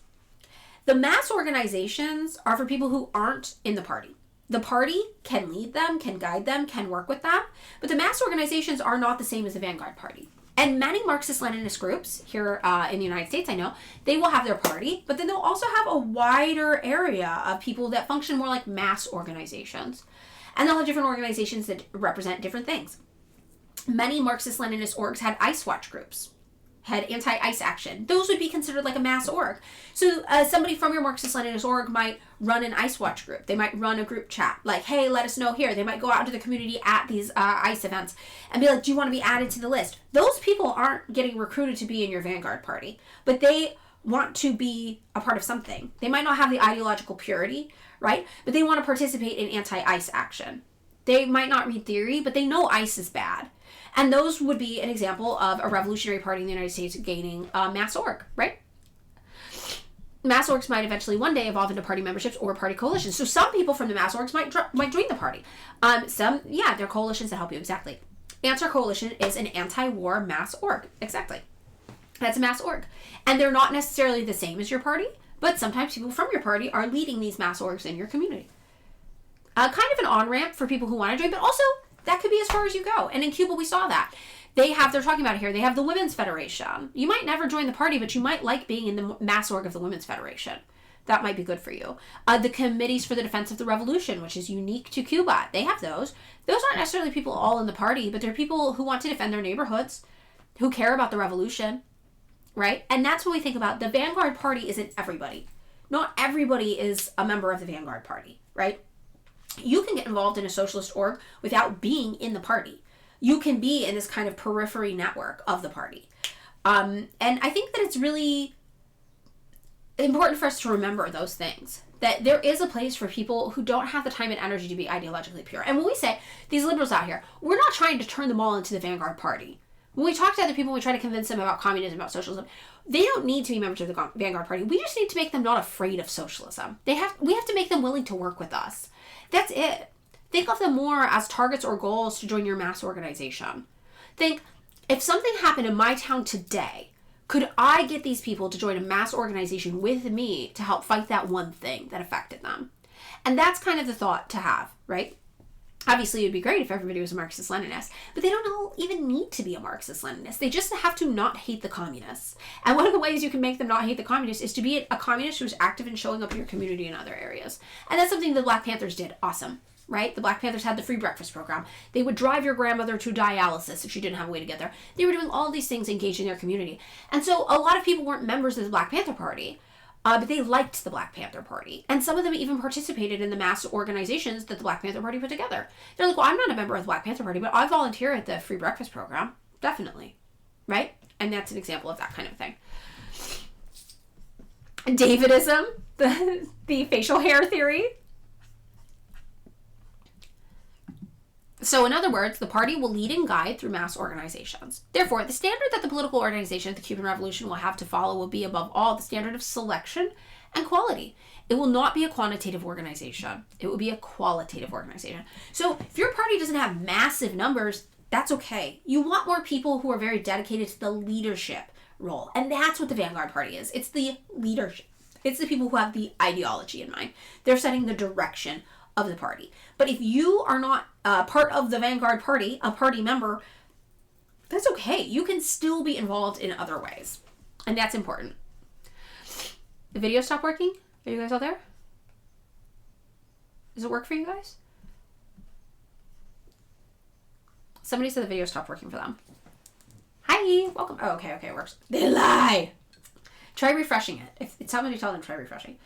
The mass organizations are for people who aren't in the party. The party can lead them, can guide them, can work with them, but the mass organizations are not the same as the vanguard party. And many Marxist-Leninist groups here in the United States, I know, they will have their party, but then they'll also have a wider area of people that function more like mass organizations. And they'll have different organizations that represent different things. Many Marxist-Leninist orgs had ICE watch groups, had anti-ICE action. Those would be considered like a mass org. So somebody from your Marxist-Leninist org might run an ICE watch group. They might run a group chat. Like, hey, let us know here. They might go out into the community at these ICE events and be like, do you want to be added to the list? Those people aren't getting recruited to be in your vanguard party, but they want to be a part of something. They might not have the ideological purity, right? But they want to participate in anti-ICE action. They might not read theory, but they know ICE is bad. And those would be an example of a revolutionary party in the United States gaining a mass org, right? Mass orgs might eventually one day evolve into party memberships or party coalitions. So some people from the mass orgs might join the party. They're coalitions that help you, exactly. Answer Coalition is an anti-war mass org, exactly. That's a mass org. And they're not necessarily the same as your party, but sometimes people from your party are leading these mass orgs in your community. Kind of an on-ramp for people who want to join, but also that could be as far as you go. And in Cuba, we saw that. They're talking about it here, they have the Women's Federation. You might never join the party, but you might like being in the mass org of the Women's Federation. That might be good for you. The Committees for the Defense of the Revolution, which is unique to Cuba. They have those. Those aren't necessarily people all in the party, but they're people who want to defend their neighborhoods, who care about the revolution, right? And that's what we think about. The Vanguard Party isn't everybody. Not everybody is a member of the Vanguard Party, right? You can get involved in a socialist org without being in the party. You can be in this kind of periphery network of the party. And I think that it's really important for us to remember those things. That there is a place for people who don't have the time and energy to be ideologically pure. And when we say, these liberals out here, we're not trying to turn them all into the Vanguard Party. When we talk to other people, we try to convince them about communism, about socialism. They don't need to be members of the Vanguard Party. We just need to make them not afraid of socialism. We have to make them willing to work with us. That's it. Think of them more as targets or goals to join your mass organization. Think, if something happened in my town today, could I get these people to join a mass organization with me to help fight that one thing that affected them? And that's kind of the thought to have, right? Obviously, it would be great if everybody was a Marxist-Leninist, but they don't all even need to be a Marxist-Leninist. They just have to not hate the communists. And one of the ways you can make them not hate the communists is to be a communist who's active in showing up in your community in other areas. And that's something the Black Panthers did. Awesome, right? The Black Panthers had the free breakfast program. They would drive your grandmother to dialysis if she didn't have a way to get there. They were doing all these things engaged in their community. And so a lot of people weren't members of the Black Panther Party, but they liked the Black Panther Party. And some of them even participated in the mass organizations that the Black Panther Party put together. They're like, well, I'm not a member of the Black Panther Party, but I volunteer at the free breakfast program. Definitely. Right? And that's an example of that kind of thing. Davidism, the facial hair theory. So in other words, the party will lead and guide through mass organizations. Therefore, the standard that the political organization of the Cuban Revolution will have to follow will be, above all, the standard of selection and quality. It will not be a quantitative organization. It will be a qualitative organization. So if your party doesn't have massive numbers, that's okay. You want more people who are very dedicated to the leadership role. And that's what the Vanguard Party is. It's the leadership. It's the people who have the ideology in mind. They're setting the direction of the party. But if you are not part of the Vanguard Party, a party member, that's okay. You can still be involved in other ways. And that's important. The video stopped working? Are you guys all there? Does it work for you guys? Somebody said the video stopped working for them. Hi, welcome. Oh, okay, it works. They lie. Try refreshing it. If it's somebody, tell them try refreshing.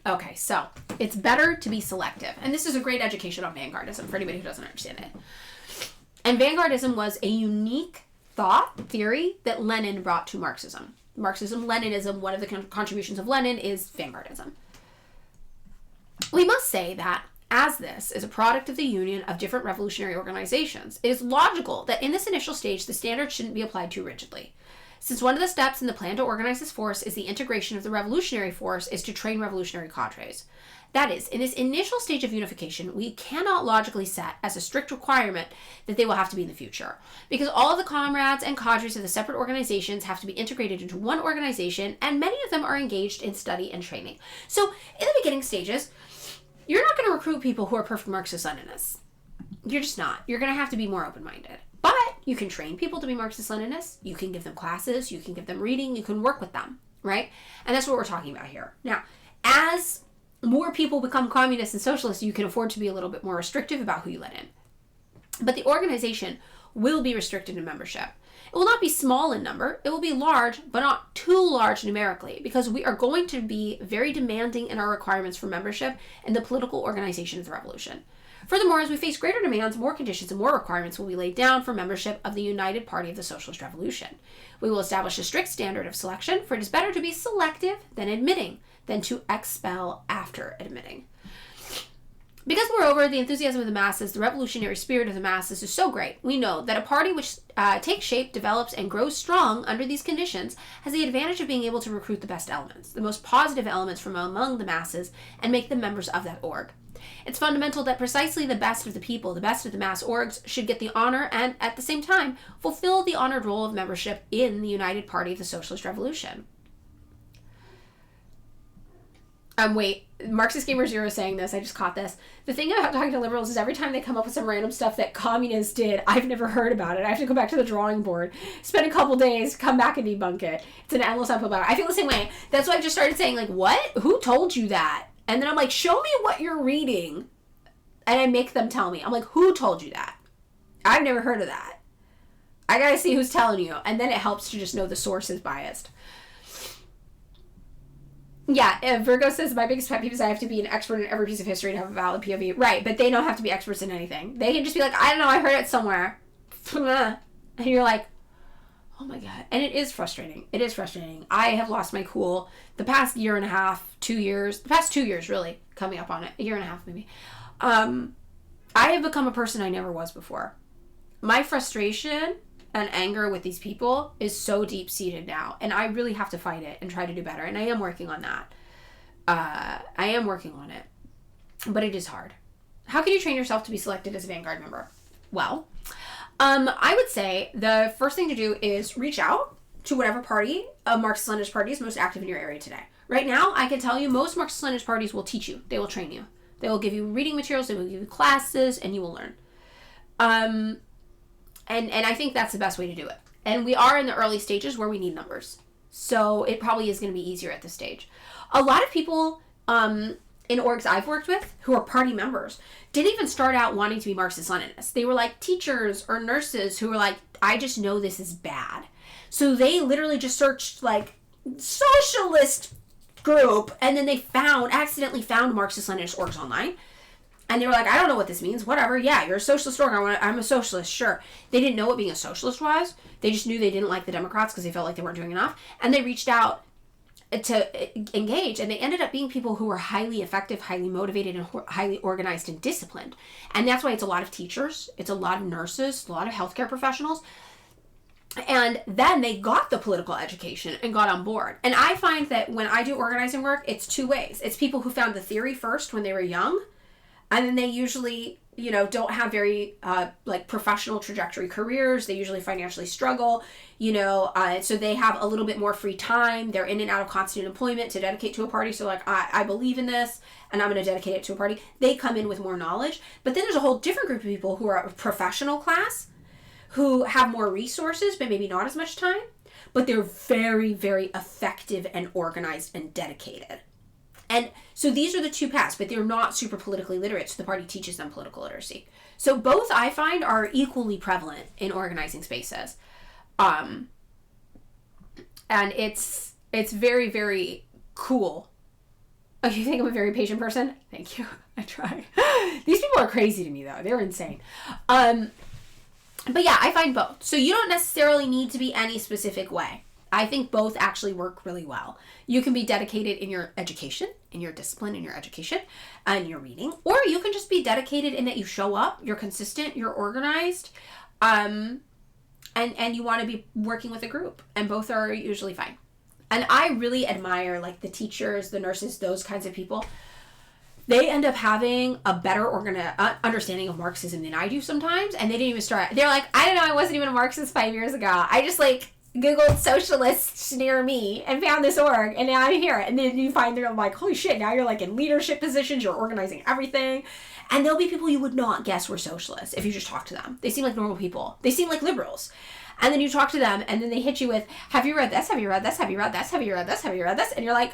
Okay, so it's better to be selective. And this is a great education on vanguardism for anybody who doesn't understand it. And vanguardism was a unique thought theory that Lenin brought to Marxism. Marxism-Leninism, one of the contributions of Lenin is vanguardism. We must say that as this is a product of the union of different revolutionary organizations, it is logical that in this initial stage the standards shouldn't be applied too rigidly. Since one of the steps in the plan to organize this force is the integration of the revolutionary force is to train revolutionary cadres. That is, in this initial stage of unification, we cannot logically set as a strict requirement that they will have to be in the future, because all of the comrades and cadres of the separate organizations have to be integrated into one organization, and many of them are engaged in study and training. So, in the beginning stages, you're not going to recruit people who are perfect Marxist-Leninists. You're just not. You're going to have to be more open-minded. But you can train people to be Marxist-Leninists. You can give them classes. You can give them reading. You can work with them, right? And that's what we're talking about here. Now, as more people become communists and socialists, you can afford to be a little bit more restrictive about who you let in. But the organization will be restricted in membership. It will not be small in number. It will be large, but not too large numerically, because we are going to be very demanding in our requirements for membership in the political organization of the revolution. Furthermore, as we face greater demands, more conditions and more requirements will be laid down for membership of the United Party of the Socialist Revolution. We will establish a strict standard of selection, for it is better to be selective than admitting than to expel after admitting. Because, moreover, the enthusiasm of the masses, the revolutionary spirit of the masses is so great, we know that a party which takes shape, develops, and grows strong under these conditions has the advantage of being able to recruit the best elements, the most positive elements from among the masses, and make them members of that org. It's fundamental that precisely the best of the people, the best of the mass orgs, should get the honor and, at the same time, fulfill the honored role of membership in the United Party of the Socialist Revolution. Wait, Marxist Gamer Zero is saying this. I just caught this. The thing about talking to liberals is every time they come up with some random stuff that communists did, I've never heard about it. I have to go back to the drawing board, spend a couple days, come back and debunk it. It's an endless uphill battle. I feel the same way. That's why I've just started saying, like, what? Who told you that? And then I'm like, show me what you're reading. And I make them tell me. I'm like, who told you that? I've never heard of that. I gotta see who's telling you. And then it helps to just know the source is biased. Yeah, Virgo says, my biggest pet peeve is I have to be an expert in every piece of history to have a valid POV. Right, but they don't have to be experts in anything. They can just be like, I don't know, I heard it somewhere. And you're like, oh my God. And it is frustrating. It is frustrating. I have lost my cool the past year and a half, 2 years, the past 2 years really, coming up on it, a year and a half maybe. I have become a person I never was before. My frustration and anger with these people is so deep-seated now, and I really have to fight it and try to do better, and I am working on that. I am working on it, but it is hard. How can you train yourself to be selected as a Vanguard member? Well, I would say the first thing to do is reach out to whatever party, a Marxist-Leninist party, is most active in your area today. Right now, I can tell you most Marxist-Leninist parties will teach you. They will train you. They will give you reading materials, they will give you classes, and you will learn. And I think that's the best way to do it. And we are in the early stages where we need numbers. So it probably is going to be easier at this stage. A lot of people in orgs I've worked with who are party members didn't even start out wanting to be Marxist-Leninists. They were like teachers or nurses who were like, I just know this is bad. So they literally just searched like socialist group, and then they accidentally found Marxist-Leninist orgs online. And they were like, I don't know what this means. Whatever. Yeah, you're a socialist org. I'm a socialist. Sure. They didn't know what being a socialist was. They just knew they didn't like the Democrats because they felt like they weren't doing enough. And they reached out to engage. And they ended up being people who were highly effective, highly motivated, and highly organized and disciplined. And that's why it's a lot of teachers. It's a lot of nurses, a lot of healthcare professionals. And then they got the political education and got on board. And I find that when I do organizing work, it's two ways. It's people who found the theory first when they were young. And then they usually, don't have very, professional trajectory careers. They usually financially struggle, so they have a little bit more free time. They're in and out of constant employment to dedicate to a party. So, I believe in this, and I'm going to dedicate it to a party. They come in with more knowledge. But then there's a whole different group of people who are a professional class, who have more resources, but maybe not as much time. But they're very, very effective and organized and dedicated. And so these are the two paths, but they're not super politically literate, so the party teaches them political literacy. So both, I find, are equally prevalent in organizing spaces. And it's very, very cool. Oh, you think I'm a very patient person? Thank you. I try. These people are crazy to me, though. They're insane. But yeah, I find both. So you don't necessarily need to be any specific way. I think both actually work really well. You can be dedicated in your education, in your discipline, in your education, and your reading. Or you can just be dedicated in that you show up, you're consistent, you're organized, and you want to be working with a group. And both are usually fine. And I really admire, like, the teachers, the nurses, those kinds of people. They end up having a better understanding of Marxism than I do sometimes. And they didn't even start. They're like, I don't know, I wasn't even a Marxist 5 years ago. I just, like, Googled socialists near me and found this org, and now I'm here. And then you find they're like, holy shit, now you're, like, in leadership positions, you're organizing everything. And there'll be people you would not guess were socialists if you just talk to them. They seem like normal people. They seem like liberals. And then you talk to them, and then they hit you with, have you read this? Have you read this? Have you read this? Have you read this? Have you read this? And you're like,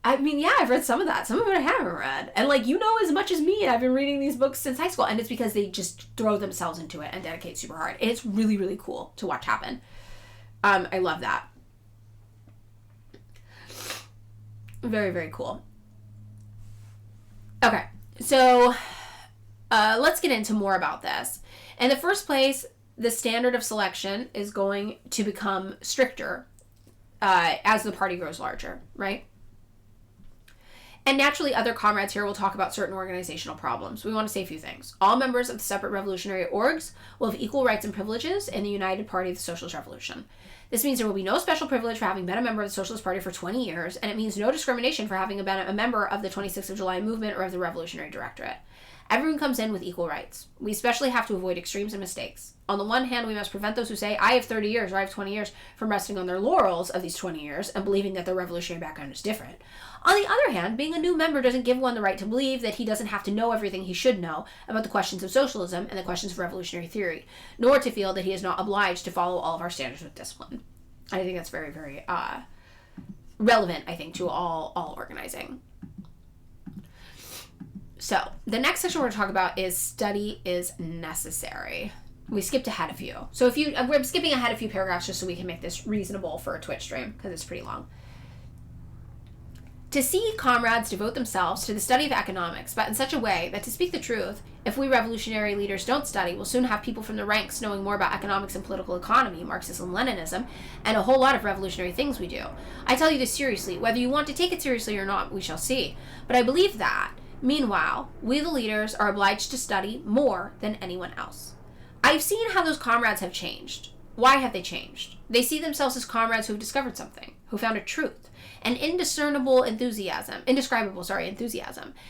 I mean, yeah, I've read some of that. Some of it I haven't read. And, like, you know as much as me, and I've been reading these books since high school. And it's because they just throw themselves into it and dedicate super hard. And it's really, really cool to watch happen. I love that. Very, very cool. Okay, so let's get into more about this. In the first place, the standard of selection is going to become stricter as the party grows larger, right? And naturally, other comrades here will talk about certain organizational problems. We want to say a few things. All members of the separate revolutionary orgs will have equal rights and privileges in the United Party of the Socialist Revolution. This means there will be no special privilege for having been a member of the Socialist Party for 20 years, and it means no discrimination for having been a member of the 26th of July movement or of the Revolutionary Directorate. Everyone comes in with equal rights. We especially have to avoid extremes and mistakes. On the one hand, we must prevent those who say, I have 30 years or I have 20 years from resting on their laurels of these 20 years and believing that their revolutionary background is different. On the other hand, being a new member doesn't give one the right to believe that he doesn't have to know everything he should know about the questions of socialism and the questions of revolutionary theory, nor to feel that he is not obliged to follow all of our standards with discipline. I think that's very, very relevant, I think, to all organizing. So, the next section we're going to talk about is study is necessary. We skipped ahead a few. So we're skipping ahead a few paragraphs just so we can make this reasonable for a Twitch stream, because it's pretty long. To see comrades devote themselves to the study of economics, but in such a way that, to speak the truth, if we revolutionary leaders don't study, we'll soon have people from the ranks knowing more about economics and political economy, Marxism-Leninism, and a whole lot of revolutionary things we do. I tell you this seriously. Whether you want to take it seriously or not, we shall see. But I believe that, meanwhile, we the leaders are obliged to study more than anyone else. I've seen how those comrades have changed. Why have they changed? They see themselves as comrades who have discovered something, who found a truth, an indescribable enthusiasm,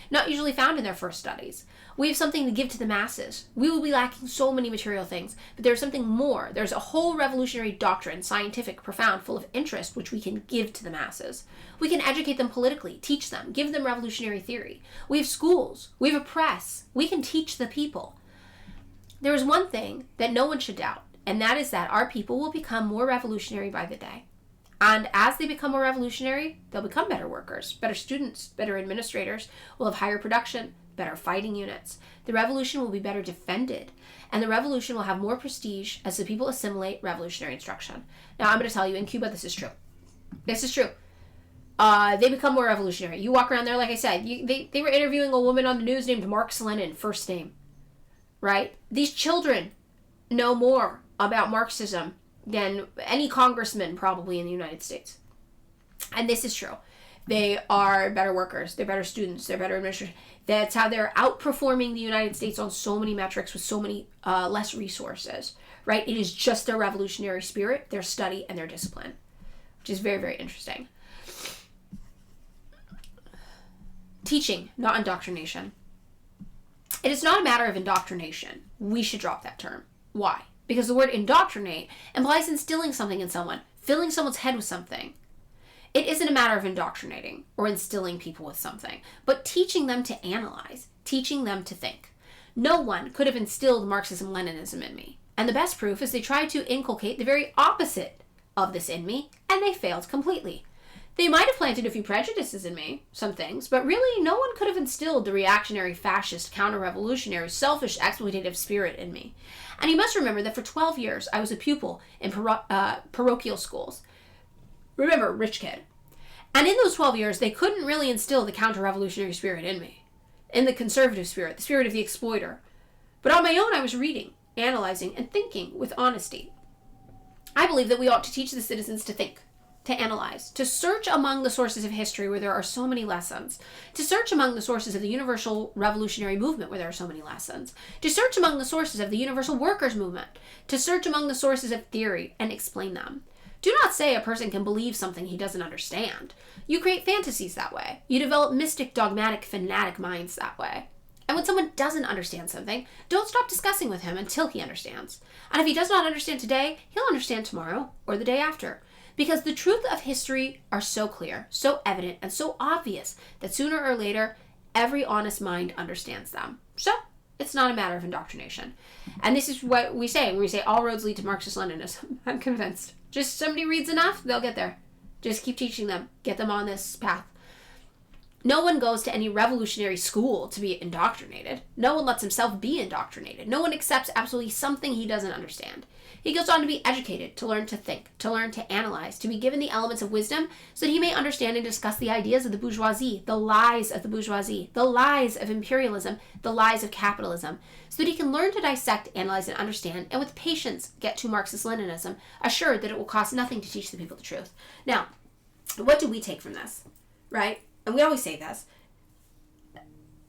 not usually found in their first studies. We have something to give to the masses. We will be lacking so many material things, but there's something more. There's a whole revolutionary doctrine, scientific, profound, full of interest, which we can give to the masses. We can educate them politically, teach them, give them revolutionary theory. We have schools. We have a press. We can teach the people. There is one thing that no one should doubt, and that is that our people will become more revolutionary by the day. And as they become more revolutionary, they'll become better workers, better students, better administrators, will have higher production, better fighting units. The revolution will be better defended, and the revolution will have more prestige as the people assimilate revolutionary instruction. Now, I'm going to tell you, in Cuba, this is true. This is true. They become more revolutionary. You walk around there, like I said, they were interviewing a woman on the news named Marx-Lenin, first name, right? These children know more about Marxism than any congressman probably in the United States. And this is true. They are better workers. They're better students. They're better administrators. That's how they're outperforming the United States on so many metrics with so many less resources, right? It is just their revolutionary spirit, their study, and their discipline, which is very, very interesting. Teaching, not indoctrination. It is not a matter of indoctrination. We should drop that term. Why? Because the word indoctrinate implies instilling something in someone, filling someone's head with something. It isn't a matter of indoctrinating or instilling people with something, but teaching them to analyze, teaching them to think. No one could have instilled Marxism-Leninism in me, and the best proof is they tried to inculcate the very opposite of this in me, and they failed completely. They might have planted a few prejudices in me, some things, but really no one could have instilled the reactionary, fascist, counter-revolutionary, selfish, exploitative spirit in me. And you must remember that for 12 years, I was a pupil in parochial schools. Remember, rich kid. And in those 12 years, they couldn't really instill the counter-revolutionary spirit in me, in the conservative spirit, the spirit of the exploiter. But on my own, I was reading, analyzing, and thinking with honesty. I believe that we ought to teach the citizens to think, to analyze, to search among the sources of history where there are so many lessons, to search among the sources of the universal revolutionary movement where there are so many lessons, to search among the sources of the universal workers' movement, to search among the sources of theory and explain them. Do not say a person can believe something he doesn't understand. You create fantasies that way. You develop mystic, dogmatic, fanatic minds that way. And when someone doesn't understand something, don't stop discussing with him until he understands. And if he does not understand today, he'll understand tomorrow or the day after. Because the truth of history are so clear, so evident, and so obvious that sooner or later, every honest mind understands them. So, it's not a matter of indoctrination. And this is what we say when we say all roads lead to Marxist-Leninism. I'm convinced. Just somebody reads enough, they'll get there. Just keep teaching them. Get them on this path. No one goes to any revolutionary school to be indoctrinated. No one lets himself be indoctrinated. No one accepts absolutely something he doesn't understand. He goes on to be educated, to learn to think, to learn to analyze, to be given the elements of wisdom so that he may understand and discuss the ideas of the bourgeoisie, the lies of the bourgeoisie, the lies of imperialism, the lies of capitalism, so that he can learn to dissect, analyze, and understand, and with patience get to Marxist-Leninism, assured that it will cost nothing to teach the people the truth. Now, what do we take from this, right? And we always say this.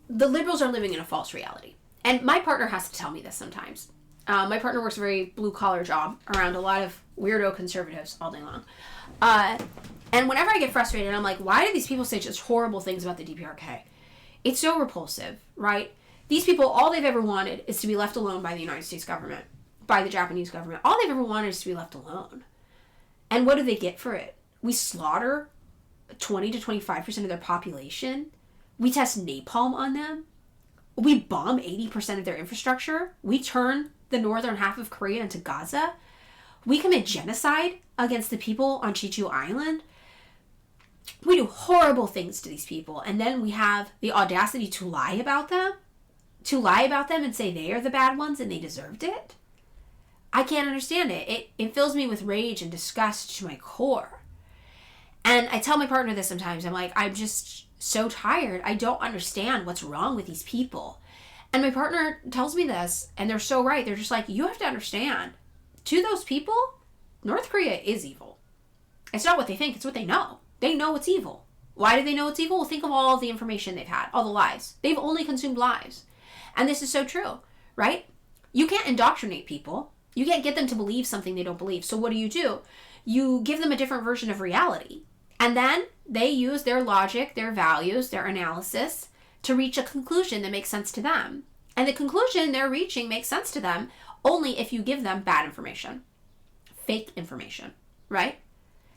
The liberals are living in a false reality. And my partner has to tell me this sometimes. My partner works a very blue-collar job around a lot of weirdo conservatives all day long. And whenever I get frustrated, I'm like, why do these people say such horrible things about the DPRK? It's so repulsive, right? These people, all they've ever wanted is to be left alone by the United States government, by the Japanese government. All they've ever wanted is to be left alone. And what do they get for it? We slaughter 20 to 25% of their population. We test napalm on them. We bomb 80% of their infrastructure. We turn the northern half of Korea into Gaza. We commit genocide against the people on Jeju Island. We do horrible things to these people. And then we have the audacity to lie about them. To lie about them and say they are the bad ones and they deserved it. I can't understand it. It fills me with rage and disgust to my core. And I tell my partner this sometimes. I'm like, I'm just so tired. I don't understand what's wrong with these people. And my partner tells me this, and they're so right. They're just like, you have to understand. To those people, North Korea is evil. It's not what they think. It's what they know. They know it's evil. Why do they know it's evil? Well, think of all the information they've had, all the lies. They've only consumed lies. And this is so true, right? You can't indoctrinate people. You can't get them to believe something they don't believe. So what do? You give them a different version of reality. And then they use their logic, their values, their analysis to reach a conclusion that makes sense to them. And the conclusion they're reaching makes sense to them only if you give them bad information, fake information, right?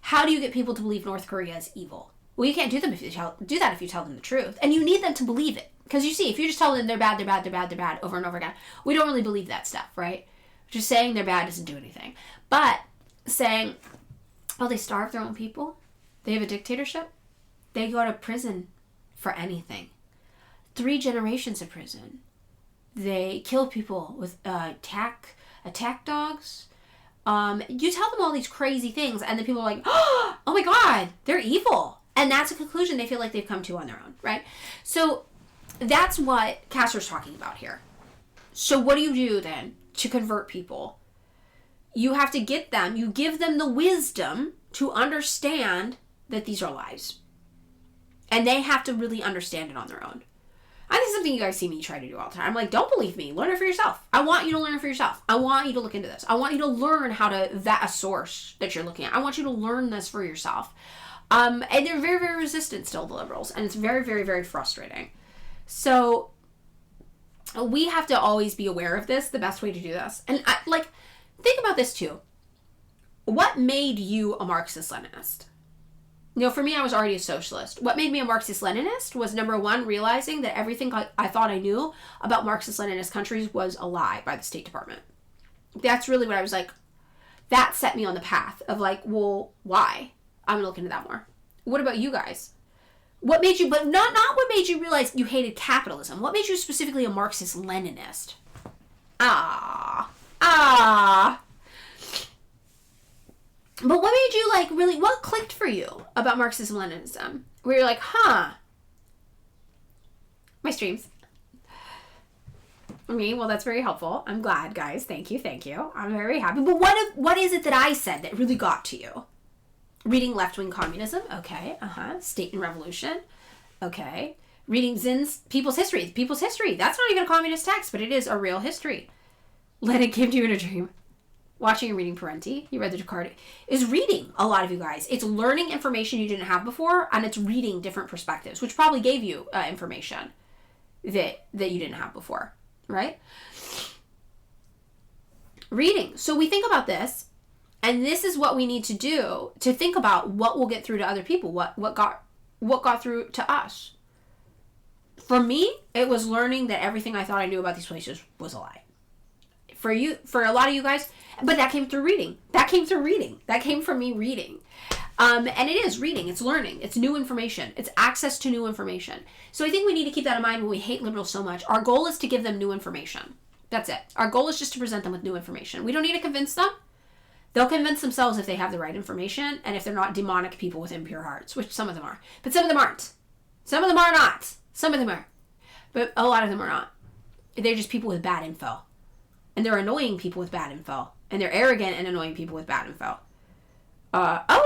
How do you get people to believe North Korea is evil? Well, you can't do that if you tell them the truth. And you need them to believe it. Because you see, if you just tell them they're bad, they're bad, they're bad, they're bad over and over again, we don't really believe that stuff, right? Just saying they're bad doesn't do anything. But saying, oh, they starve their own people? They have a dictatorship? They go to prison for anything. 3 generations of prison. They kill people with attack dogs. You tell them all these crazy things, and the people are like, oh my God, they're evil. And that's a conclusion they feel like they've come to on their own, right? So that's what Castro's talking about here. So what do you do then to convert people? You have to get them, you give them the wisdom to understand that these are lies. And they have to really understand it on their own. I think it's something you guys see me try to do all the time. I'm like, don't believe me. Learn it for yourself. I want you to learn it for yourself. I want you to look into this. I want you to learn how to vet a source that you're looking at. I want you to learn this for yourself. And they're very, very resistant still, the liberals. And it's very, very, very frustrating. So we have to always be aware of this, the best way to do this. And think about this too. What made you a Marxist-Leninist? For me, I was already a socialist. What made me a Marxist-Leninist was, number one, realizing that everything I thought I knew about Marxist-Leninist countries was a lie by the State Department. That's really what I was like. That set me on the path of well, why? I'm going to look into that more. What about you guys? What made you, but not what made you realize you hated capitalism? What made you specifically a Marxist-Leninist? But what made you, like, really, what clicked for you about Marxism-Leninism? Where you're like, my streams. Well, that's very helpful. I'm glad, guys. Thank you. I'm very happy. But what is it that I said that really got to you? Reading Left-Wing Communism? Okay. State and Revolution? Okay. Reading Zinn's People's History? People's History. That's not even a communist text, but it is a real history. Lenin came to you in a dream. Watching and reading Parenti. You read the Jakarta. Is reading, a lot of you guys. It's learning information you didn't have before, and it's reading different perspectives, which probably gave you information that you didn't have before, right? Reading. So we think about this, and this is what we need to do to think about what will get through to other people, what got through to us. For me, it was learning that everything I thought I knew about these places was a lie. For a lot of you guys, but that came through reading. That came from me reading. And it is reading. It's learning. It's new information. It's access to new information. So I think we need to keep that in mind when we hate liberals so much. Our goal is to give them new information. That's it. Our goal is just to present them with new information. We don't need to convince them. They'll convince themselves if they have the right information and if they're not demonic people with impure hearts, which some of them are. But some of them aren't. Some of them are not. Some of them are. But a lot of them are not. They're just people with bad info. And they're annoying people with bad info. And they're arrogant and annoying people with bad info.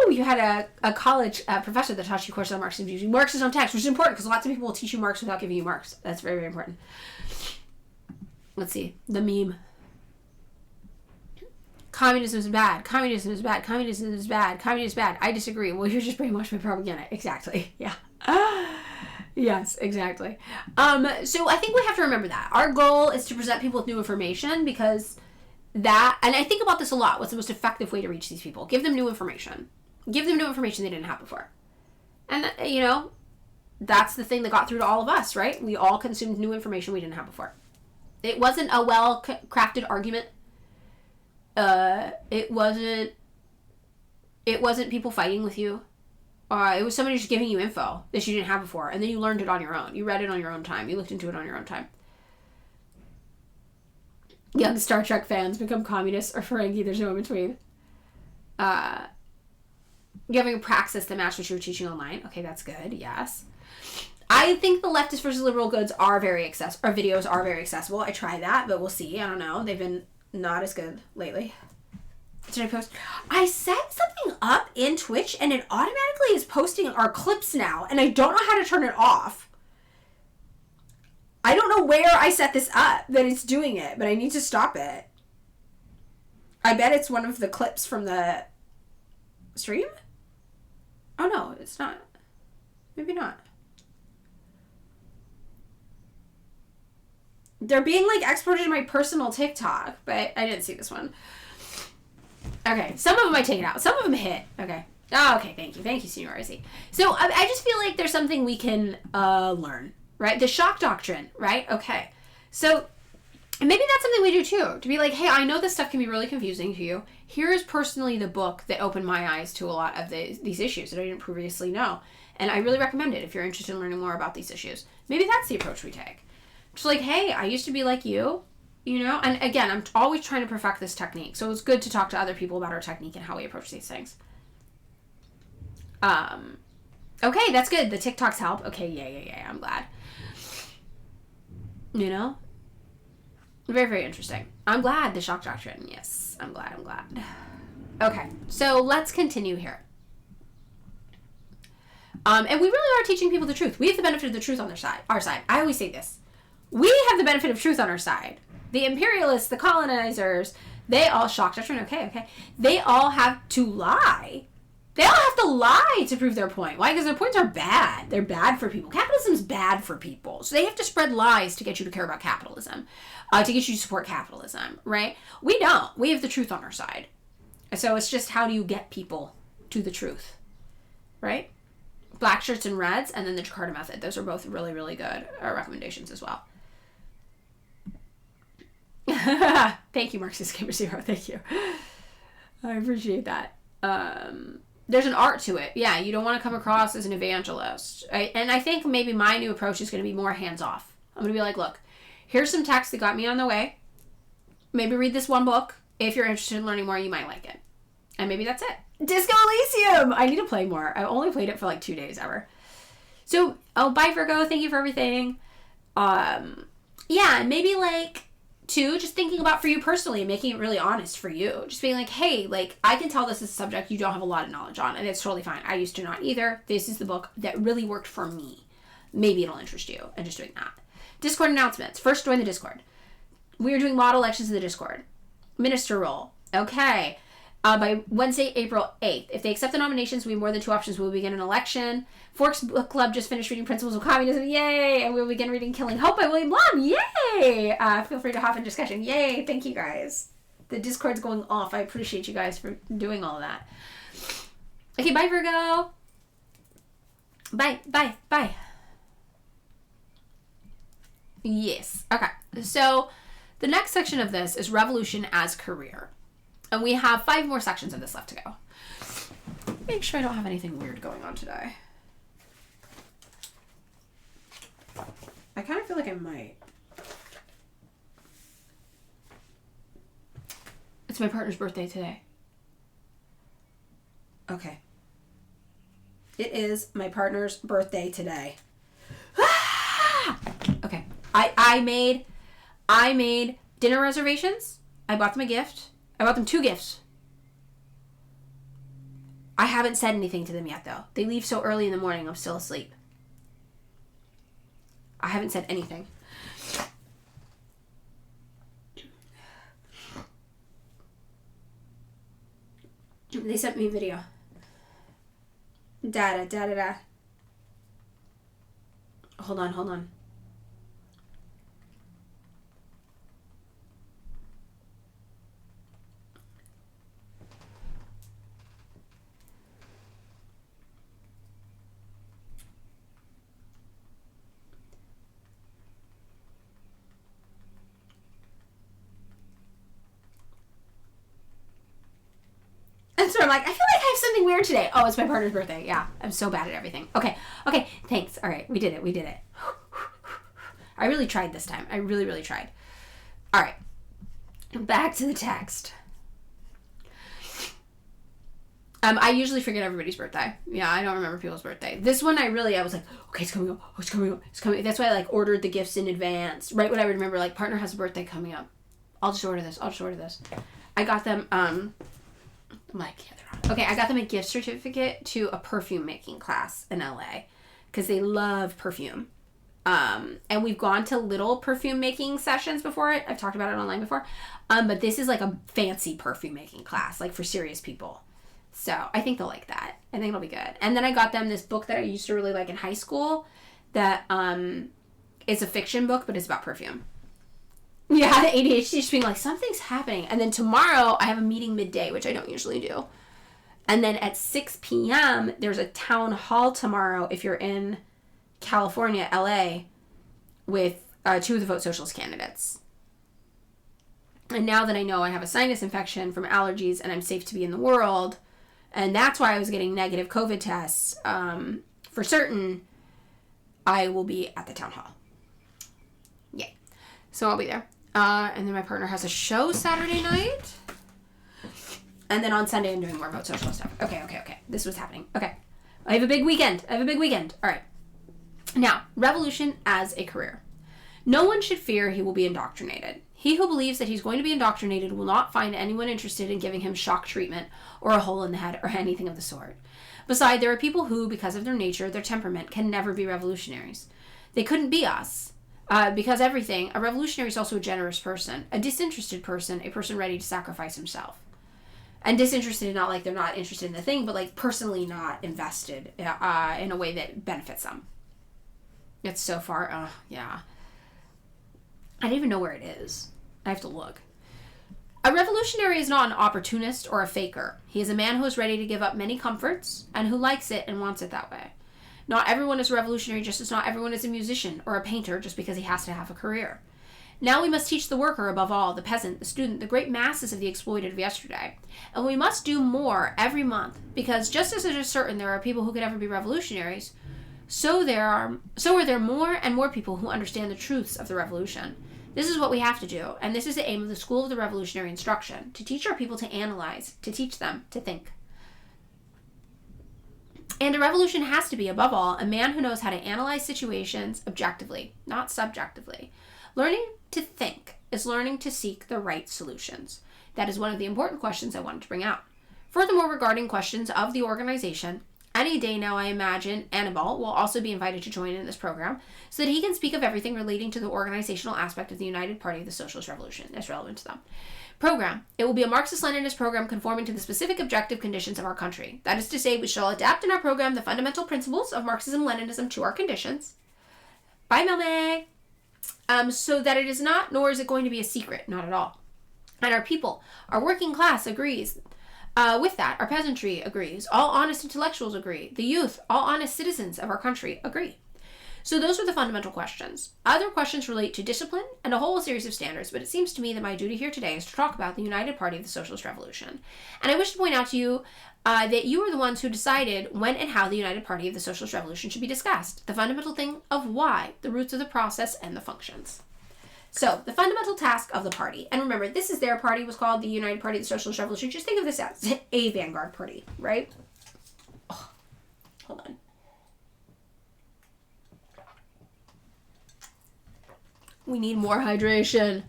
You had a college professor that taught you courses on Marxism using Marxism text, which is important because lots of people will teach you Marx without giving you Marx. That's very, very important. Let's see. The meme. Communism is bad. Communism is bad. Communism is bad. Communism is bad. I disagree. Well, you're just brainwashed by propaganda. Exactly. Yeah. Yes, exactly. So I think we have to remember that. Our goal is to present people with new information because that, and I think about this a lot, what's the most effective way to reach these people? Give them new information. Give them new information they didn't have before. And, that's the thing that got through to all of us, right? We all consumed new information we didn't have before. It wasn't a well-crafted argument. It wasn't people fighting with you. It was somebody just giving you info that you didn't have before, and then you learned it on your own. You read it on your own time. You looked into it on your own time. Young Star Trek fans become communists or Ferengi. There's no in between. You're having a praxis that match what you were teaching online. Okay, that's good. Yes. I think the leftist versus liberal goods are very accessible. Our videos are very accessible. I tried that, but we'll see. I don't know. They've been not as good lately. Did I post? I set something up in Twitch and it automatically is posting our clips now and I don't know how to turn it off. I don't know where I set this up that it's doing it, but I need to stop it. I bet it's one of the clips from the stream? Oh no, it's not. Maybe not. They're being exported to my personal TikTok, but I didn't see this one. Okay, some of them I take it out. Some of them hit. Okay. Oh, okay, thank you. Thank you, Senior RC. So I just feel like there's something we can learn, right? The shock doctrine, right? Okay. So maybe that's something we do too. To be like, hey, I know this stuff can be really confusing to you. Here is personally the book that opened my eyes to a lot of these issues that I didn't previously know. And I really recommend it if you're interested in learning more about these issues. Maybe that's the approach we take. Just like, hey, I used to be like you. And again, I'm always trying to perfect this technique. So it's good to talk to other people about our technique and how we approach these things. Okay, that's good. The TikToks help. Okay, yeah. I'm glad. Very, very interesting. I'm glad. The shock doctrine. Yes, I'm glad. Okay, so let's continue here. And we really are teaching people the truth. We have the benefit of the truth on our side. I always say this. We have the benefit of truth on our side. The imperialists, the colonizers, they all shock doctrine. Okay. They all have to lie. They all have to lie to prove their point. Why? Because their points are bad. They're bad for people. Capitalism's bad for people. So they have to spread lies to get you to care about capitalism, to get you to support capitalism, right? We don't. We have the truth on our side. So it's just how do you get people to the truth, right? Black shirts and reds, and then the Jakarta method. Those are both really, really good recommendations as well. Thank you, Marxist Gamer Zero. Thank you. I appreciate that. There's an art to it. Yeah, you don't want to come across as an evangelist. And I think maybe my new approach is going to be more hands-off. I'm going to be like, look, here's some text that got me on the way. Maybe read this one book. If you're interested in learning more, you might like it. And maybe that's it. Disco Elysium! I need to play more. I only played it for like 2 days ever. So, bye Virgo. Thank you for everything. Yeah, and maybe like, too, just thinking about for you personally and making it really honest for you. Just being like, hey, like, I can tell this is a subject you don't have a lot of knowledge on, and it's totally fine. I used to not either. This is the book that really worked for me. Maybe it'll interest you, and just doing that. Discord announcements. First, join the Discord. We are doing model elections in the Discord. Minister role. Okay. By Wednesday, April 8th. If they accept the nominations, we have more than 2 options. We will begin an election. Forks Book Club just finished reading Principles of Communism. Yay! And we will begin reading Killing Hope by William Blum. Yay! Feel free to hop in discussion. Yay! Thank you guys. The Discord's going off. I appreciate you guys for doing all of that. Okay, bye, Virgo. Bye, bye, bye. Yes. Okay. So the next section of this is Revolution as Career. And we have 5 more sections of this left to go. Make sure I don't have anything weird going on today. I kind of feel like I might. It's my partner's birthday today. Okay. It is my partner's birthday today. Okay. I made dinner reservations. I bought them a gift. I bought them 2 gifts. I haven't said anything to them yet, though. They leave so early in the morning, I'm still asleep. I haven't said anything. They sent me a video. Da-da-da-da-da. Hold on. And so I'm like, I feel like I have something weird today. Oh, it's my partner's birthday. Yeah, I'm so bad at everything. Okay, thanks. All right, we did it. I really tried this time. I really, really tried. All right, back to the text. I usually forget everybody's birthday. Yeah, I don't remember people's birthday. This one, I was like, okay, it's coming up. Oh, it's coming up. That's why I like ordered the gifts in advance. Right when I would remember, like, partner has a birthday coming up. I'll just order this. I got them, Okay, I got them a gift certificate to a perfume making class in LA because they love perfume. And we've gone to little perfume making sessions before it. I've talked about it online before. But this is like a fancy perfume making class, like for serious people. So I think they'll like that. I think it'll be good. And then I got them this book that I used to really like in high school that is a fiction book, but it's about perfume. Yeah, the ADHD just being like, something's happening. And then tomorrow, I have a meeting midday, which I don't usually do. And then at 6 p.m., there's a town hall tomorrow, if you're in California, LA, with 2 of the Vote Socialist candidates. And now that I know I have a sinus infection from allergies and I'm safe to be in the world, and that's why I was getting negative COVID tests, for certain, I will be at the town hall. Yay. So I'll be there. And then my partner has a show Saturday night. And then on Sunday, I'm doing more Vote Social stuff. Okay. This was happening. Okay. I have a big weekend. All right. Now, revolution as a career. No one should fear he will be indoctrinated. He who believes that he's going to be indoctrinated will not find anyone interested in giving him shock treatment or a hole in the head or anything of the sort. Besides, there are people who, because of their nature, their temperament, can never be revolutionaries. They couldn't be us. Because everything, a revolutionary is also a generous person, a disinterested person, a person ready to sacrifice himself. And disinterested, not like they're not interested in the thing, but like personally not invested in a way that benefits them. It's so far, yeah. I don't even know where it is. I have to look. A revolutionary is not an opportunist or a faker. He is a man who is ready to give up many comforts and who likes it and wants it that way. Not everyone is a revolutionary, just as not everyone is a musician or a painter just because he has to have a career. Now we must teach the worker above all, the peasant, the student, the great masses of the exploited of yesterday. And we must do more every month, because just as it is certain there are people who could ever be revolutionaries, so are there more and more people who understand the truths of the revolution. This is what we have to do, and this is the aim of the School of the Revolutionary Instruction, to teach our people to analyze, to teach them to think. And a revolution has to be, above all, a man who knows how to analyze situations objectively, not subjectively. Learning to think is learning to seek the right solutions. That is one of the important questions I wanted to bring out. Furthermore, regarding questions of the organization, any day now I imagine Annibal will also be invited to join in this program so that he can speak of everything relating to the organizational aspect of the United Party of the Socialist Revolution that's relevant to them. Program. It will be a Marxist-Leninist program conforming to the specific objective conditions of our country. That is to say, we shall adapt in our program the fundamental principles of Marxism-Leninism to our conditions. Bye, Melme! So that it is not, nor is it going to be a secret, not at all. And our people, our working class agrees with that. Our peasantry agrees. All honest intellectuals agree. The youth, all honest citizens of our country agree. So those are the fundamental questions. Other questions relate to discipline and a whole series of standards, but it seems to me that my duty here today is to talk about the United Party of the Socialist Revolution. And I wish to point out to you that you are the ones who decided when and how the United Party of the Socialist Revolution should be discussed. The fundamental thing of why, the roots of the process, and the functions. So, the fundamental task of the party, and remember, this is their party, was called the United Party of the Socialist Revolution. Just think of this as a vanguard party, right? Oh, hold on. We need more hydration.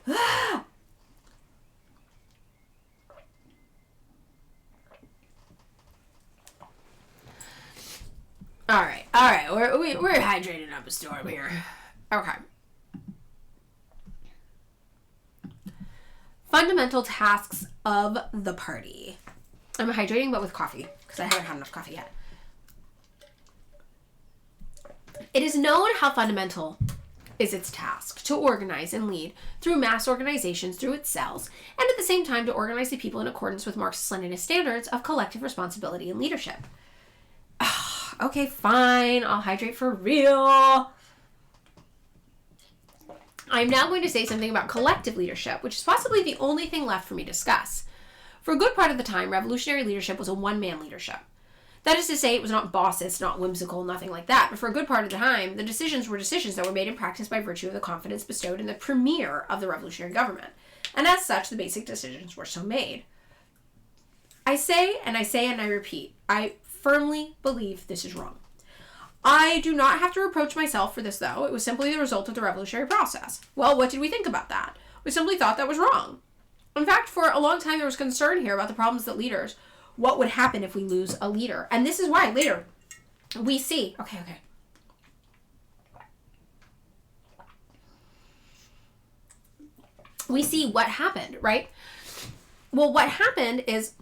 All right. We're hydrating up a storm here. Okay. Fundamental tasks of the party. I'm hydrating, but with coffee, because I haven't had enough coffee yet. It is known how fundamental is its task to organize and lead through mass organizations through its cells, and at the same time to organize the people in accordance with Marxist-Leninist standards of collective responsibility and leadership. Okay, fine. I'll hydrate for real. I'm now going to say something about collective leadership, which is possibly the only thing left for me to discuss. For a good part of the time, revolutionary leadership was a one-man leadership. That is to say, it was not bossist, not whimsical, nothing like that, but for a good part of the time, the decisions were decisions that were made in practice by virtue of the confidence bestowed in the premier of the revolutionary government. And as such, the basic decisions were so made. I say and I repeat, I firmly believe this is wrong. I do not have to reproach myself for this, though. It was simply the result of the revolutionary process. Well, what did we think about that? We simply thought that was wrong. In fact, for a long time, there was concern here about the problems that leaders, what would happen if we lose a leader? And this is why later we see, okay. We see what happened, right? Well, what happened is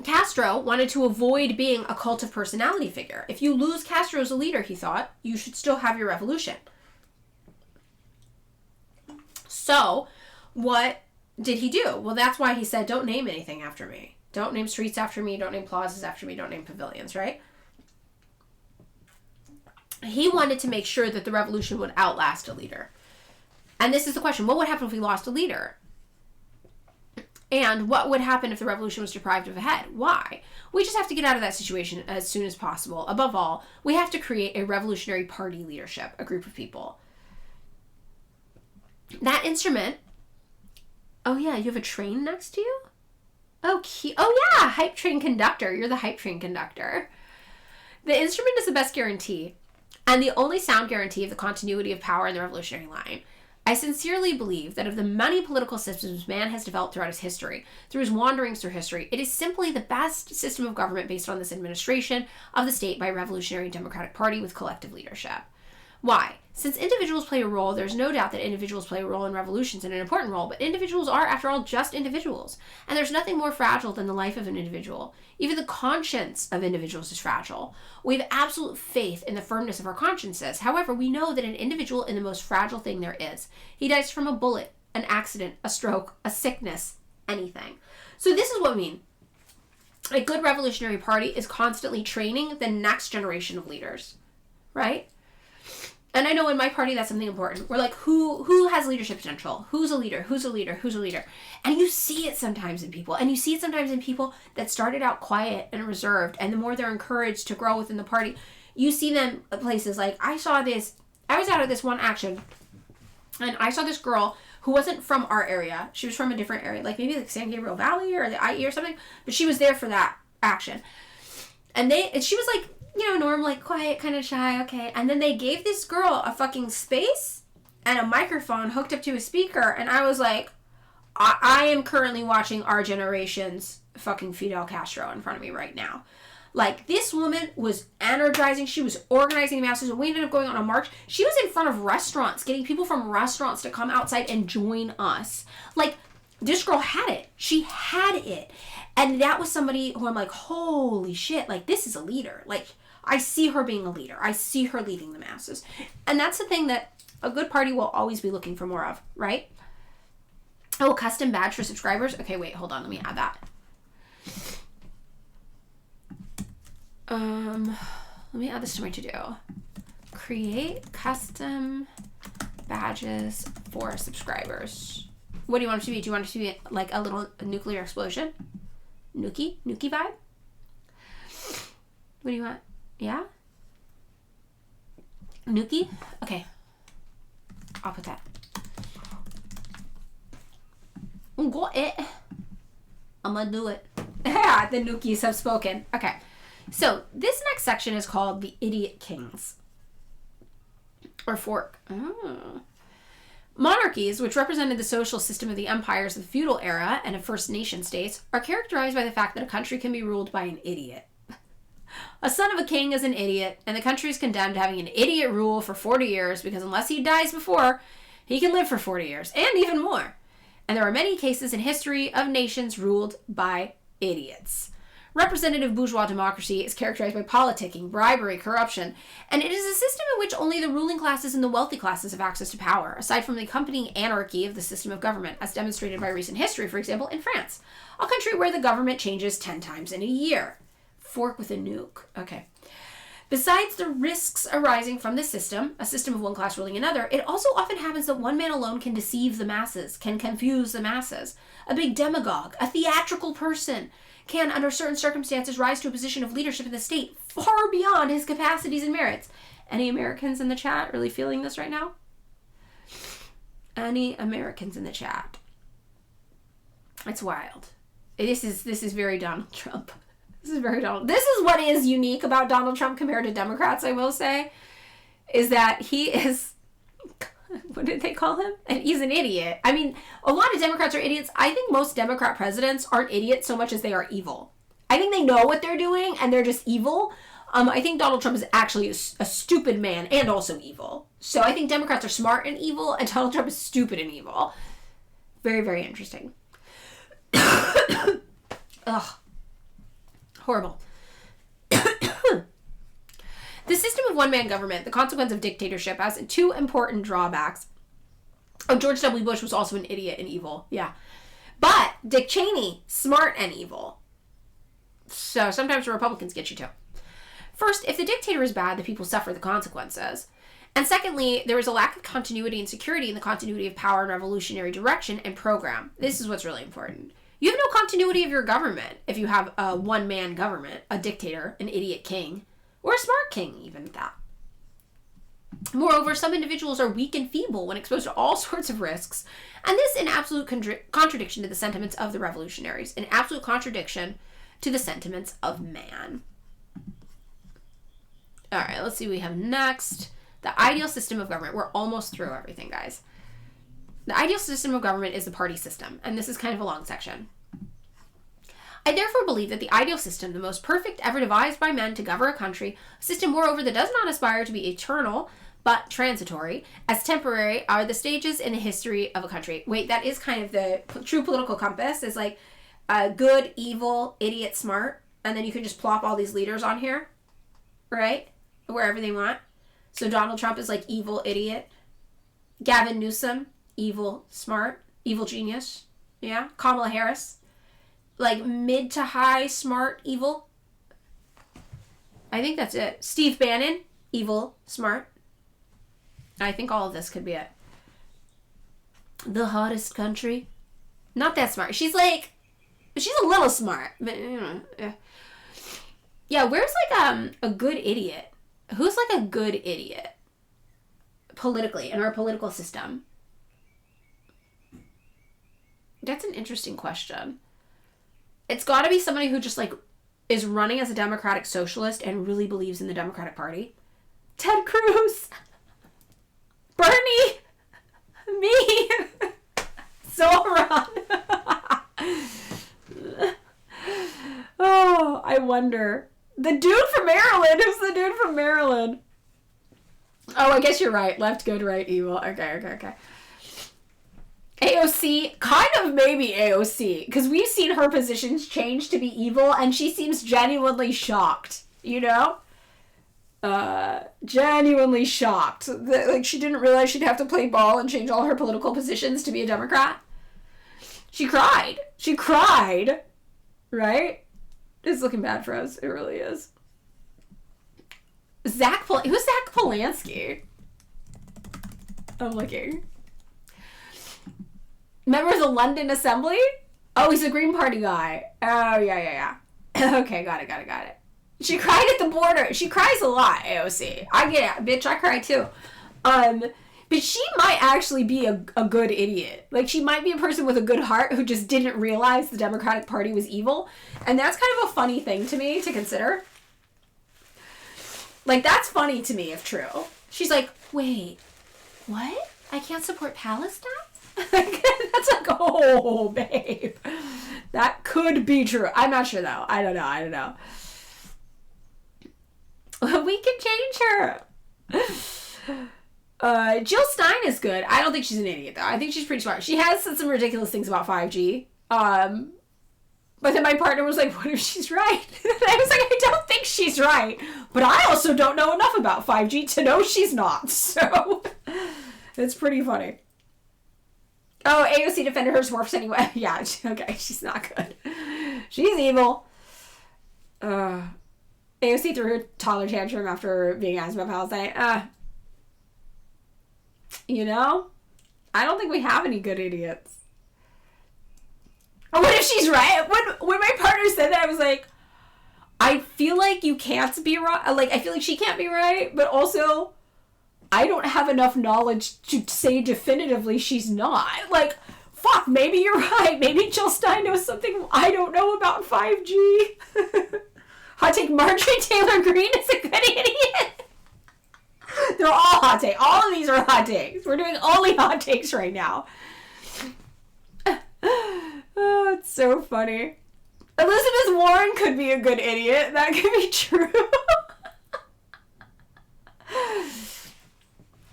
Castro wanted to avoid being a cult of personality figure. If you lose Castro as a leader, he thought, you should still have your revolution. So, what did he do? Well, that's why he said, don't name anything after me. Don't name streets after me. Don't name plazas after me. Don't name pavilions, right? He wanted to make sure that the revolution would outlast a leader. And this is the question. What would happen if we lost a leader? And what would happen if the revolution was deprived of a head? Why? We just have to get out of that situation as soon as possible. Above all, we have to create a revolutionary party leadership, a group of people. That instrument... Oh, yeah, you have a train next to you? Oh, yeah, hype train conductor. You're the hype train conductor. The instrument is the best guarantee, and the only sound guarantee of the continuity of power in the revolutionary line. I sincerely believe that of the many political systems man has developed throughout his history, through his wanderings through history, it is simply the best system of government based on this administration of the state by a revolutionary democratic party with collective leadership. Why? Since individuals play a role, there's no doubt that individuals play a role in revolutions and an important role, but individuals are, after all, just individuals. And there's nothing more fragile than the life of an individual. Even the conscience of individuals is fragile. We have absolute faith in the firmness of our consciences. However, we know that an individual is the most fragile thing there is. He dies from a bullet, an accident, a stroke, a sickness, anything. So this is what we mean. A good revolutionary party is constantly training the next generation of leaders, right? And I know in my party that's something important. We're like, who has leadership potential? Who's a leader? Who's a leader? Who's a leader? And you see it sometimes in people. And you see it sometimes in people that started out quiet and reserved. And the more they're encouraged to grow within the party, you see them at places like, I was out at this one action, and I saw this girl who wasn't from our area. She was from a different area, like maybe like San Gabriel Valley or the IE or something. But she was there for that action. And she was like, norm, like quiet, kind of shy, okay. And then they gave this girl a fucking space and a microphone hooked up to a speaker. And I was like, I am currently watching our generation's fucking Fidel Castro in front of me right now. Like, this woman was energizing. She was organizing the masses. We ended up going on a march. She was in front of restaurants, getting people from restaurants to come outside and join us. Like, this girl had it. She had it. And that was somebody who I'm like, holy shit, like, this is a leader. Like, I see her being a leader. I see her leading the masses. And that's the thing that a good party will always be looking for more of, right? Oh, custom badge for subscribers? Okay, wait, hold on. Let me add that. Let me add this to my to-do. Create custom badges for subscribers. What do you want it to be? Do you want it to be like a little nuclear explosion? Nuki vibe? What do you want? Yeah? Nuki? Okay. I'll put that. Got it. I'm gonna do it. Yeah, the Nukis have spoken. Okay. So, this next section is called the Idiot Kings. Or Fork. Oh. Monarchies, which represented the social system of the empires of the feudal era and of First Nation states, are characterized by the fact that a country can be ruled by an idiot. A son of a king is an idiot, and the country is condemned to having an idiot rule for 40 years because unless he dies before, he can live for 40 years, and even more. And there are many cases in history of nations ruled by idiots. Representative bourgeois democracy is characterized by politicking, bribery, corruption, and it is a system in which only the ruling classes and the wealthy classes have access to power, aside from the accompanying anarchy of the system of government, as demonstrated by recent history, for example, in France, a country where the government changes 10 times in a year. Fork with a nuke. Okay. Besides the risks arising from this system, a system of one class ruling another, it also often happens that one man alone can deceive the masses, can confuse the masses. A big demagogue, a theatrical person, can, under certain circumstances, rise to a position of leadership in the state far beyond his capacities and merits. Any Americans in the chat really feeling this right now? Any Americans in the chat? It's wild. This is very Donald Trump. This is what is unique about Donald Trump compared to Democrats, I will say, is that he is, what did they call him? And he's an idiot. I mean, a lot of Democrats are idiots. I think most Democrat presidents aren't idiots so much as they are evil. I think they know what they're doing and they're just evil. I think Donald Trump is actually a stupid man and also evil. So I think Democrats are smart and evil and Donald Trump is stupid and evil. Very, very interesting. Ugh. Horrible. The system of one-man government, the consequence of dictatorship, has two important drawbacks. Oh, George W. Bush was also an idiot and evil. Yeah. But Dick Cheney, smart and evil. So sometimes the Republicans get you too. First, if the dictator is bad, the people suffer the consequences. And secondly, there is a lack of continuity and security in the continuity of power and revolutionary direction and program. This is what's really important. You have no continuity of your government if you have a one-man government, a dictator, an idiot king, or a smart king, even at that. Moreover, some individuals are weak and feeble when exposed to all sorts of risks, and this in absolute contradiction to the sentiments of the revolutionaries, in absolute contradiction to the sentiments of man. All right, let's see what we have next. The ideal system of government. We're almost through everything, guys. The ideal system of government is the party system, and this is kind of a long section. I therefore believe that the ideal system, the most perfect ever devised by men to govern a country, a system, moreover, that does not aspire to be eternal, but transitory, as temporary are the stages in the history of a country. Wait, that is kind of the true political compass, is like good, evil, idiot, smart, and then you can just plop all these leaders on here, right? Wherever they want. So Donald Trump is like evil, idiot. Gavin Newsom, evil, smart, evil genius. Yeah. Kamala Harris, like mid to high, smart, evil. I think that's it. Steve Bannon, evil, smart. I think all of this could be it. The hottest country. Not that smart. She's a little smart, but yeah. Yeah, where's like a good idiot? Who's like a good idiot? Politically, in our political system. That's an interesting question. It's got to be somebody who just like is running as a democratic socialist and really believes in the Democratic Party. Ted Cruz. Bernie. Me. Zoran. Oh, I wonder. The dude from Maryland. Who's the dude from Maryland? Oh, I guess you're right. Left, good, right, evil. Okay. AOC, kind of maybe AOC, because we've seen her positions change to be evil, and she seems genuinely shocked, you know? Genuinely shocked. Like, she didn't realize she'd have to play ball and change all her political positions to be a Democrat. She cried. Right? It's looking bad for us. It really is. Who's Zach Polanski? I'm looking. Remember the London Assembly? Oh, he's a Green Party guy. Oh, yeah. Okay, got it. She cried at the border. She cries a lot, AOC. I get it. Bitch, I cry too. But she might actually be a good idiot. Like, she might be a person with a good heart who just didn't realize the Democratic Party was evil. And that's kind of a funny thing to me to consider. Like, that's funny to me if true. She's like, wait, what? I can't support Palestine? That's like, oh, babe. That could be true. I'm not sure, though. I don't know. We can change her. Jill Stein is good. I don't think she's an idiot, though. I think she's pretty smart. She has said some ridiculous things about 5G. But then my partner was like, what if she's right? And I was like, I don't think she's right. But I also don't know enough about 5G to know she's not. So, it's pretty funny. Oh, AOC defended her dwarfs anyway. Yeah, okay, she's not good. She's evil. AOC threw her toddler tantrum after being asked about Palestine. You know? I don't think we have any good idiots. Or what if she's right? When my partner said that, I was like, I feel like you can't be right. Like, I feel like she can't be right, but also, I don't have enough knowledge to say definitively she's not. Like, fuck, maybe you're right. Maybe Jill Stein knows something I don't know about 5G. Hot take, Marjorie Taylor Greene is a good idiot. They're all hot takes. All of these are hot takes. We're doing only hot takes right now. Oh, it's so funny. Elizabeth Warren could be a good idiot. That could be true.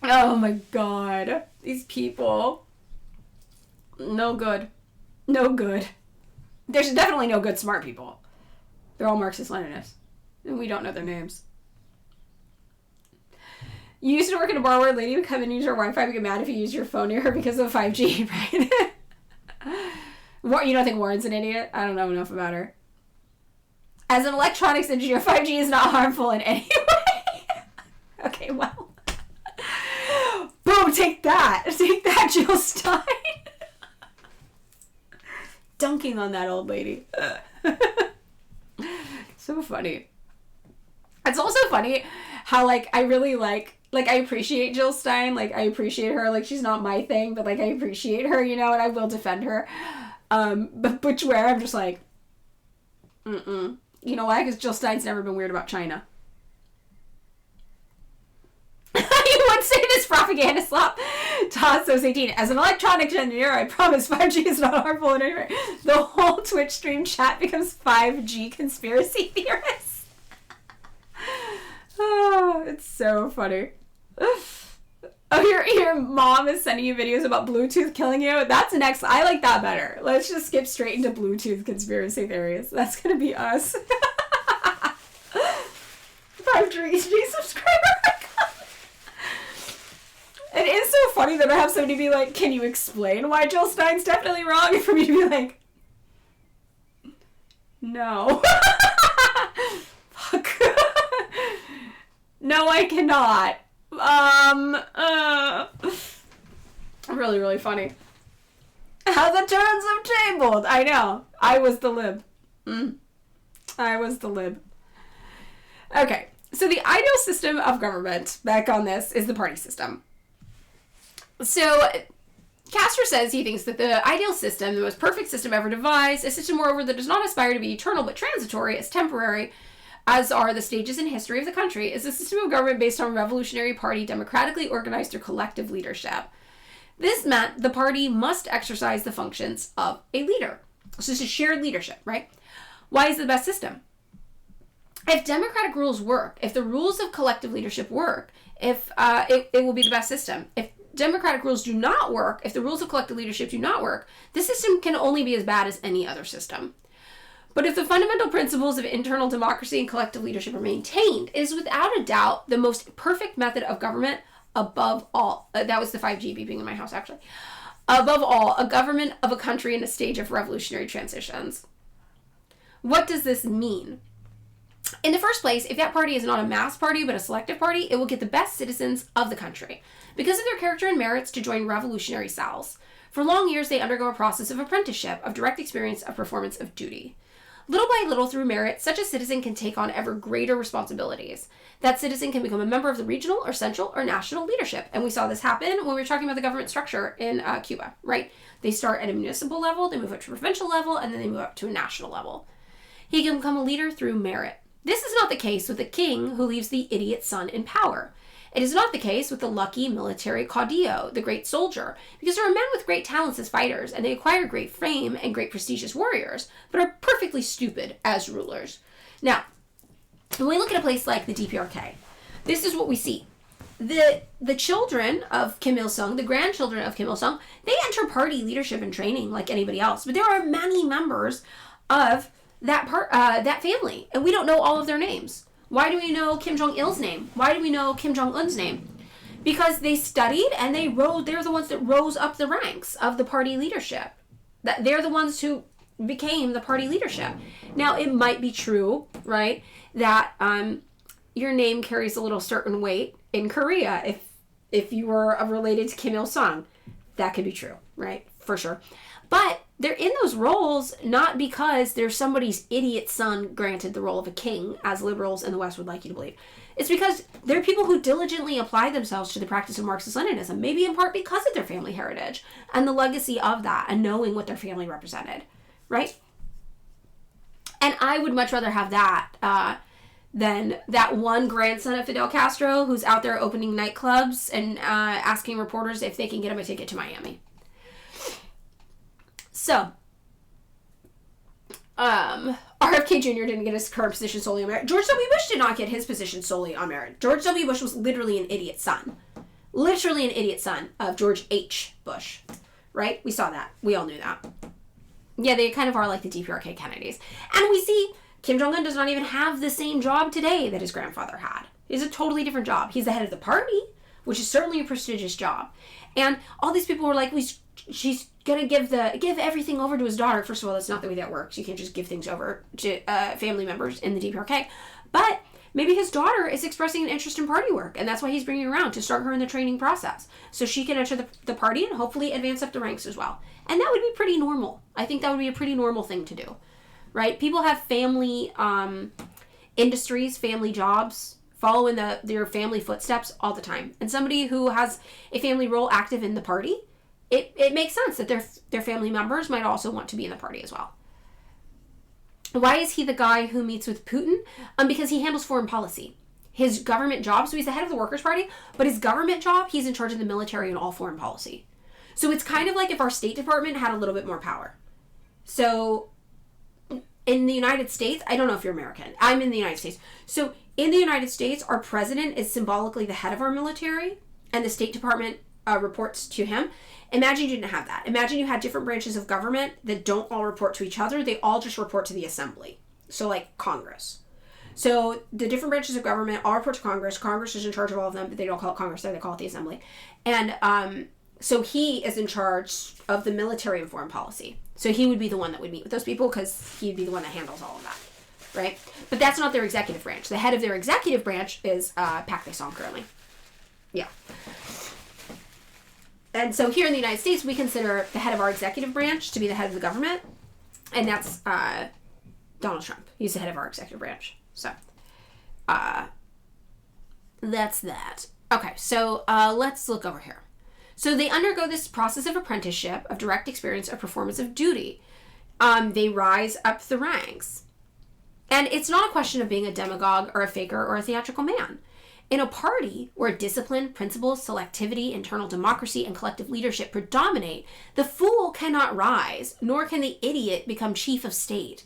Oh my god. These people. No good. There's definitely no good smart people. They're all Marxist-Leninists. And we don't know their names. You used to work in a bar where a lady would come and use your Wi-Fi and get mad if you used your phone near her because of 5G, right? You don't think Warren's an idiot? I don't know enough about her. As an electronics engineer, 5G is not harmful in any way. Okay, well. Boom, take that. Take that, Jill Stein. Dunking on that old lady. So funny. It's also funny how, like, I really like, I appreciate Jill Stein. Like, I appreciate her. Like, she's not my thing, but, like, I appreciate her, you know, and I will defend her. But Butch Ware, I'm just like, You know why? Because Jill Stein's never been weird about China. You would say this propaganda slop. Tossos 18. As an electronics engineer, I promise 5G is not harmful in any way. The whole Twitch stream chat becomes 5G conspiracy theorists. Oh, it's so funny. Oh, your mom is sending you videos about Bluetooth killing you? That's next. I like that better. Let's just skip straight into Bluetooth conspiracy theories. That's gonna be us. 5G subscriber. It is so funny that I have somebody be like, can you explain why Jill Stein's definitely wrong? And for me to be like, no. Fuck. No, I cannot. Really, really funny. How the turns have tabled. I know. I was the lib. I was the lib. Okay. So the ideal system of government, back on this, is the party system. So Castro says he thinks that the ideal system, the most perfect system ever devised, a system, moreover, that does not aspire to be eternal but transitory, as temporary, as are the stages in history of the country, is a system of government based on revolutionary party democratically organized through collective leadership. This meant the party must exercise the functions of a leader. So this is shared leadership, right? Why is it the best system? If democratic rules work, if the rules of collective leadership work, if it will be the best system. If democratic rules do not work, if the rules of collective leadership do not work, this system can only be as bad as any other system. But if the fundamental principles of internal democracy and collective leadership are maintained, it is without a doubt the most perfect method of government above all. That was the 5G beeping in my house, actually. Above all, a government of a country in a stage of revolutionary transitions. What does this mean? In the first place, if that party is not a mass party but a selective party, it will get the best citizens of the country because of their character and merits to join revolutionary cells. For long years, they undergo a process of apprenticeship, of direct experience, of performance of duty. Little by little, through merit, such a citizen can take on ever greater responsibilities. That citizen can become a member of the regional or central or national leadership. And we saw this happen when we were talking about the government structure in Cuba, right? They start at a municipal level, they move up to a provincial level, and then they move up to a national level. He can become a leader through merit. This is not the case with the king who leaves the idiot son in power. It is not the case with the lucky military caudillo, the great soldier, because there are men with great talents as fighters, and they acquire great fame and great prestigious warriors, but are perfectly stupid as rulers. Now, when we look at a place like the DPRK, this is what we see. The children of Kim Il-sung, the grandchildren of Kim Il-sung, they enter party leadership and training like anybody else, but there are many members of that family, and we don't know all of their names. Why do we know Kim Jong-il's name? Why do we know Kim Jong-un's name? Because they studied and they're the ones that rose up the ranks of the party leadership. That they're the ones who became the party leadership. Now, it might be true, right, that your name carries a little certain weight in Korea if you were related to Kim Il-sung. That could be true, right? For sure. But they're in those roles not because there's somebody's idiot son granted the role of a king, as liberals in the West would like you to believe. It's because they're people who diligently apply themselves to the practice of Marxism-Leninism, maybe in part because of their family heritage and the legacy of that and knowing what their family represented, right? And I would much rather have that than that one grandson of Fidel Castro who's out there opening nightclubs and asking reporters if they can get him a ticket to Miami. So, RFK Jr. didn't get his current position solely on merit. George W. Bush did not get his position solely on merit. George W. Bush was literally an idiot son. Literally an idiot son of George H. Bush. Right? We saw that. We all knew that. Yeah, they kind of are like the DPRK Kennedys. And we see Kim Jong-un does not even have the same job today that his grandfather had. He has a totally different job. He's the head of the party, which is certainly a prestigious job. And all these people were like, she's gonna give everything over to his daughter. First of all, that's not the way that works. You can't just give things over to family members in the DPRK. But maybe his daughter is expressing an interest in party work, and that's why he's bringing her around to start her in the training process, so she can enter the party and hopefully advance up the ranks as well. And that would be pretty normal. I think that would be a pretty normal thing to do, right? People have family industries, family jobs, follow in their family footsteps all the time. And somebody who has a family role active in the party, it makes sense that their family members might also want to be in the party as well. Why is he the guy who meets with Putin? Because he handles foreign policy. His government job, so he's the head of the Workers' Party, but his government job, he's in charge of the military and all foreign policy. So it's kind of like if our State Department had a little bit more power. So in the United States, I don't know if you're American. I'm in the United States. So in the United States, our president is symbolically the head of our military, and the State Department reports to him. Imagine you didn't have that. Imagine you had different branches of government that don't all report to each other. They all just report to the assembly. So like Congress. So the different branches of government all report to Congress. Congress is in charge of all of them, but they don't call it Congress, they call it the assembly. And so he is in charge of the military and foreign policy. So he would be the one that would meet with those people because he'd be the one that handles all of that, right? But that's not their executive branch. The head of their executive branch is Pak Dae-sung currently. Yeah. And so here in the United States, we consider the head of our executive branch to be the head of the government. And that's Donald Trump. He's the head of our executive branch. So that's that. Okay, so let's look over here. So they undergo this process of apprenticeship, of direct experience, of performance of duty. They rise up the ranks. And it's not a question of being a demagogue or a faker or a theatrical man. In a party where discipline, principles, selectivity, internal democracy, and collective leadership predominate, the fool cannot rise, nor can the idiot become chief of state,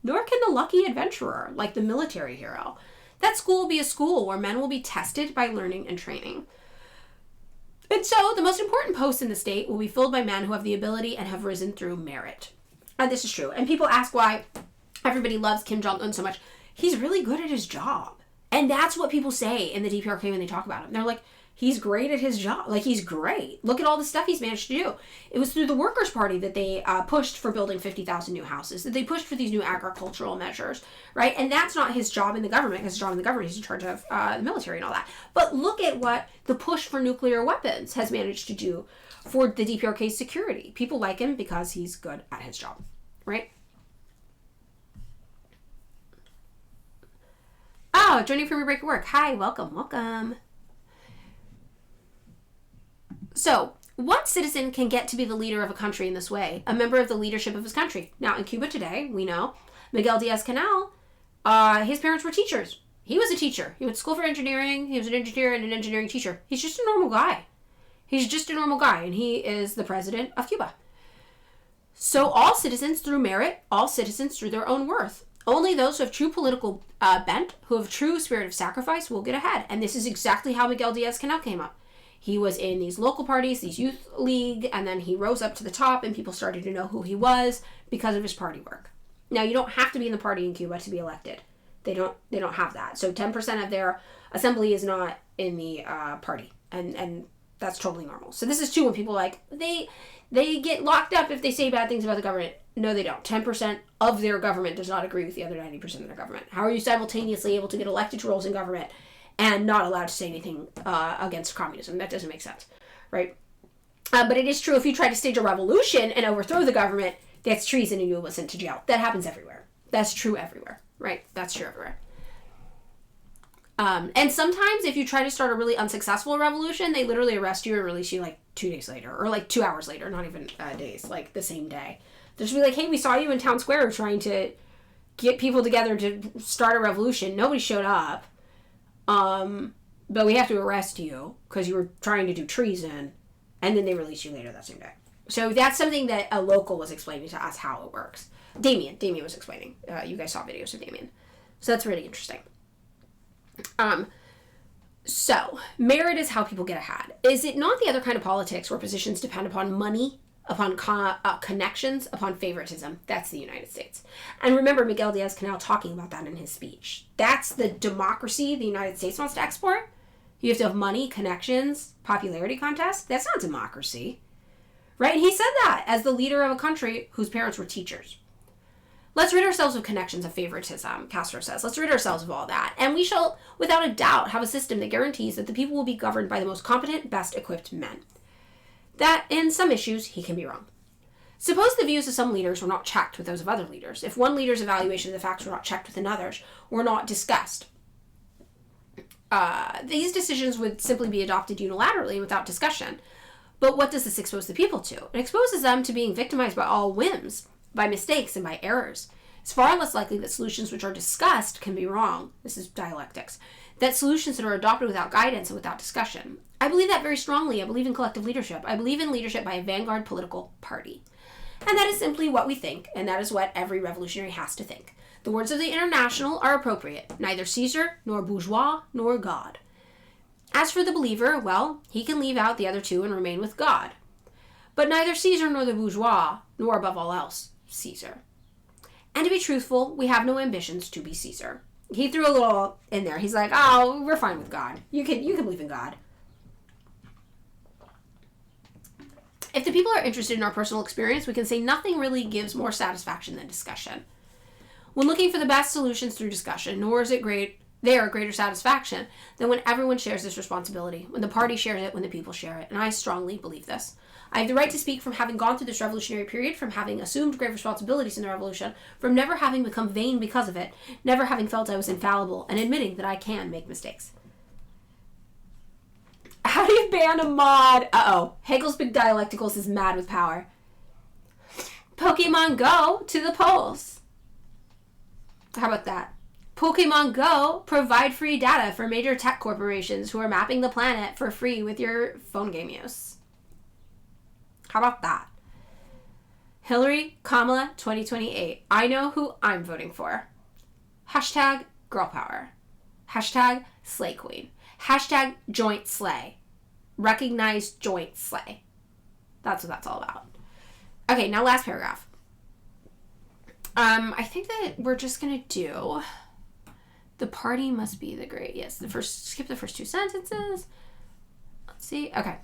nor can the lucky adventurer, like the military hero. That school will be a school where men will be tested by learning and training. And so the most important posts in the state will be filled by men who have the ability and have risen through merit. And this is true. And people ask why everybody loves Kim Jong-un so much. He's really good at his job. And that's what people say in the DPRK when they talk about him. They're like, he's great at his job. Like, he's great. Look at all the stuff he's managed to do. It was through the Workers' Party that they pushed for building 50,000 new houses, that they pushed for these new agricultural measures, right? And that's not his job in the government. His job in the government, he's in charge of the military and all that. But look at what the push for nuclear weapons has managed to do for the DPRK's security. People like him because he's good at his job, right? Oh, joining from your break at work. Hi, welcome. So, what citizen can get to be the leader of a country in this way? A member of the leadership of his country. Now, in Cuba today, we know Miguel Diaz-Canel, his parents were teachers. He was a teacher. He went to school for engineering. He was an engineer and an engineering teacher. He's just a normal guy. And he is the president of Cuba. So, all citizens through merit, all citizens through their own worth. Only those who have true political bent, who have true spirit of sacrifice, will get ahead. And this is exactly how Miguel Diaz-Canel came up. He was in these local parties, these youth league, and then he rose up to the top, and people started to know who he was because of his party work. Now, you don't have to be in the party in Cuba to be elected. They don't have that. So 10% of their assembly is not in the party, and that's totally normal. So this is true when people they get locked up if they say bad things about the government. No, they don't. 10% of their government does not agree with the other 90% of their government. How are you simultaneously able to get elected to roles in government and not allowed to say anything against communism? That doesn't make sense, right? But it is true if you try to stage a revolution and overthrow the government, that's treason and you will be sent to jail. That happens everywhere. That's true everywhere, right? That's true everywhere. And sometimes if you try to start a really unsuccessful revolution, they literally arrest you and release you like 2 days later, or like 2 hours later, not even days, like the same day. They'll just be like, hey, we saw you in town square trying to get people together to start a revolution. Nobody showed up. But we have to arrest you because you were trying to do treason. And then they release you later that same day. So that's something that a local was explaining to us how it works. Damien was explaining. You guys saw videos of Damien. So that's really interesting. So merit is how people get ahead. Is it not the other kind of politics where positions depend upon money, upon connections, upon favoritism? That's the United States. And remember Miguel Diaz-Canel talking about that in his speech. That's the democracy the United States wants to export. You have to have money, connections, popularity contest. That's not democracy, right? And he said that as the leader of a country whose parents were teachers. Let's rid ourselves of connections of favoritism, Castro says. Let's rid ourselves of all that. And we shall, without a doubt, have a system that guarantees that the people will be governed by the most competent, best equipped men. That, in some issues, he can be wrong. Suppose the views of some leaders were not checked with those of other leaders. If one leader's evaluation of the facts were not checked with another's, were not discussed. These decisions would simply be adopted unilaterally without discussion. But what does this expose the people to? It exposes them to being victimized by all whims, by mistakes, and by errors. It's far less likely that solutions which are discussed can be wrong. This is dialectics. That solutions that are adopted without guidance and without discussion. I believe that very strongly. I believe in collective leadership. I believe in leadership by a vanguard political party. And that is simply what we think, and that is what every revolutionary has to think. The words of the International are appropriate. Neither Caesar, nor bourgeois, nor God. As for the believer, well, he can leave out the other two and remain with God. But neither Caesar nor the bourgeois, nor above all else, Caesar. And to be truthful, we have no ambitions to be Caesar. He threw a little in there. He's like, oh, we're fine with God. You can believe in God. If the people are interested in our personal experience, we can say nothing really gives more satisfaction than discussion. When looking for the best solutions through discussion, nor is it great there greater satisfaction than when everyone shares this responsibility, when the party shares it, when the people share it. And I strongly believe this. I have the right to speak from having gone through this revolutionary period, from having assumed grave responsibilities in the revolution, from never having become vain because of it, never having felt I was infallible, and admitting that I can make mistakes. How do you ban a mod? Uh-oh. Hegel's Big Dialecticals is mad with power. Pokemon Go to the polls. How about that? Pokemon Go provide free data for major tech corporations who are mapping the planet for free with your phone game use. How about that? Hillary, Kamala, 2028. I know who I'm voting for. Hashtag girl power. Hashtag slay queen. Hashtag joint slay. Recognize joint slay. That's what that's all about. Okay, now last paragraph. I think that we're just gonna do the party must be the great. Yes, skip the first two sentences. Let's see. Okay.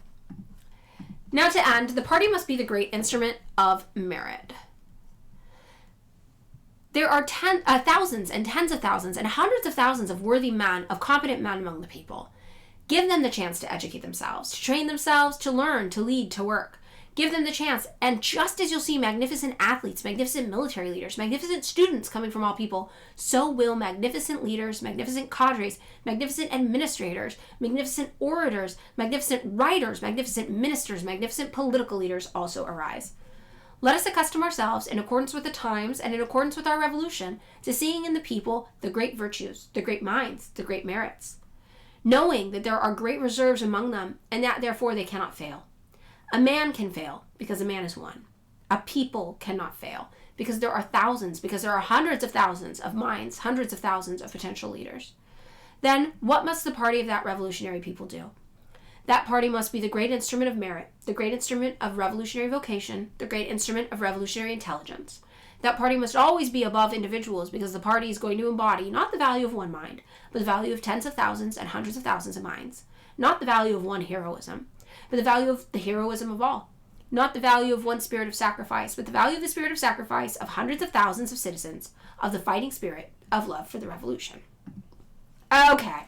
Now to end, the party must be the great instrument of merit. There are thousands and tens of thousands and hundreds of thousands of worthy men, of competent men among the people. Give them the chance to educate themselves, to train themselves, to learn, to lead, to work. Give them the chance, and just as you'll see magnificent athletes, magnificent military leaders, magnificent students coming from all people, so will magnificent leaders, magnificent cadres, magnificent administrators, magnificent orators, magnificent writers, magnificent ministers, magnificent political leaders also arise. Let us accustom ourselves, in accordance with the times and in accordance with our revolution, to seeing in the people the great virtues, the great minds, the great merits, knowing that there are great reserves among them, and that therefore they cannot fail. A man can fail, because a man is one. A people cannot fail, because there are thousands, because there are hundreds of thousands of minds, hundreds of thousands of potential leaders. Then, what must the party of that revolutionary people do? That party must be the great instrument of merit, the great instrument of revolutionary vocation, the great instrument of revolutionary intelligence. That party must always be above individuals, because the party is going to embody not the value of one mind, but the value of tens of thousands and hundreds of thousands of minds. Not the value of one heroism, but the value of the heroism of all. Not the value of one spirit of sacrifice, but the value of the spirit of sacrifice of hundreds of thousands of citizens, of the fighting spirit of love for the revolution. Okay.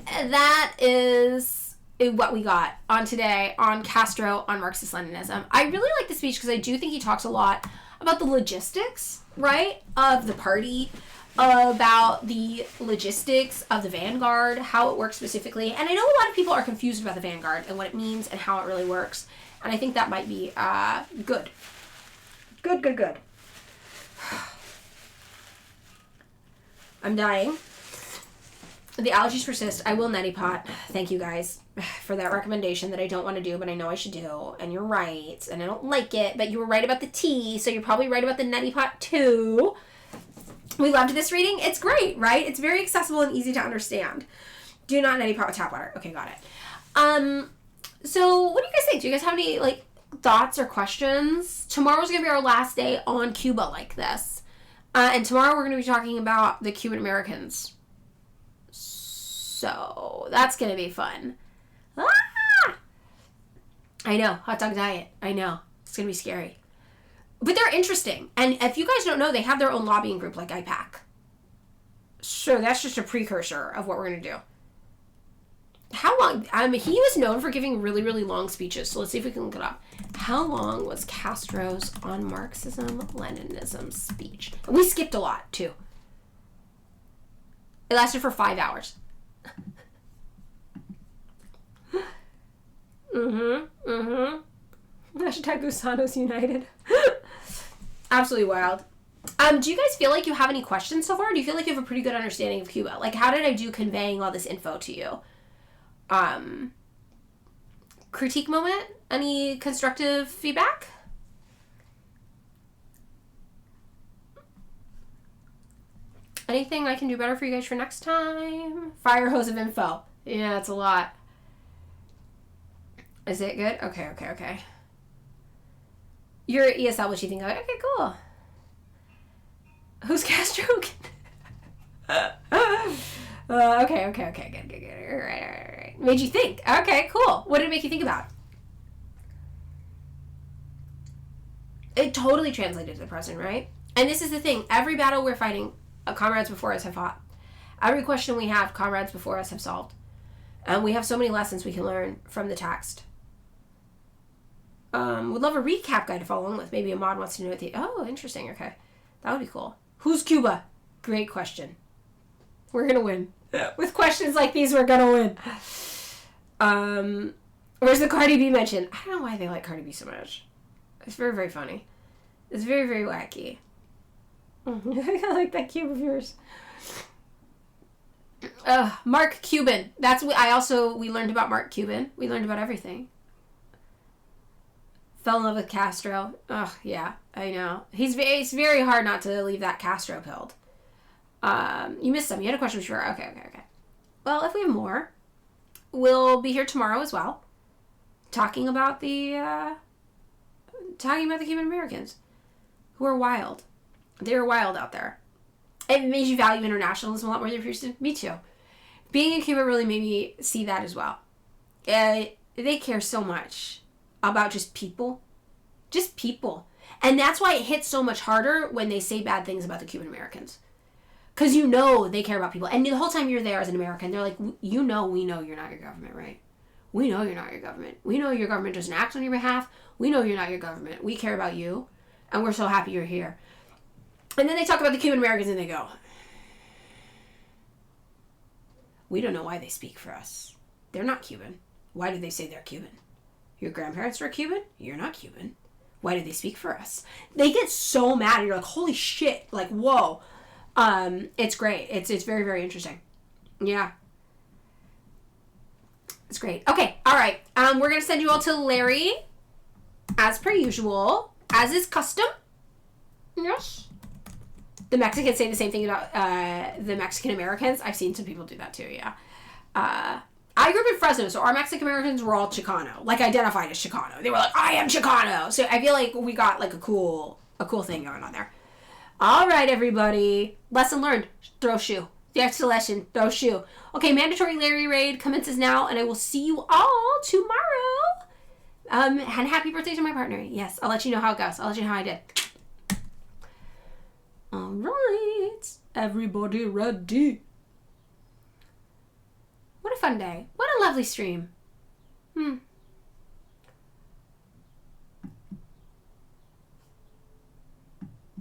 That is what we got on today on Castro, on Marxist-Leninism. I really like the speech because I do think he talks a lot about the logistics, right, of the party, about the logistics of the vanguard, how it works specifically. And I know a lot of people are confused about the vanguard and what it means and how it really works. And I think that might be good. Good. I'm dying. The allergies persist. I will neti pot. Thank you guys for that recommendation that I don't want to do, but I know I should do. And you're right. And I don't like it, but you were right about the tea, so you're probably right about the neti pot too. We loved this reading. It's great, right? It's very accessible and easy to understand. Do not neti pot with tap water. Okay, got it. So what do you guys think? Do you guys have any thoughts or questions? Tomorrow's gonna be our last day on Cuba like this, and tomorrow we're gonna be talking about the Cuban Americans. So that's gonna be fun. I know, hot dog diet. I know, it's gonna be scary. But they're interesting. And if you guys don't know, they have their own lobbying group like IPAC. So that's just a precursor of what we're going to do. How long? He was known for giving really, really long speeches. So let's see if we can look it up. How long was Castro's on Marxism-Leninism speech? And we skipped a lot, too. It lasted for 5 hours. Hashtag Gusanos United. Absolutely wild. Do you guys feel like you have any questions so far? Do you feel like you have a pretty good understanding of Cuba? How did I do conveying all this info to you? Critique moment? Any constructive feedback? Anything I can do better for you guys for next time? Fire hose of info. Yeah, that's a lot. Is it good? Okay. You're ESL, what you think of it? Okay, cool. Who's Castro? Okay. Good. All right. Made you think. Okay, cool. What did it make you think about? It totally translated to the present, right? And this is the thing. Every battle we're fighting comrades before us have fought. Every question we have, comrades before us have solved. And we have so many lessons we can learn from the text. Would love a recap guide to follow along with. Maybe a mod wants to know what the... Oh, interesting. Okay. That would be cool. Who's Cuba? Great question. We're going to win. With questions like these, we're going to win. Where's the Cardi B mention? I don't know why they like Cardi B so much. It's very, very funny. It's very, very wacky. I like that cube of yours. Mark Cuban. That's what we learned about Mark Cuban. We learned about everything. Fell in love with Castro. Ugh, yeah, I know. It's very hard not to leave that Castro pilled. You missed some. You had a question before. Okay. Well, if we have more, we'll be here tomorrow as well, talking about the Cuban Americans, who are wild. They're wild out there. It made you value internationalism a lot more than you used to. Me too. Being in Cuba really made me see that as well. They care so much about just people. Just people. And that's why it hits so much harder when they say bad things about the Cuban Americans. Because you know they care about people. And the whole time you're there as an American, they're like, we know you're not your government, right? We know you're not your government. We know your government doesn't act on your behalf. We know you're not your government. We care about you. And we're so happy you're here. And then they talk about the Cuban Americans and they go, we don't know why they speak for us. They're not Cuban. Why do they say they're Cuban? Your grandparents were Cuban? You're not Cuban. Why do they speak for us? They get so mad and you're like, holy shit. Like, whoa. It's great. It's very, very interesting. Yeah. It's great. Okay. All right. We're going to send you all to Larry as per usual, as is custom. Yes. The Mexicans say the same thing about the Mexican Americans. I've seen some people do that too, yeah. I grew up in Fresno, so our Mexican Americans were all Chicano, like identified as Chicano. They were like, I am Chicano. So I feel like we got like a cool thing going on there. All right, everybody. Lesson learned. Throw shoe. The extra lesson. Throw shoe. Okay, mandatory Larry raid commences now, and I will see you all tomorrow. And happy birthday to my partner. Yes, I'll let you know how it goes. I'll let you know how I did. All right. Everybody ready? What a fun day. What a lovely stream.